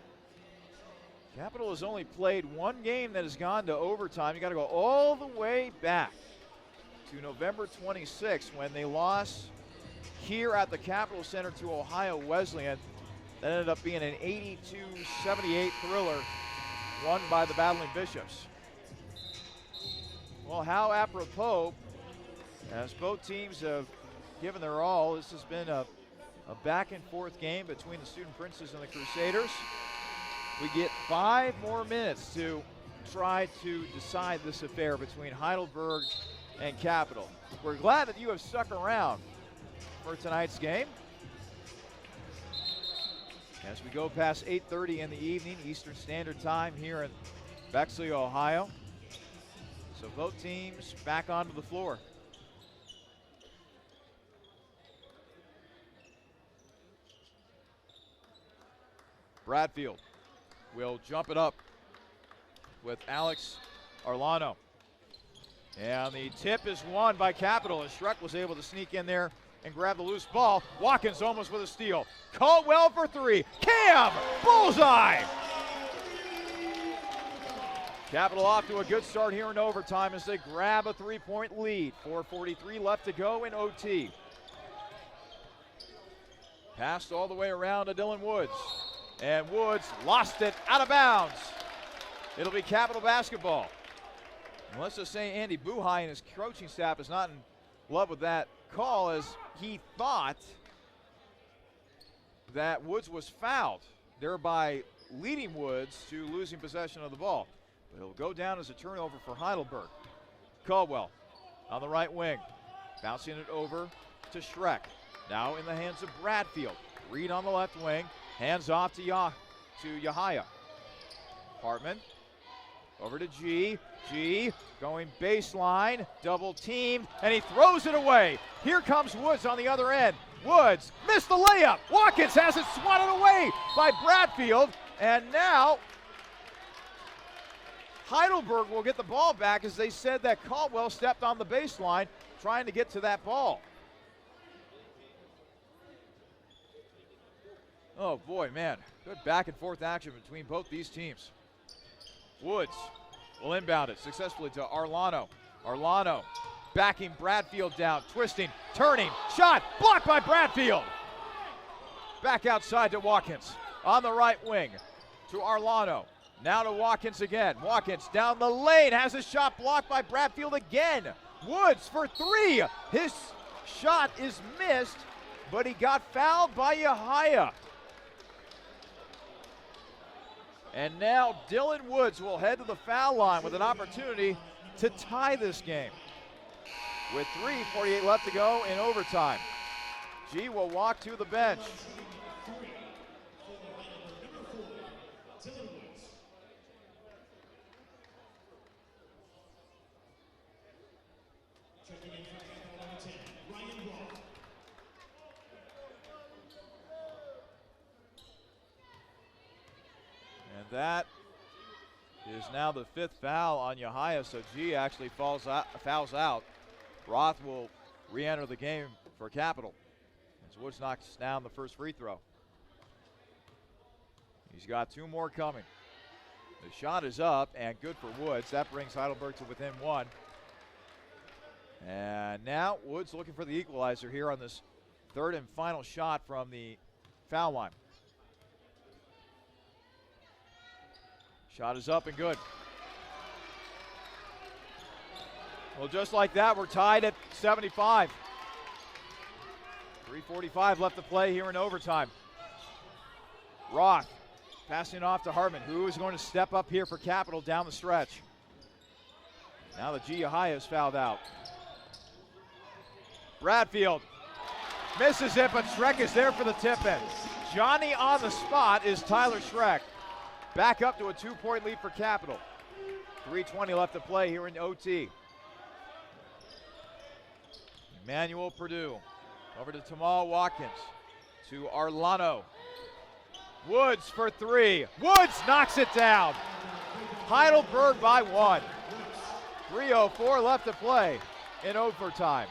Capitol has only played one game that has gone to overtime. You got to go all the way back to November 26th when they lost here at the Capitol Center to Ohio Wesleyan. That ended up being an 82-78 thriller won by the Battling Bishops. Well, how apropos, as both teams have given their all. This has been a back and forth game between the Student Princes and the Crusaders. We get 5 more minutes to try to decide this affair between Heidelberg and Capitol. We're glad that you have stuck around for tonight's game. As we go past 8:30 in the evening, Eastern Standard Time here in Bexley, Ohio. So both teams back onto the floor. Bradfield will jump it up with Alex Arlano. And the tip is won by Capitol as Schreck was able to sneak in there and grab the loose ball. Watkins almost with a steal. Caldwell for 3. Cam! Bullseye! Capitol off to a good start here in overtime as they grab a 3-point lead. 4:43 left to go in OT. Passed all the way around to Dylan Woods. And Woods lost it out of bounds. It'll be Capitol basketball. And let's just say Andy Buhai and his coaching staff is not in love with that call, as he thought that Woods was fouled, thereby leading Woods to losing possession of the ball. But it'll go down as a turnover for Heidelberg. Caldwell on the right wing, bouncing it over to Schreck. Now in the hands of Bradfield. Reed on the left wing, hands off to Yahaya. Hartman over to G. G going baseline, double teamed, and he throws it away. Here comes Woods on the other end. Woods missed the layup. Watkins has it swatted away by Bradfield, and now Heidelberg will get the ball back, as they said that Caldwell stepped on the baseline trying to get to that ball. Oh boy, man, good back and forth action between both these teams. Woods will inbound it successfully to Arlano. Arlano backing Bradfield down, twisting, turning, shot, blocked by Bradfield. Back outside to Watkins, on the right wing to Arlano. Now to Watkins again. Watkins down the lane, has a shot blocked by Bradfield again. Woods for three. His shot is missed, but he got fouled by Yahaya. And now Dylan Woods will head to the foul line with an opportunity to tie this game. With 3:48 left to go in overtime. G will walk to the bench. And that is now the fifth foul on Yahaya, so G actually fouls out. Roth will re-enter the game for Capital as Woods knocks down the first free throw. He's got two more coming. The shot is up and good for Woods. That brings Heidelberg to within one. And now Woods looking for the equalizer here on this third and final shot from the foul line. Shot is up and good. Well, just like that, we're tied at 75. 3:45 left to play here in overtime. Roth passing off to Hartman, who is going to step up here for Capital down the stretch. Now the G Yahaya is fouled out. Bradfield misses it, but Schreck is there for the tip-in. Johnny on the spot is Tyler Schreck. Back up to a 2-point lead for Capital. 3:20 left to play here in OT. Emmanuel Purdue over to Tamal Watkins, to Arlano. Woods for three. Woods knocks it down. Heidelberg by one. 3:04 left to play in overtime.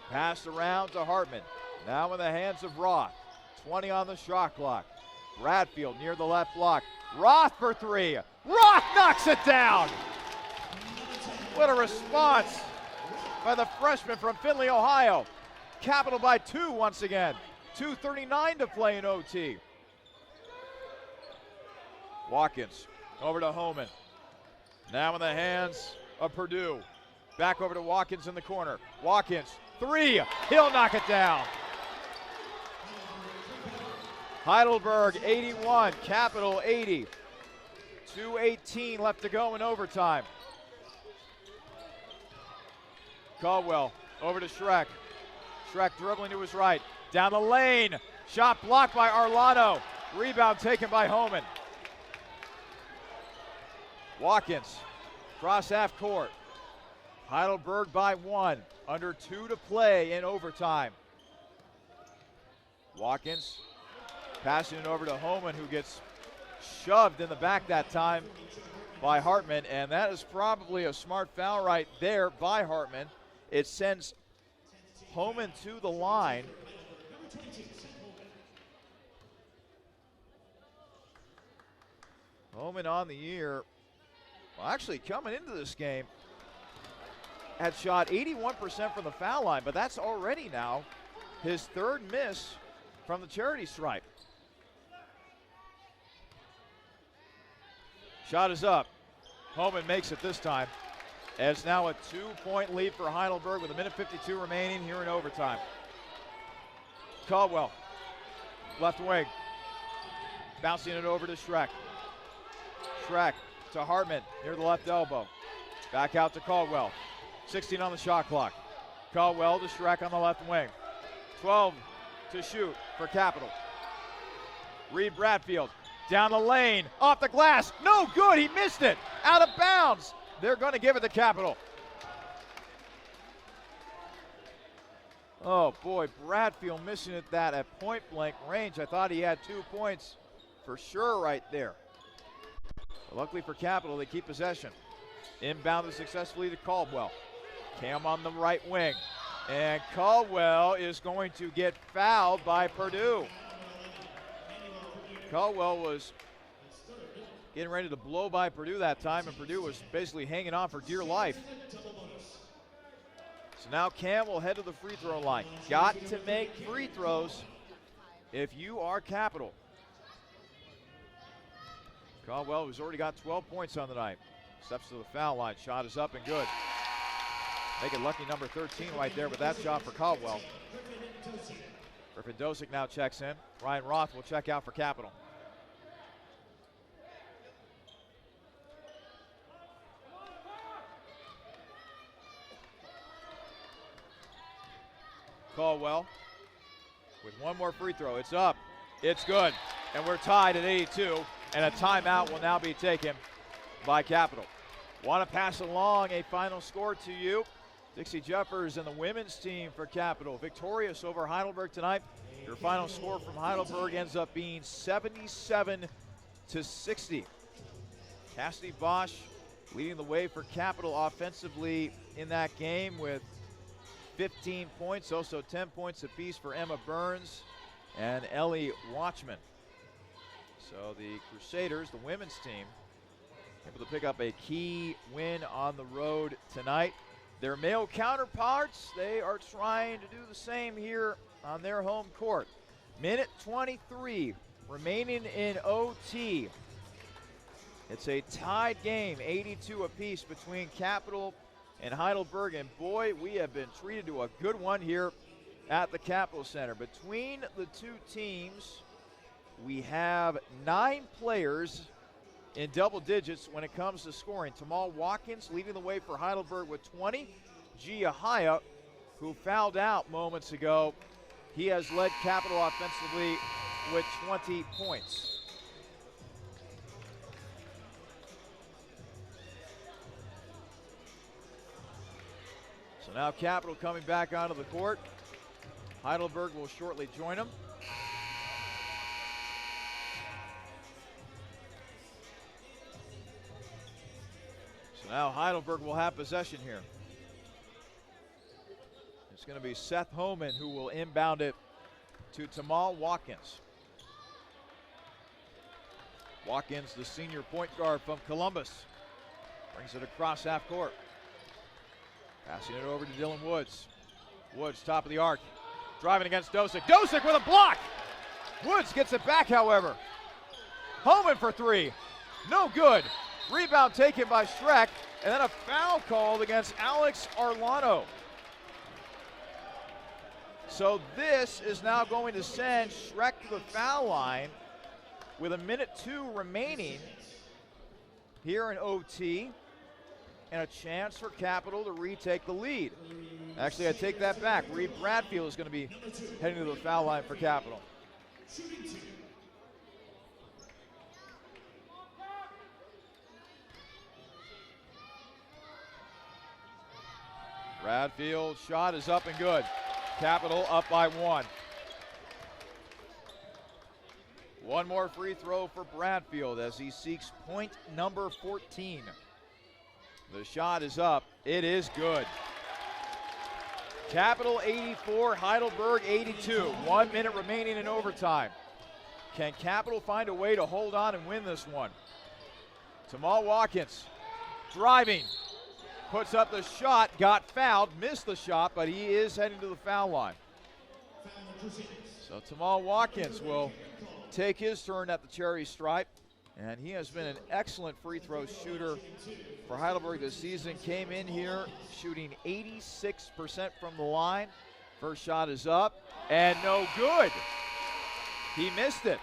Passed around to Hartman. Now in the hands of Roth. 20 on the shot clock. Bradfield near the left block. Roth for three. Roth knocks it down. What a response by the freshman from Findlay, Ohio. Capital by two once again. 2:39 to play in OT. Watkins over to Homan. Now in the hands of Purdue. Back over to Watkins in the corner. Watkins, three. He'll knock it down. Heidelberg 81, Capital 80. 2:18 left to go in overtime. Caldwell over to Schreck. Schreck dribbling to his right. Down the lane. Shot blocked by Arlano. Rebound taken by Homan. Watkins, cross half court. Heidelberg by one. Under 2 to play in overtime. Watkins passing it over to Homan, who gets shoved in the back that time by Hartman, and that is probably a smart foul right there by Hartman. It sends Homan to the line. Homan on the year, well, actually coming into this game, had shot 81% from the foul line, but that's already now his third miss from the charity stripe. Shot is up. Homan makes it this time. And it's now a 2-point lead for Heidelberg with 1:52 remaining here in overtime. Caldwell, left wing. Bouncing it over to Schreck. Schreck to Hartman near the left elbow. Back out to Caldwell. 16 on the shot clock. Caldwell to Schreck on the left wing. 12 to shoot for Capital. Reed Bradfield down the lane, off the glass, no good, he missed it, out of bounds. They're going to give it to Capital. Oh boy, Bradfield missing it that at point blank range. I thought he had 2 points for sure right there. But luckily for Capital, they keep possession. Inbounded successfully to Caldwell. Cam on the right wing. And Caldwell is going to get fouled by Purdue. Caldwell was getting ready to blow by Purdue that time, and Purdue was basically hanging on for dear life. So now Cam will head to the free throw line. Got to make free throws if you are Capital. Caldwell, who's already got 12 points on the night, steps to the foul line. Shot is up and good. Make it lucky number 13 right there with that shot for Caldwell. Griffin Dosick now checks in. Ryan Roth will check out for Capital. Caldwell with one more free throw. It's up. It's good. And we're tied at 82. And a timeout will now be taken by Capital. Want to pass along a final score to you. Dixie Jeffers and the women's team for Capital victorious over Heidelberg tonight. Your final score from Heidelberg ends up being 77-60. Cassidy Bosch leading the way for Capital offensively in that game with 15 points, also 10 points apiece for Emma Burns and Ellie Watchman. So the Crusaders, the women's team, able to pick up a key win on the road tonight. Their male counterparts, they are trying to do the same here on their home court. Minute 23 remaining in OT. It's a tied game, 82 apiece between Capital and Heidelberg. And boy, we have been treated to a good one here at the Capital Center. Between the two teams, we have 9 players in double digits when it comes to scoring. Tamal Watkins leading the way for Heidelberg with 20. Gia Haya, who fouled out moments ago, he has led Capital offensively with 20 points. So now Capital coming back onto the court. Heidelberg will shortly join them. So now Heidelberg will have possession here. It's going to be Seth Homan who will inbound it to Tamal Watkins. Watkins, the senior point guard from Columbus, brings it across half court. Passing it over to Dylan Woods. Woods, top of the arc, driving against Dosick. Dosick with a block! Woods gets it back, however. Homan for three. No good. Rebound taken by Schreck, and then a foul called against Alex Arlano. So this is now going to send Schreck to the foul line with a minute 2 remaining here in OT, and a chance for Capital to retake the lead. Actually, I take that back. Reed Bradfield is going to be heading to the foul line for Capital. Bradfield's shot is up and good. Capital up by 1. One more free throw for Bradfield as he seeks point number 14. The shot is up. It is good. Capital 84, Heidelberg 82. 1 minute remaining in overtime. Can Capital find a way to hold on and win this one? Tamal Watkins driving. Puts up the shot, got fouled, missed the shot, but he is heading to the foul line. So Tamal Watkins will take his turn at the cherry stripe, and he has been an excellent free throw shooter for Heidelberg this season. Came in here shooting 86% from the line. First shot is up, and no good. He missed it.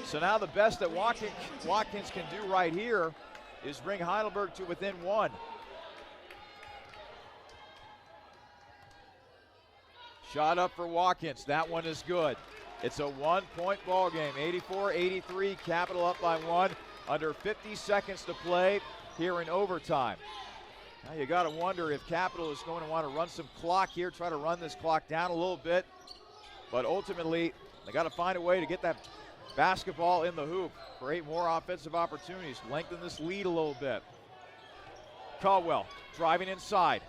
So now the best that Watkins can do right here is bring Heidelberg to within 1. Shot up for Watkins. That one is good. It's a 1-point ball game. 84-83, Capital up by 1. Under 50 seconds to play here in overtime. Now you got to wonder if Capital is going to want to run some clock here, try to run this clock down a little bit. But ultimately, they got to find a way to get that basketball in the hoop, create more offensive opportunities, lengthen this lead a little bit. Caldwell driving inside.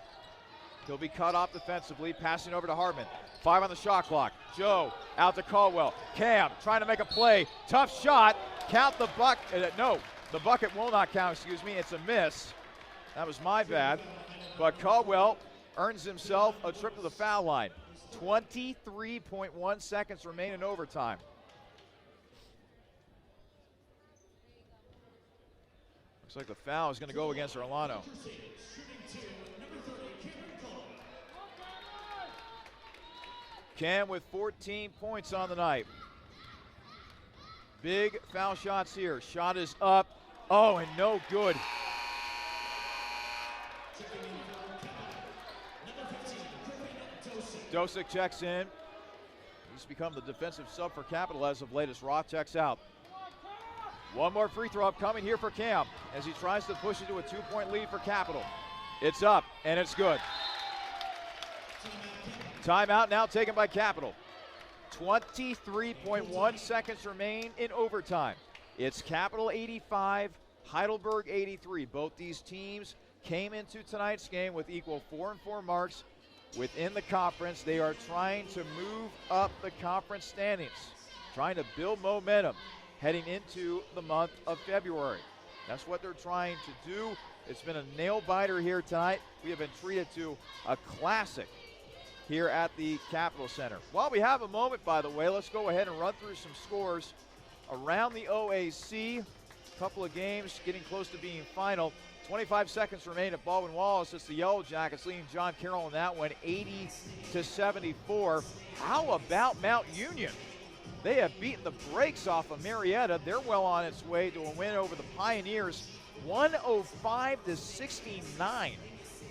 He'll be cut off defensively, passing over to Hartman. 5 on the shot clock. Joe out to Caldwell. Cam trying to make a play. Tough shot. count the bucket. No, the bucket will not count, excuse me. It's a miss. That was my bad. But Caldwell earns himself a trip to the foul line. 23.1 seconds remain in overtime. Looks like the foul is going to go against Orlando. Cam with 14 points on the night. Big foul shots here. Shot is up. Oh, and no good. Dosick checks in. He's become the defensive sub for Capital as of late as Roth checks out. One more free throw upcoming here for Cam as he tries to push it to a 2-point lead for Capital. It's up, and it's good. Timeout now taken by Capital. 23.1 seconds remain in overtime. It's Capital 85, Heidelberg 83. Both these teams came into tonight's game with equal 4-4 marks within the conference. They are trying to move up the conference standings, trying to build momentum heading into the month of February. That's what they're trying to do. It's been a nail-biter here tonight. We have been treated to a classic here at the Capitol Center. While we have a moment, by the way, let's go ahead and run through some scores around the OAC. A couple of games getting close to being final. 25 seconds remain at Baldwin-Wallace. It's the Yellow Jackets leading John Carroll in that one, 80-74. How about Mount Union? They have beaten the brakes off of Marietta. They're well on its way to a win over the Pioneers, 105-69.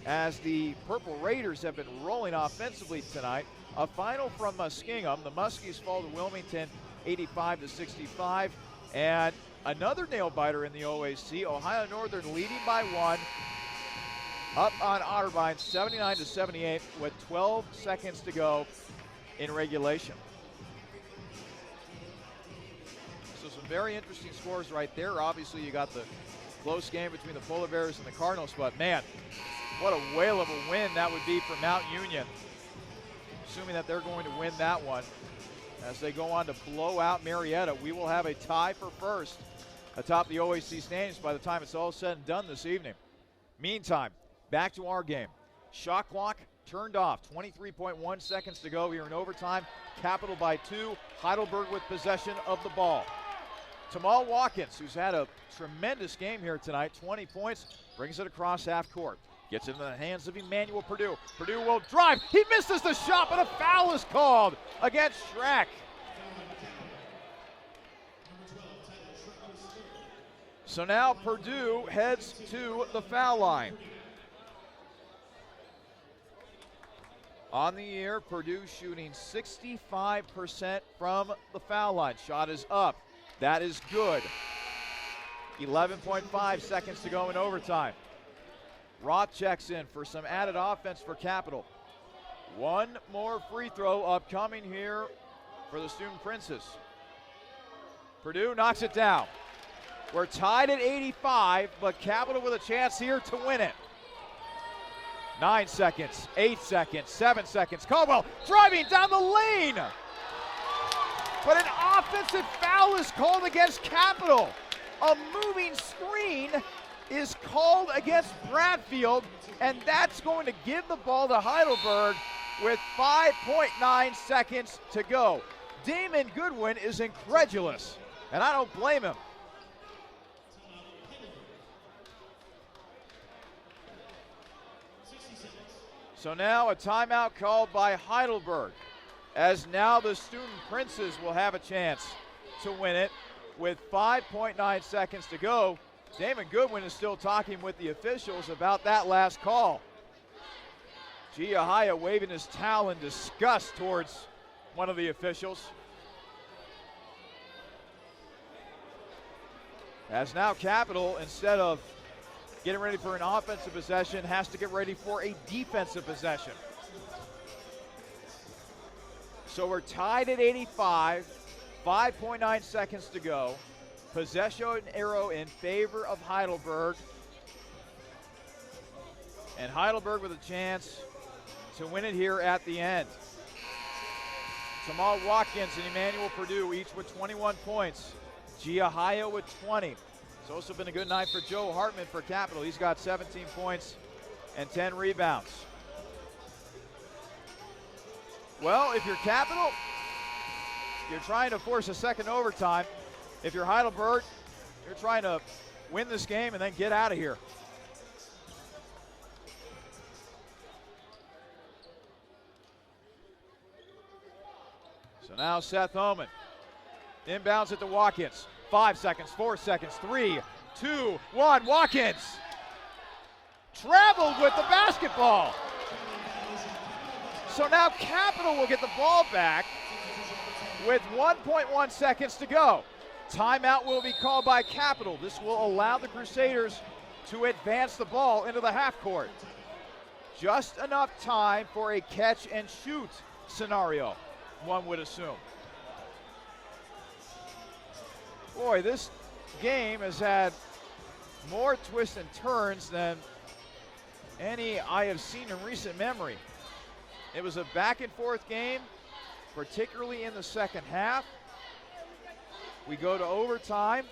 As the Purple Raiders have been rolling offensively tonight. A final from Muskingum. The Muskies fall to Wilmington, 85-65. And another nail-biter in the OAC. Ohio Northern leading by 1. Up on Otterbein, 79-78 with 12 seconds to go in regulation. So some very interesting scores right there. Obviously, you got the close game between the Polar Bears and the Cardinals, but man, what a whale of a win that would be for Mount Union. Assuming that they're going to win that one. As they go on to blow out Marietta, we will have a tie for first atop the OAC standings by the time it's all said and done this evening. Meantime, back to our game. Shot clock turned off. 23.1 seconds to go here in overtime. Capital by 2. Heidelberg with possession of the ball. Tamal Watkins, who's had a tremendous game here tonight, 20 points, brings it across half court. Gets it into the hands of Emmanuel Purdue. Purdue will drive. He misses the shot, but a foul is called against Schreck. So now Purdue heads to the foul line. On the year, Purdue shooting 65% from the foul line. Shot is up. That is good. 11.5 seconds to go in overtime. Roth checks in for some added offense for Capital. One more free throw upcoming here for the Student Princes. Purdue knocks it down. We're tied at 85, but Capital with a chance here to win it. 9 seconds, 8 seconds, 7 seconds. Caldwell driving down the lane. But an offensive foul is called against Capital. A moving screen is called against Bradfield, and that's going to give the ball to Heidelberg with 5.9 seconds to go. Damon Goodwin is incredulous, and I don't blame him. So now a timeout called by Heidelberg, as now the Student Princes will have a chance to win it with 5.9 seconds to go. Damon Goodwin is still talking with the officials about that last call. Giahaya waving his towel in disgust towards one of the officials. As now Capital, instead of getting ready for an offensive possession, has to get ready for a defensive possession. So we're tied at 85, 5.9 seconds to go. Possession arrow in favor of Heidelberg. And Heidelberg with a chance to win it here at the end. Tamal Watkins and Emmanuel Purdue each with 21 points. Giahio with 20. It's also been a good night for Joe Hartman for Capital. He's got 17 points and 10 rebounds. Well, if you're Capital, you're trying to force a second overtime. If you're Heidelberg, you're trying to win this game and then get out of here. So now Seth Oman inbounds it to Watkins. 5 seconds, 4 seconds, 3, 2, 1. Watkins traveled with the basketball. So now Capital will get the ball back with 1.1 seconds to go. Timeout will be called by Capital. This will allow the Crusaders to advance the ball into the half court. Just enough time for a catch and shoot scenario, one would assume. Boy, this game has had more twists and turns than any I have seen in recent memory. It was a back and forth game, particularly in the second half. We go to overtime.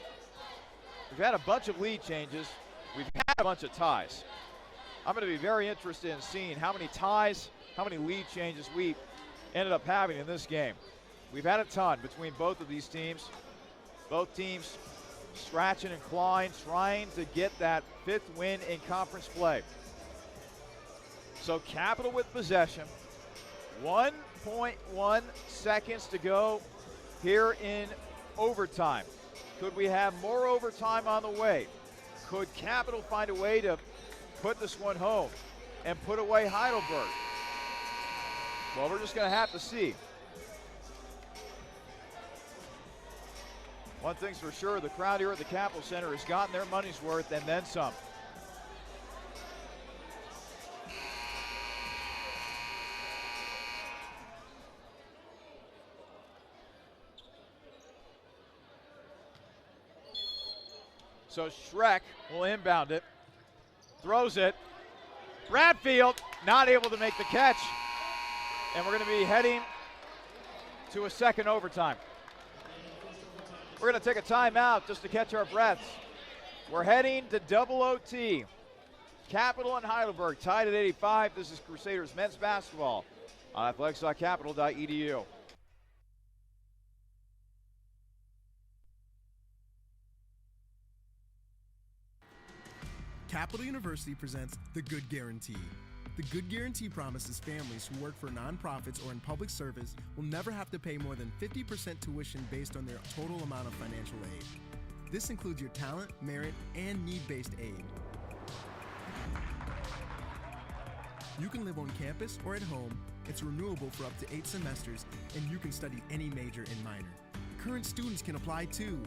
We've had a bunch of lead changes. We've had a bunch of ties. I'm going to be very interested in seeing how many ties, how many lead changes we ended up having in this game. We've had a ton between both of these teams. Both teams scratching and clawing, trying to get that 5th win in conference play. So Capital with possession. 1.1 seconds to go here in overtime. Could we have more overtime on the way? Could Capital find a way to put this one home and put away Heidelberg? Well, we're just going to have to see. One thing's for sure, the crowd here at the Capital Center has gotten their money's worth and then some. So Schreck will inbound it, throws it. Bradfield not able to make the catch, and we're going to be heading to a second overtime. We're going to take a timeout just to catch our breaths. We're heading to double OT. Capital and Heidelberg tied at 85. This is Crusaders men's basketball on athletics.capital.edu. Capital University presents The Good Guarantee. The Good Guarantee promises families who work for nonprofits or in public service will never have to pay more than 50% tuition based on their total amount of financial aid. This includes your talent, merit, and need-based aid. You can live on campus or at home. It's renewable for up to 8 semesters, and you can study any major and minor. Current students can apply too.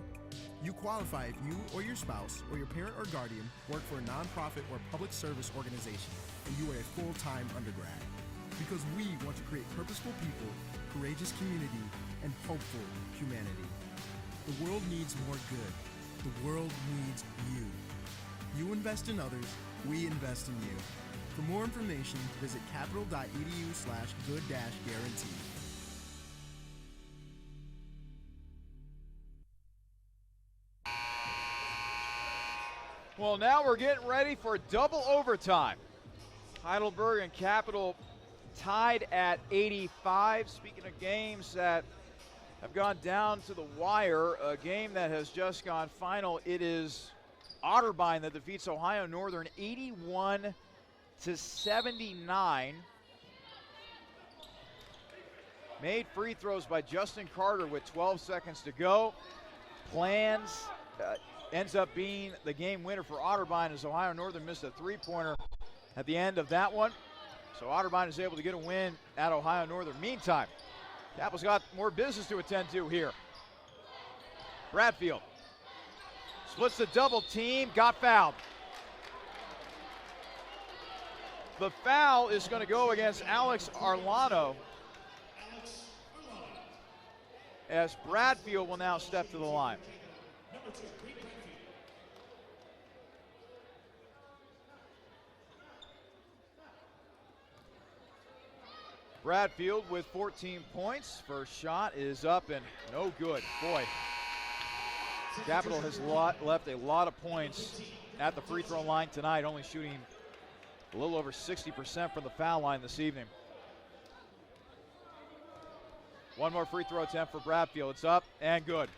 You qualify if you or your spouse or your parent or guardian work for a nonprofit or public service organization and you are a full-time undergrad. Because we want to create purposeful people, courageous community, and hopeful humanity. The world needs more good. The world needs you. You invest in others, we invest in you. For more information, visit capital.edu/good-guarantee. Well, now we're getting ready for double overtime. Heidelberg and Capital tied at 85. Speaking of games that have gone down to the wire, a game that has just gone final, it is Otterbein that defeats Ohio Northern 81-79. Made free throws by Justin Carter with 12 seconds to go. Plans ends up being the game winner for Otterbein as Ohio Northern missed a three-pointer at the end of that one. So Otterbein is able to get a win at Ohio Northern. Meantime, Capital's got more business to attend to here. Bradfield splits the double team, got fouled. The foul is going to go against Alex Arlano as Bradfield will now step to the line. Bradfield with 14 points. First shot is up and no good. Boy, Capital has left a lot of points at the free throw line tonight, only shooting a little over 60% from the foul line this evening. One more free throw attempt for Bradfield. It's up and good.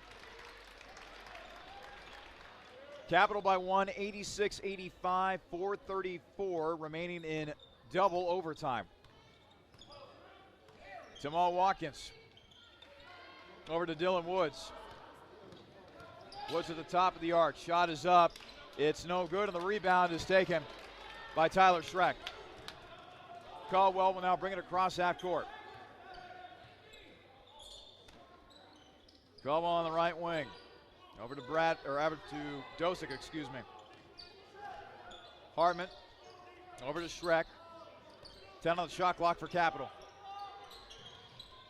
Capital by 1, 86-85, 4:34 remaining in double overtime. Jamal Watkins over to Dylan Woods. Woods at the top of the arc. Shot is up. It's no good, and the rebound is taken by Tyler Schreck. Caldwell will now bring it across half court. Caldwell on the right wing. Over to Dosick, excuse me. Hartman over to Schreck. 10 on the shot clock for Capital.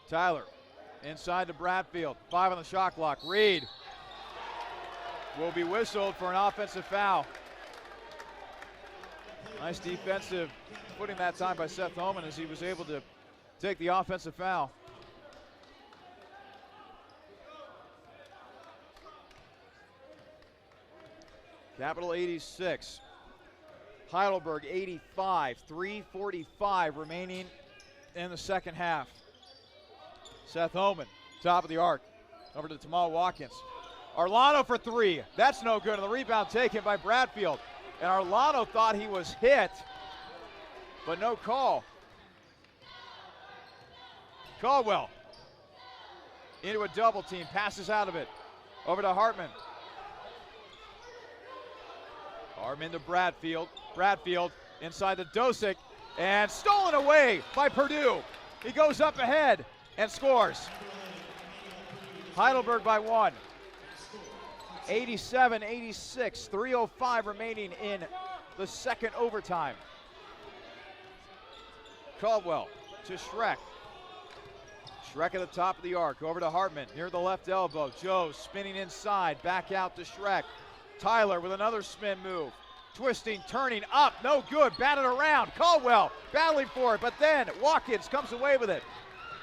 Tyler inside to Bradfield. 5 on the shot clock. Reed will be whistled for an offensive foul. Nice defensive footing that time by Seth Holman as he was able to take the offensive foul. Capital 86, Heidelberg 85, 3:45 remaining in the second half. Seth Holman, top of the arc, over to Jamal Watkins. Arlano for 3, that's no good, and the rebound taken by Bradfield. And Arlano thought he was hit, but no call. Caldwell into a double team, passes out of it, over to Hartman. Hartman to Bradfield. Bradfield inside the Dosick, and stolen away by Purdue. He goes up ahead and scores. Heidelberg by 1. 87-86, 3:05 remaining in the second overtime. Caldwell to Schreck. Schreck at the top of the arc, over to Hartman, near the left elbow. Joe spinning inside, back out to Schreck. Tyler with another spin move. Twisting, turning up, no good, batted around. Caldwell battling for it, but then Watkins comes away with it.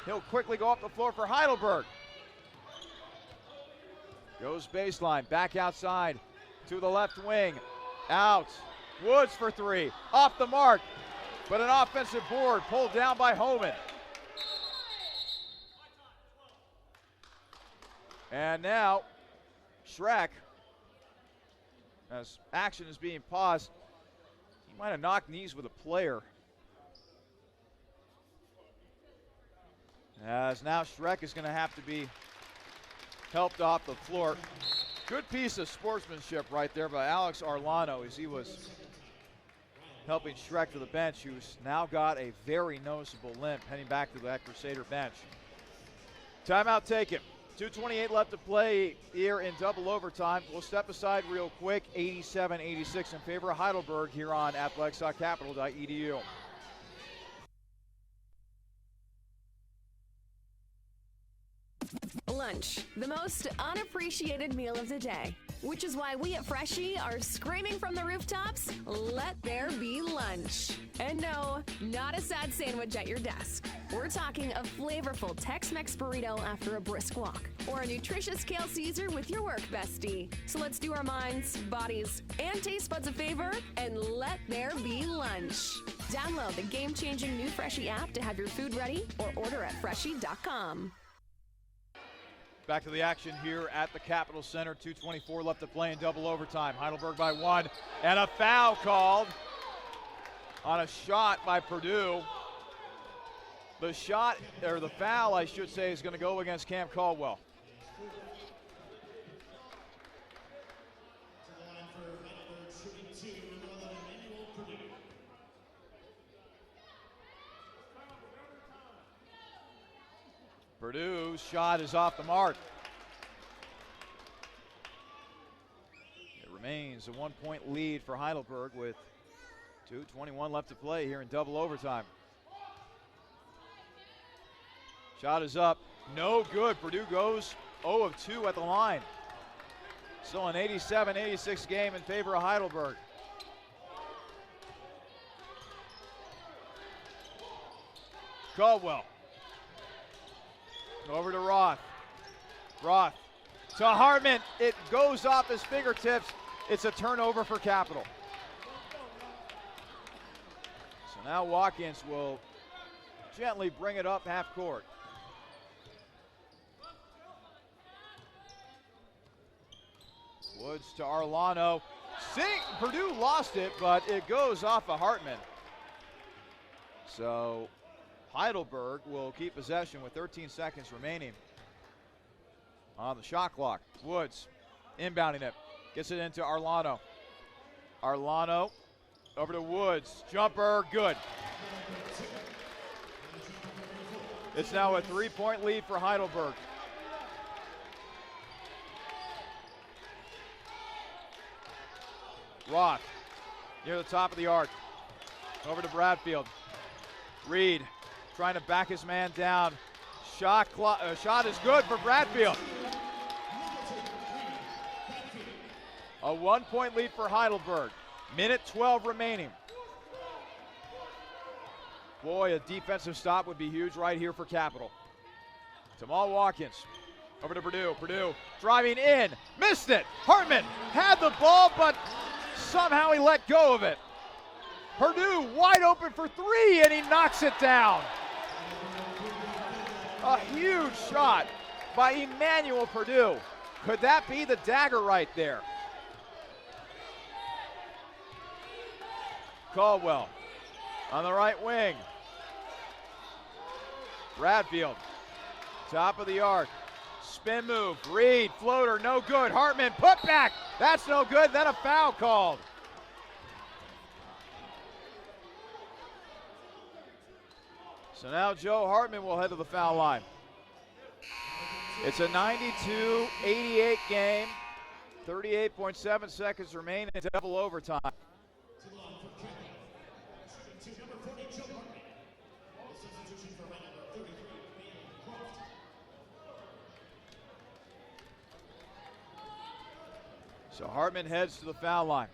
He'll quickly go up the floor for Heidelberg. Goes baseline, back outside to the left wing. Out. Woods for 3, off the mark, but an offensive board pulled down by Homan. And now Schreck, as action is being paused, he might have knocked knees with a player. As now Schreck is going to have to be helped off the floor. Good piece of sportsmanship right there by Alex Arlano as he was helping Schreck to the bench, who's now got a very noticeable limp heading back to that Crusader bench. Timeout taken. 2:28 left to play here in double overtime. We'll step aside real quick. 87-86 in favor of Heidelberg here on athletics.capital.edu. Lunch, the most unappreciated meal of the day, which is why we at Freshie are screaming from the rooftops, let there be lunch. And no, not a sad sandwich at your desk. We're talking a flavorful Tex-Mex burrito after a brisk walk, or a nutritious kale Caesar with your work bestie. So let's do our minds, bodies, and taste buds a favor and let there be lunch. Download the game-changing new Freshie app to have your food ready or order at freshie.com. Back to the action here at the Capitol Center. 2:24 left to play in double overtime. Heidelberg by 1, and a foul called on a shot by Purdue. The shot, or the foul, I should say, is going to go against Cam Caldwell. Purdue's shot is off the mark. It remains a 1-point lead for Heidelberg with 2:21 left to play here in double overtime. Shot is up, no good. Purdue goes 0 of 2 at the line. Still an 87-86 game in favor of Heidelberg. Caldwell. Over to Roth. Roth to Hartman. It goes off his fingertips. It's a turnover for Capital. So now Watkins will gently bring it up half court. Woods to Arlano. Purdue lost it, but it goes off of Hartman. So Heidelberg will keep possession with 13 seconds remaining on the shot clock. Woods inbounding it. Gets it into Arlano. Arlano over to Woods. Jumper, good. It's now a 3-point lead for Heidelberg. Roth near the top of the arc. Over to Bradfield. Reed trying to back his man down. Shot is good for Bradfield. A 1-point lead for Heidelberg. Minute 12 remaining. Boy, a defensive stop would be huge right here for Capital. Jamal Watkins over to Purdue. Purdue driving in. Missed it. Hartman had the ball, but somehow he let go of it. Purdue wide open for three, and he knocks it down. A huge shot by Emmanuel Purdue. Could that be the dagger right there? Caldwell on the right wing. Bradfield, top of the arc. Spin move, Reed, floater, no good. Hartman, put back, that's no good. Then a foul called. So now Joe Hartman will head to the foul line. It's a 92-88 game. 38.7 seconds remain in double overtime. So Hartman heads to the foul line.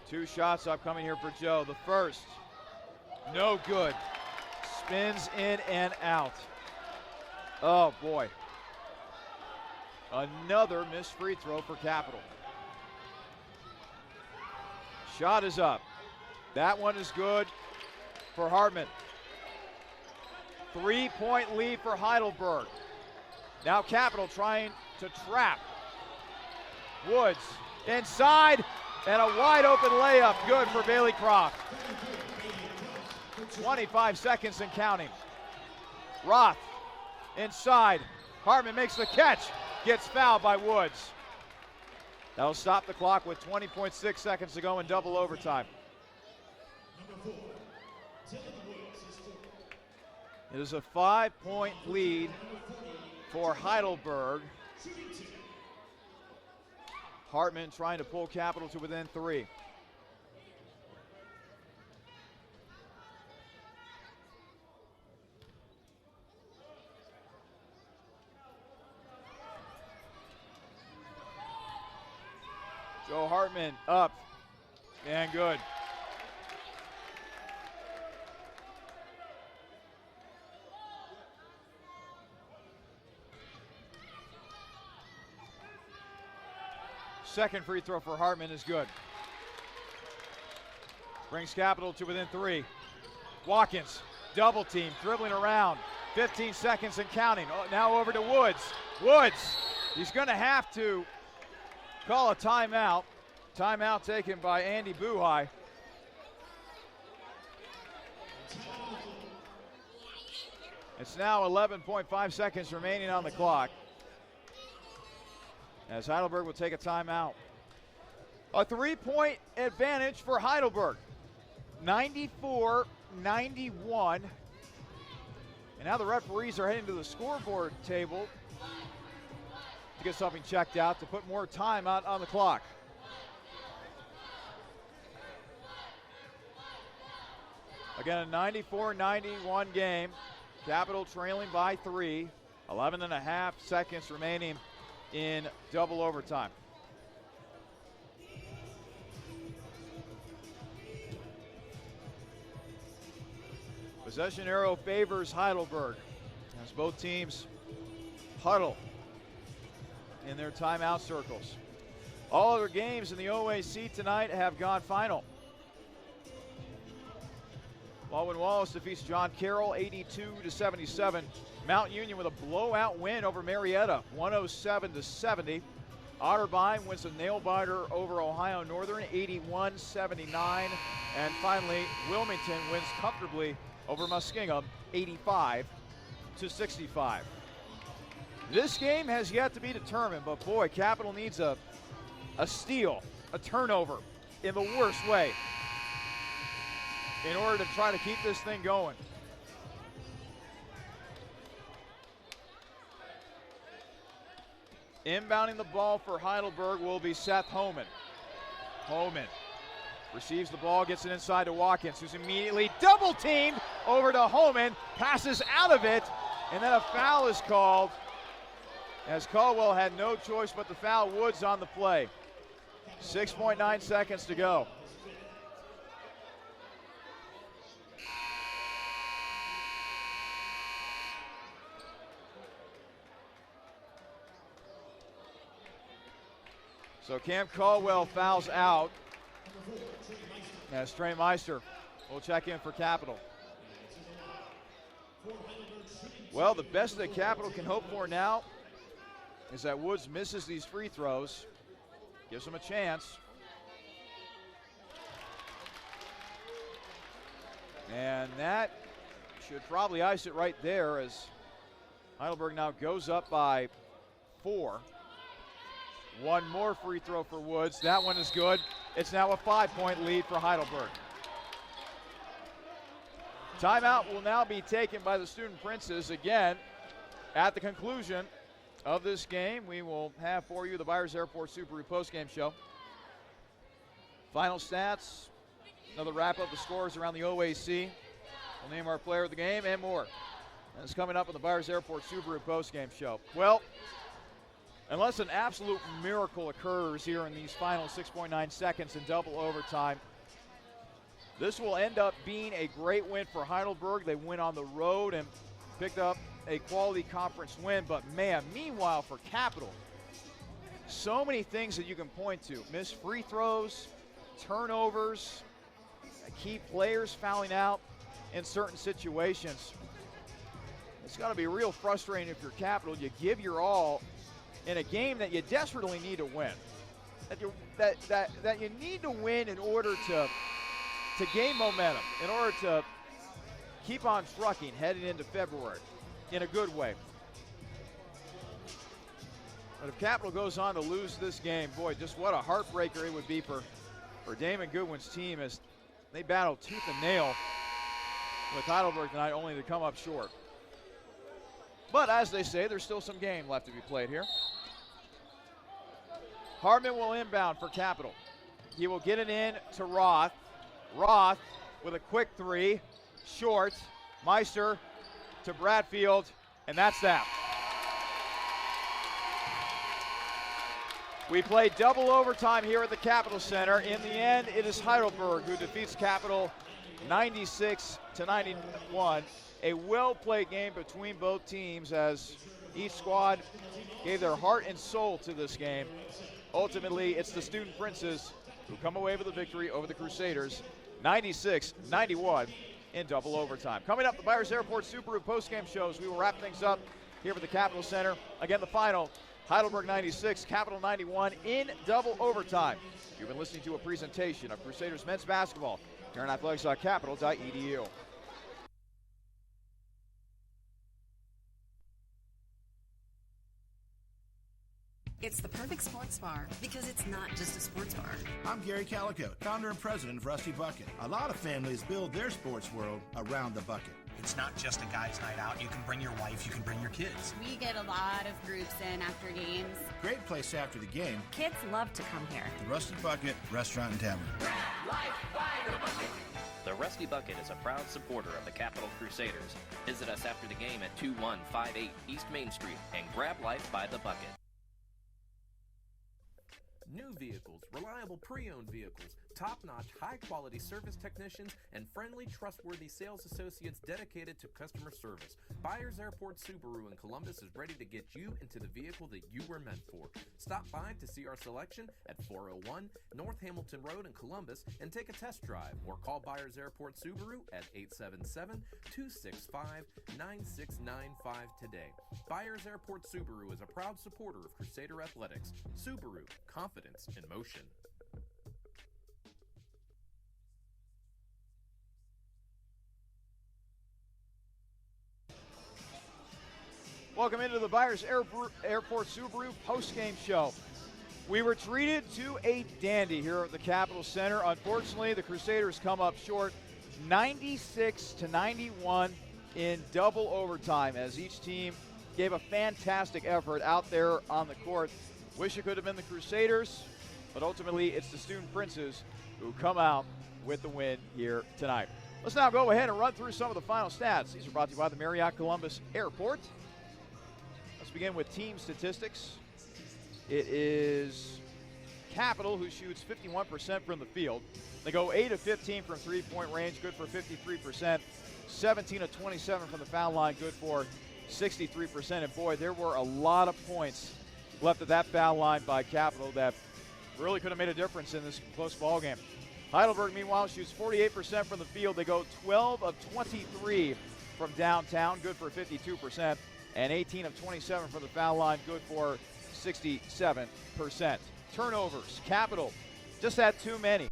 Two shots upcoming here for Joe. The first, no good. Spins in and out. Oh boy. Another missed free throw for Capital. Shot is up. That one is good for Hartman. 3-point lead for Heidelberg. Now Capital trying to trap. Woods inside, and a wide open layup, good for Bailey Croft. 25 seconds and counting. Roth inside, Hartman makes the catch, gets fouled by Woods. That'll stop the clock with 20.6 seconds to go in double overtime. It is a 5-point lead for Heidelberg. Hartman trying to pull Capital to within 3. Joe Hartman up and good. Second free throw for Hartman is good. Brings Capital to within 3. Watkins, double team, dribbling around. 15 seconds and counting. Oh, now over to Woods. Woods, he's going to have to call a timeout. Timeout taken by Andy Buhai. It's now 11.5 seconds remaining on the clock, as Heidelberg will take a timeout. A 3-point advantage for Heidelberg. 94-91. And now the referees are heading to the scoreboard table to get something checked out to put more time out on the clock. Again, a 94-91 game. Capital trailing by 3. 11.5 seconds remaining in double overtime. Possession arrow favors Heidelberg as both teams huddle in their timeout circles. All other games in the OAC tonight have gone final. Baldwin-Wallace defeats John Carroll 82-77. Mount Union with a blowout win over Marietta 107-70. Otterbein wins a nail-biter over Ohio Northern 81-79. And finally, Wilmington wins comfortably over Muskingum 85-65. This game has yet to be determined, but boy, Capital needs a steal, a turnover in the worst way in order to try to keep this thing going. Inbounding the ball for Heidelberg will be Seth Homan. Homan receives the ball, gets it inside to Watkins, who's immediately double-teamed over to Homan, passes out of it, and then a foul is called as Caldwell had no choice but to foul Woods on the play. 6.9 seconds to go. So Cam Caldwell fouls out as Trey Meister will check in for Capital. Well, the best that Capital can hope for now is that Woods misses these free throws, gives him a chance. And that should probably ice it right there as Heidelberg now goes up by 4. One more free throw for Woods. That one is good. It's now a 5-point lead for Heidelberg. Timeout will now be taken by the Student Princes. Again, at the conclusion of this game, we will have for you the Byers Airport Subaru postgame show. Final stats, another wrap up the scores around the OAC. We'll name our player of the game and more. And it's coming up on the Byers Airport Subaru postgame show. Well, unless an absolute miracle occurs here in these final 6.9 seconds in double overtime, this will end up being a great win for Heidelberg. They went on the road and picked up a quality conference win, but man, meanwhile for Capital, so many things that you can point to. Missed free throws, turnovers, key players fouling out in certain situations. It's got to be real frustrating if you're Capital. You give your all in a game that you desperately need to win. That you need to win in order to gain momentum, in order to keep on trucking heading into February in a good way. But if Capital goes on to lose this game, boy, just what a heartbreaker it would be for Damon Goodwin's team as they battle tooth and nail with Heidelberg tonight, only to come up short. But as they say, there's still some game left to be played here. Hardman will inbound for Capital. He will get it in to Roth. Roth with a quick three, short. Meister to Bradfield, and that's that. We play double overtime here at the Capital Center. In the end, it is Heidelberg who defeats Capital 96-91. A well-played game between both teams as each squad gave their heart and soul to this game. Ultimately, it's the Student Princes who come away with a victory over the Crusaders, 96-91 in double overtime. Coming up, the Byers Airport Subaru postgame shows. We will wrap things up here at the Capital Center. Again, the final, Heidelberg 96, Capital 91 in double overtime. You've been listening to a presentation of Crusaders men's basketball here on athletics.capital.edu. It's the perfect sports bar because it's not just a sports bar. I'm Gary Calico, founder and president of Rusty Bucket. A lot of families build their sports world around the bucket. It's not just a guy's night out. You can bring your wife, you can bring your kids. We get a lot of groups in after games. Great place after the game. Kids love to come here. The Rusty Bucket Restaurant and Tavern. The Rusty Bucket is a proud supporter of the Capital Crusaders. Visit us after the game at 2158 East Main Street and grab life by the bucket. New vehicles, reliable pre-owned vehicles, top-notch, high-quality service technicians and friendly, trustworthy sales associates dedicated to customer service. Byers Airport Subaru in Columbus is ready to get you into the vehicle that you were meant for. Stop by to see our selection at 401 North Hamilton Road in Columbus and take a test drive, or call Byers Airport Subaru at 877-265-9695 today. Byers Airport Subaru is a proud supporter of Crusader Athletics. Subaru, confidence in motion. Welcome into the Byers Airport Subaru postgame show. We were treated to a dandy here at the Capitol Center. Unfortunately, the Crusaders come up short 96-91 in double overtime as each team gave a fantastic effort out there on the court. Wish it could have been the Crusaders, but ultimately it's the Student Princes who come out with the win here tonight. Let's now go ahead and run through some of the final stats. These are brought to you by the Marriott Columbus Airport. Let's begin with team statistics. It is Capital who shoots 51% from the field. They go 8 of 15 from three-point range, good for 53%. 17 of 27 from the foul line, good for 63%. And boy, there were a lot of points left at that foul line by Capital that really could have made a difference in this close ball game. Heidelberg, meanwhile, shoots 48% from the field. They go 12 of 23 from downtown, good for 52%. And 18 of 27 from the foul line, good for 67%. Turnovers, Capital just had too many,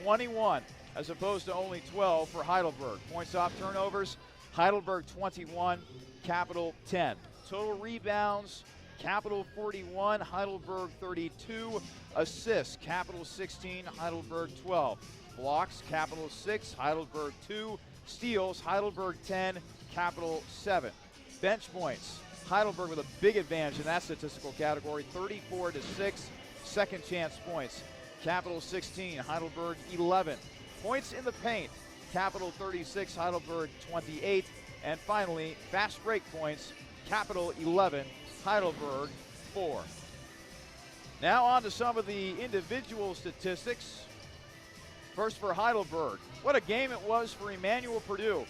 21 as opposed to only 12 for Heidelberg. Points off turnovers, Heidelberg 21, Capital 10. Total rebounds, Capital 41, Heidelberg 32. Assists, Capital 16, Heidelberg 12. Blocks, Capital 6, Heidelberg 2. Steals, Heidelberg 10, Capital 7. Bench points, Heidelberg with a big advantage in that statistical category, 34-6. Second chance points, Capital 16, Heidelberg 11. Points in the paint, Capital 36, Heidelberg 28. And finally, fast break points, Capital 11, Heidelberg 4. Now on to some of the individual statistics. First for Heidelberg. What a game it was for Emmanuel Purdue.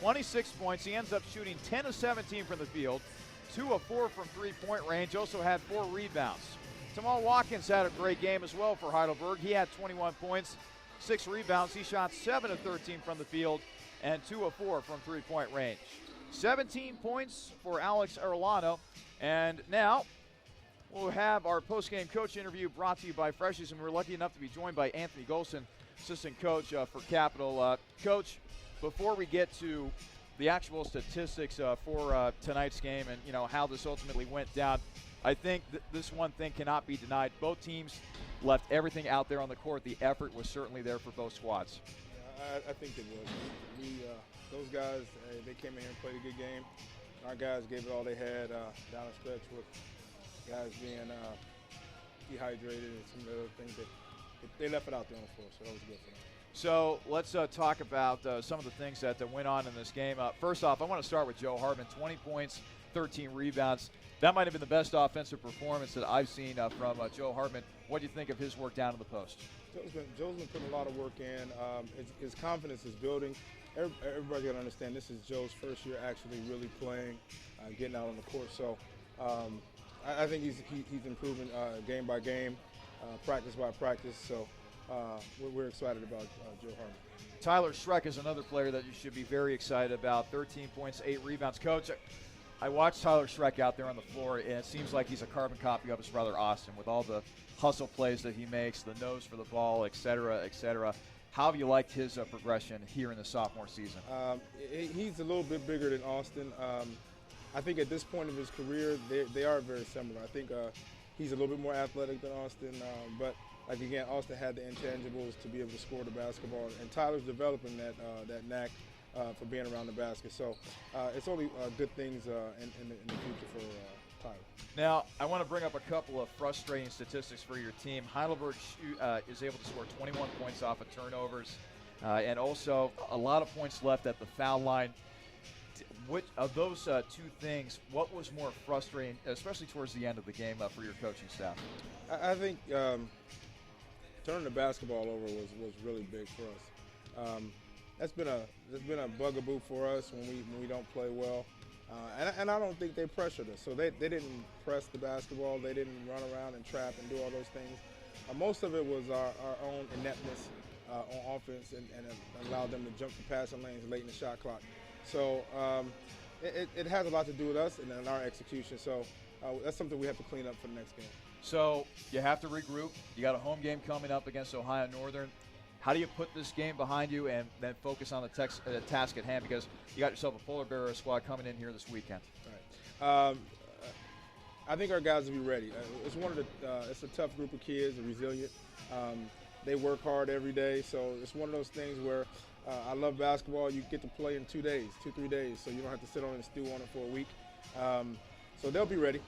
26 points. He ends up shooting 10 of 17 from the field, 2 of 4 from three-point range. Also had 4 rebounds. Tamal Watkins had a great game as well for Heidelberg. He had 21 points, 6 rebounds. He shot 7 of 13 from the field and 2 of 4 from three-point range. 17 points for Alex Arellano. And now we'll have our post-game coach interview brought to you by Freshies, and we're lucky enough to be joined by Anthony Golson, assistant coach for Capital. Coach, before we get to the actual statistics for tonight's game and how this ultimately went down, I think this one thing cannot be denied. Both teams left everything out there on the court. The effort was certainly there for both squads. I think it was. Those guys, they came in here and played a good game. Our guys gave it all they had down the stretch with guys being dehydrated and some of the other things that they left it out there on the floor, so that was good for them. So let's talk about some of the things that went on in this game. First off, I want to start with Joe Hartman. 20 points, 13 rebounds. That might have been the best offensive performance that I've seen from Joe Hartman. What do you think of his work down in the post? Joe's been putting a lot of work in. His confidence is building. Everybody's got to understand this is Joe's first year actually really playing, getting out on the court. So I think he's improving game by game, practice by practice. So we're excited about Joe Hartman. Tyler Schreck is another player that you should be very excited about. 13 points, 8 rebounds. Coach, I watched Tyler Schreck out there on the floor, and it seems like he's a carbon copy of his brother Austin with all the hustle plays that he makes, the nose for the ball, et cetera, et cetera. How have you liked his progression here in the sophomore season? He's a little bit bigger than Austin. I think at this point of his career, they are very similar. I think he's a little bit more athletic than Austin, but like again, Austin had the intangibles to be able to score the basketball, and Tyler's developing that knack for being around the basket. So it's only good things in the future for Tyler. Now, I want to bring up a couple of frustrating statistics for your team. Heidelberg is able to score 21 points off of turnovers, and also a lot of points left at the foul line. Which of those two things, what was more frustrating, especially towards the end of the game, for your coaching staff? I think turning the basketball over was really big for us. That's been a bugaboo for us when we don't play well. And I don't think they pressured us. So they didn't press the basketball. They didn't run around and trap and do all those things. Most of it was our own ineptness on offense and allowed them to jump the passing lanes late in the shot clock. So it has a lot to do with us and then our execution. So that's something we have to clean up for the next game. So you have to regroup. You got a home game coming up against Ohio Northern. How do you put this game behind you and then focus on the task at hand? Because you got yourself a polar bear squad coming in here this weekend. Right. I think our guys will be ready. It's a tough group of kids. They're resilient. They work hard every day. So it's one of those things where I love basketball. You get to play in 2 days, 2-3 days, so you don't have to sit on and stew on it for a week. So they'll be ready.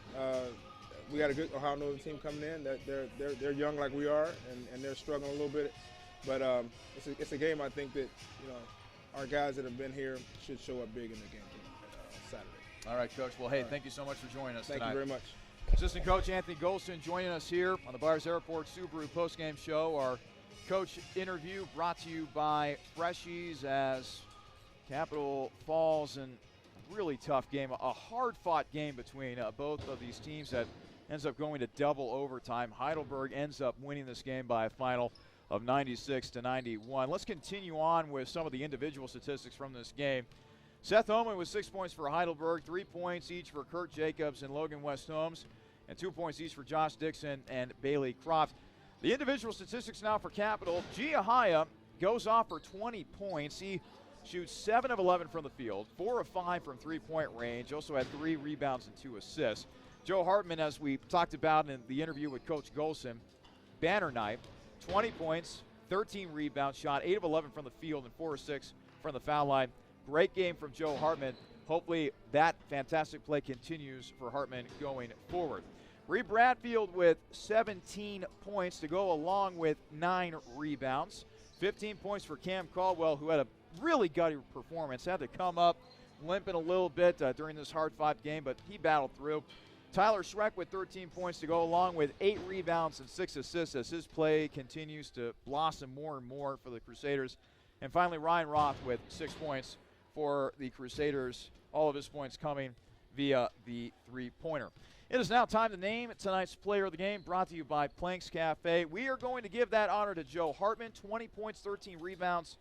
We got a good Ohio Northern team coming in. They're young like we are, and they're struggling a little bit. But it's a game I think that our guys that have been here should show up big in the game Saturday. All right, Coach. Well, hey, thank you so much for joining us tonight. Thank you very much. Assistant Coach Anthony Golston joining us here on the Byers Airport Subaru postgame show. Our coach interview brought to you by Freshies as Capital falls in a really tough game, a hard-fought game between both of these teams that ends up going to double overtime. Heidelberg ends up winning this game by a final of 96-91. Let's continue on with some of the individual statistics from this game. Seth Oman with 6 points for Heidelberg, 3 points each for Kurt Jacobs and Logan West Holmes, and 2 points each for Josh Dixon and Bailey Croft. The individual statistics now for Capital. Giahaya goes off for 20 points. He shoots 7 of 11 from the field, 4 of 5 from three-point range, also had 3 rebounds and 2 assists. Joe Hartman, as we talked about in the interview with Coach Golson, banner night, 20 points, 13 rebounds, shot 8 of 11 from the field and 4 of 6 from the foul line. Great game from Joe Hartman. Hopefully that fantastic play continues for Hartman going forward. Reed Bradfield with 17 points to go along with 9 rebounds. 15 points for Cam Caldwell, who had a really gutty performance. Had to come up limping a little bit during this hard-fought game, but he battled through. Tyler Schreck with 13 points to go along with 8 rebounds and 6 assists as his play continues to blossom more and more for the Crusaders. And finally, Ryan Roth with 6 points for the Crusaders, all of his points coming via the three-pointer. It is now time to name tonight's player of the game, brought to you by Planks Cafe. We are going to give that honor to Joe Hartman, 20 points, 13 rebounds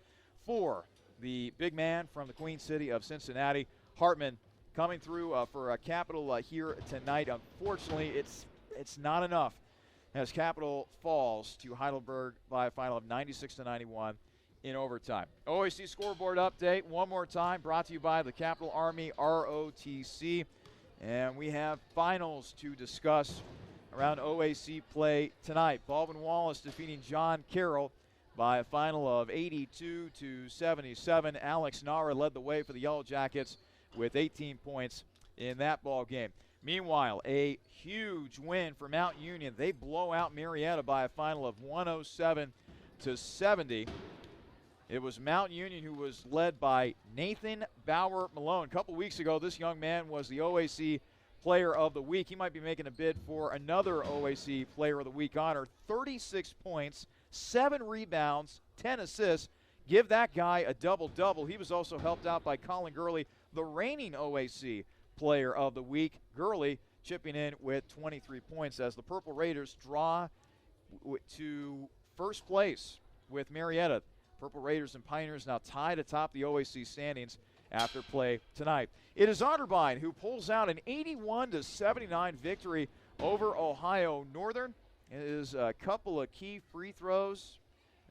for the big man from the Queen City of Cincinnati. Hartman coming through for Capital here tonight. Unfortunately, it's not enough as Capital falls to Heidelberg by a final of 96-91 in overtime. OAC scoreboard update one more time, brought to you by the Capital Army ROTC. And we have finals to discuss around OAC play tonight. Baldwin Wallace defeating John Carroll by a final of 82-77. Alex Nara led the way for the Yellow Jackets with 18 points in that ball game. Meanwhile, a huge win for Mount Union. They blow out Marietta by a final of 107-70. It was Mount Union who was led by Nathan Bauer Malone. A couple weeks ago, this young man was the OAC Player of the Week. He might be making a bid for another OAC Player of the Week honor. 36 points, 7 rebounds, 10 assists. Give that guy a double-double. He was also helped out by Colin Gurley, the reigning OAC Player of the Week. Gurley chipping in with 23 points as the Purple Raiders draw to first place with Marietta. Purple Raiders and Pioneers now tied atop the OAC standings after play tonight. It is Otterbein who pulls out an 81-79 victory over Ohio Northern. It is a couple of key free throws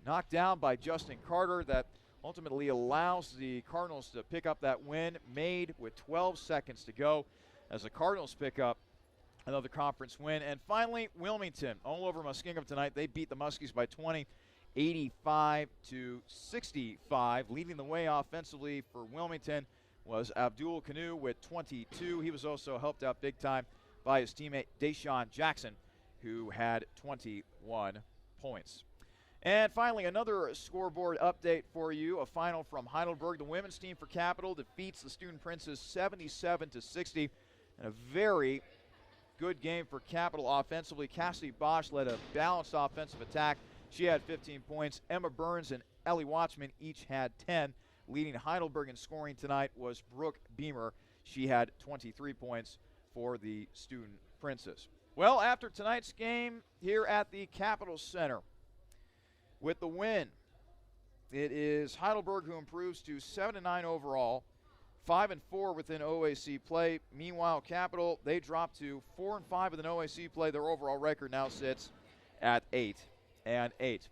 knocked down by Justin Carter that ultimately allows the Cardinals to pick up that win, made with 12 seconds to go as the Cardinals pick up another conference win. And finally, Wilmington all over Muskingum tonight. They beat the Muskies by 20, 85-65. Leading the way offensively for Wilmington was Abdul Kanu with 22. He was also helped out big time by his teammate Deshaun Jackson, who had 21 points. And finally, another scoreboard update for you. A final from Heidelberg. The women's team for Capital defeats the Student Princes 77-60. And a very good game for Capital offensively. Cassidy Bosch led a balanced offensive attack. She had 15 points. Emma Burns and Ellie Watchman each had 10. Leading Heidelberg in scoring tonight was Brooke Beamer. She had 23 points for the Student Princess. Well, after tonight's game here at the Capitol Center, with the win, it is Heidelberg who improves to 7-9 overall, 5-4 within OAC play. Meanwhile, Capital, they drop to 4-5 within OAC play. Their overall record now sits at 8-8.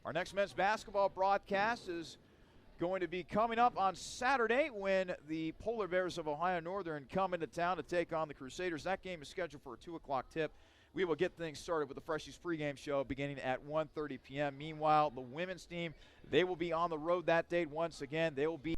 Our next men's basketball broadcast is going to be coming up on Saturday when the Polar Bears of Ohio Northern come into town to take on the Crusaders. That game is scheduled for a 2 o'clock tip. We will get things started with the Freshies pregame show beginning at 1:30 p.m. Meanwhile, the women's team, they will be on the road that day once again. They will be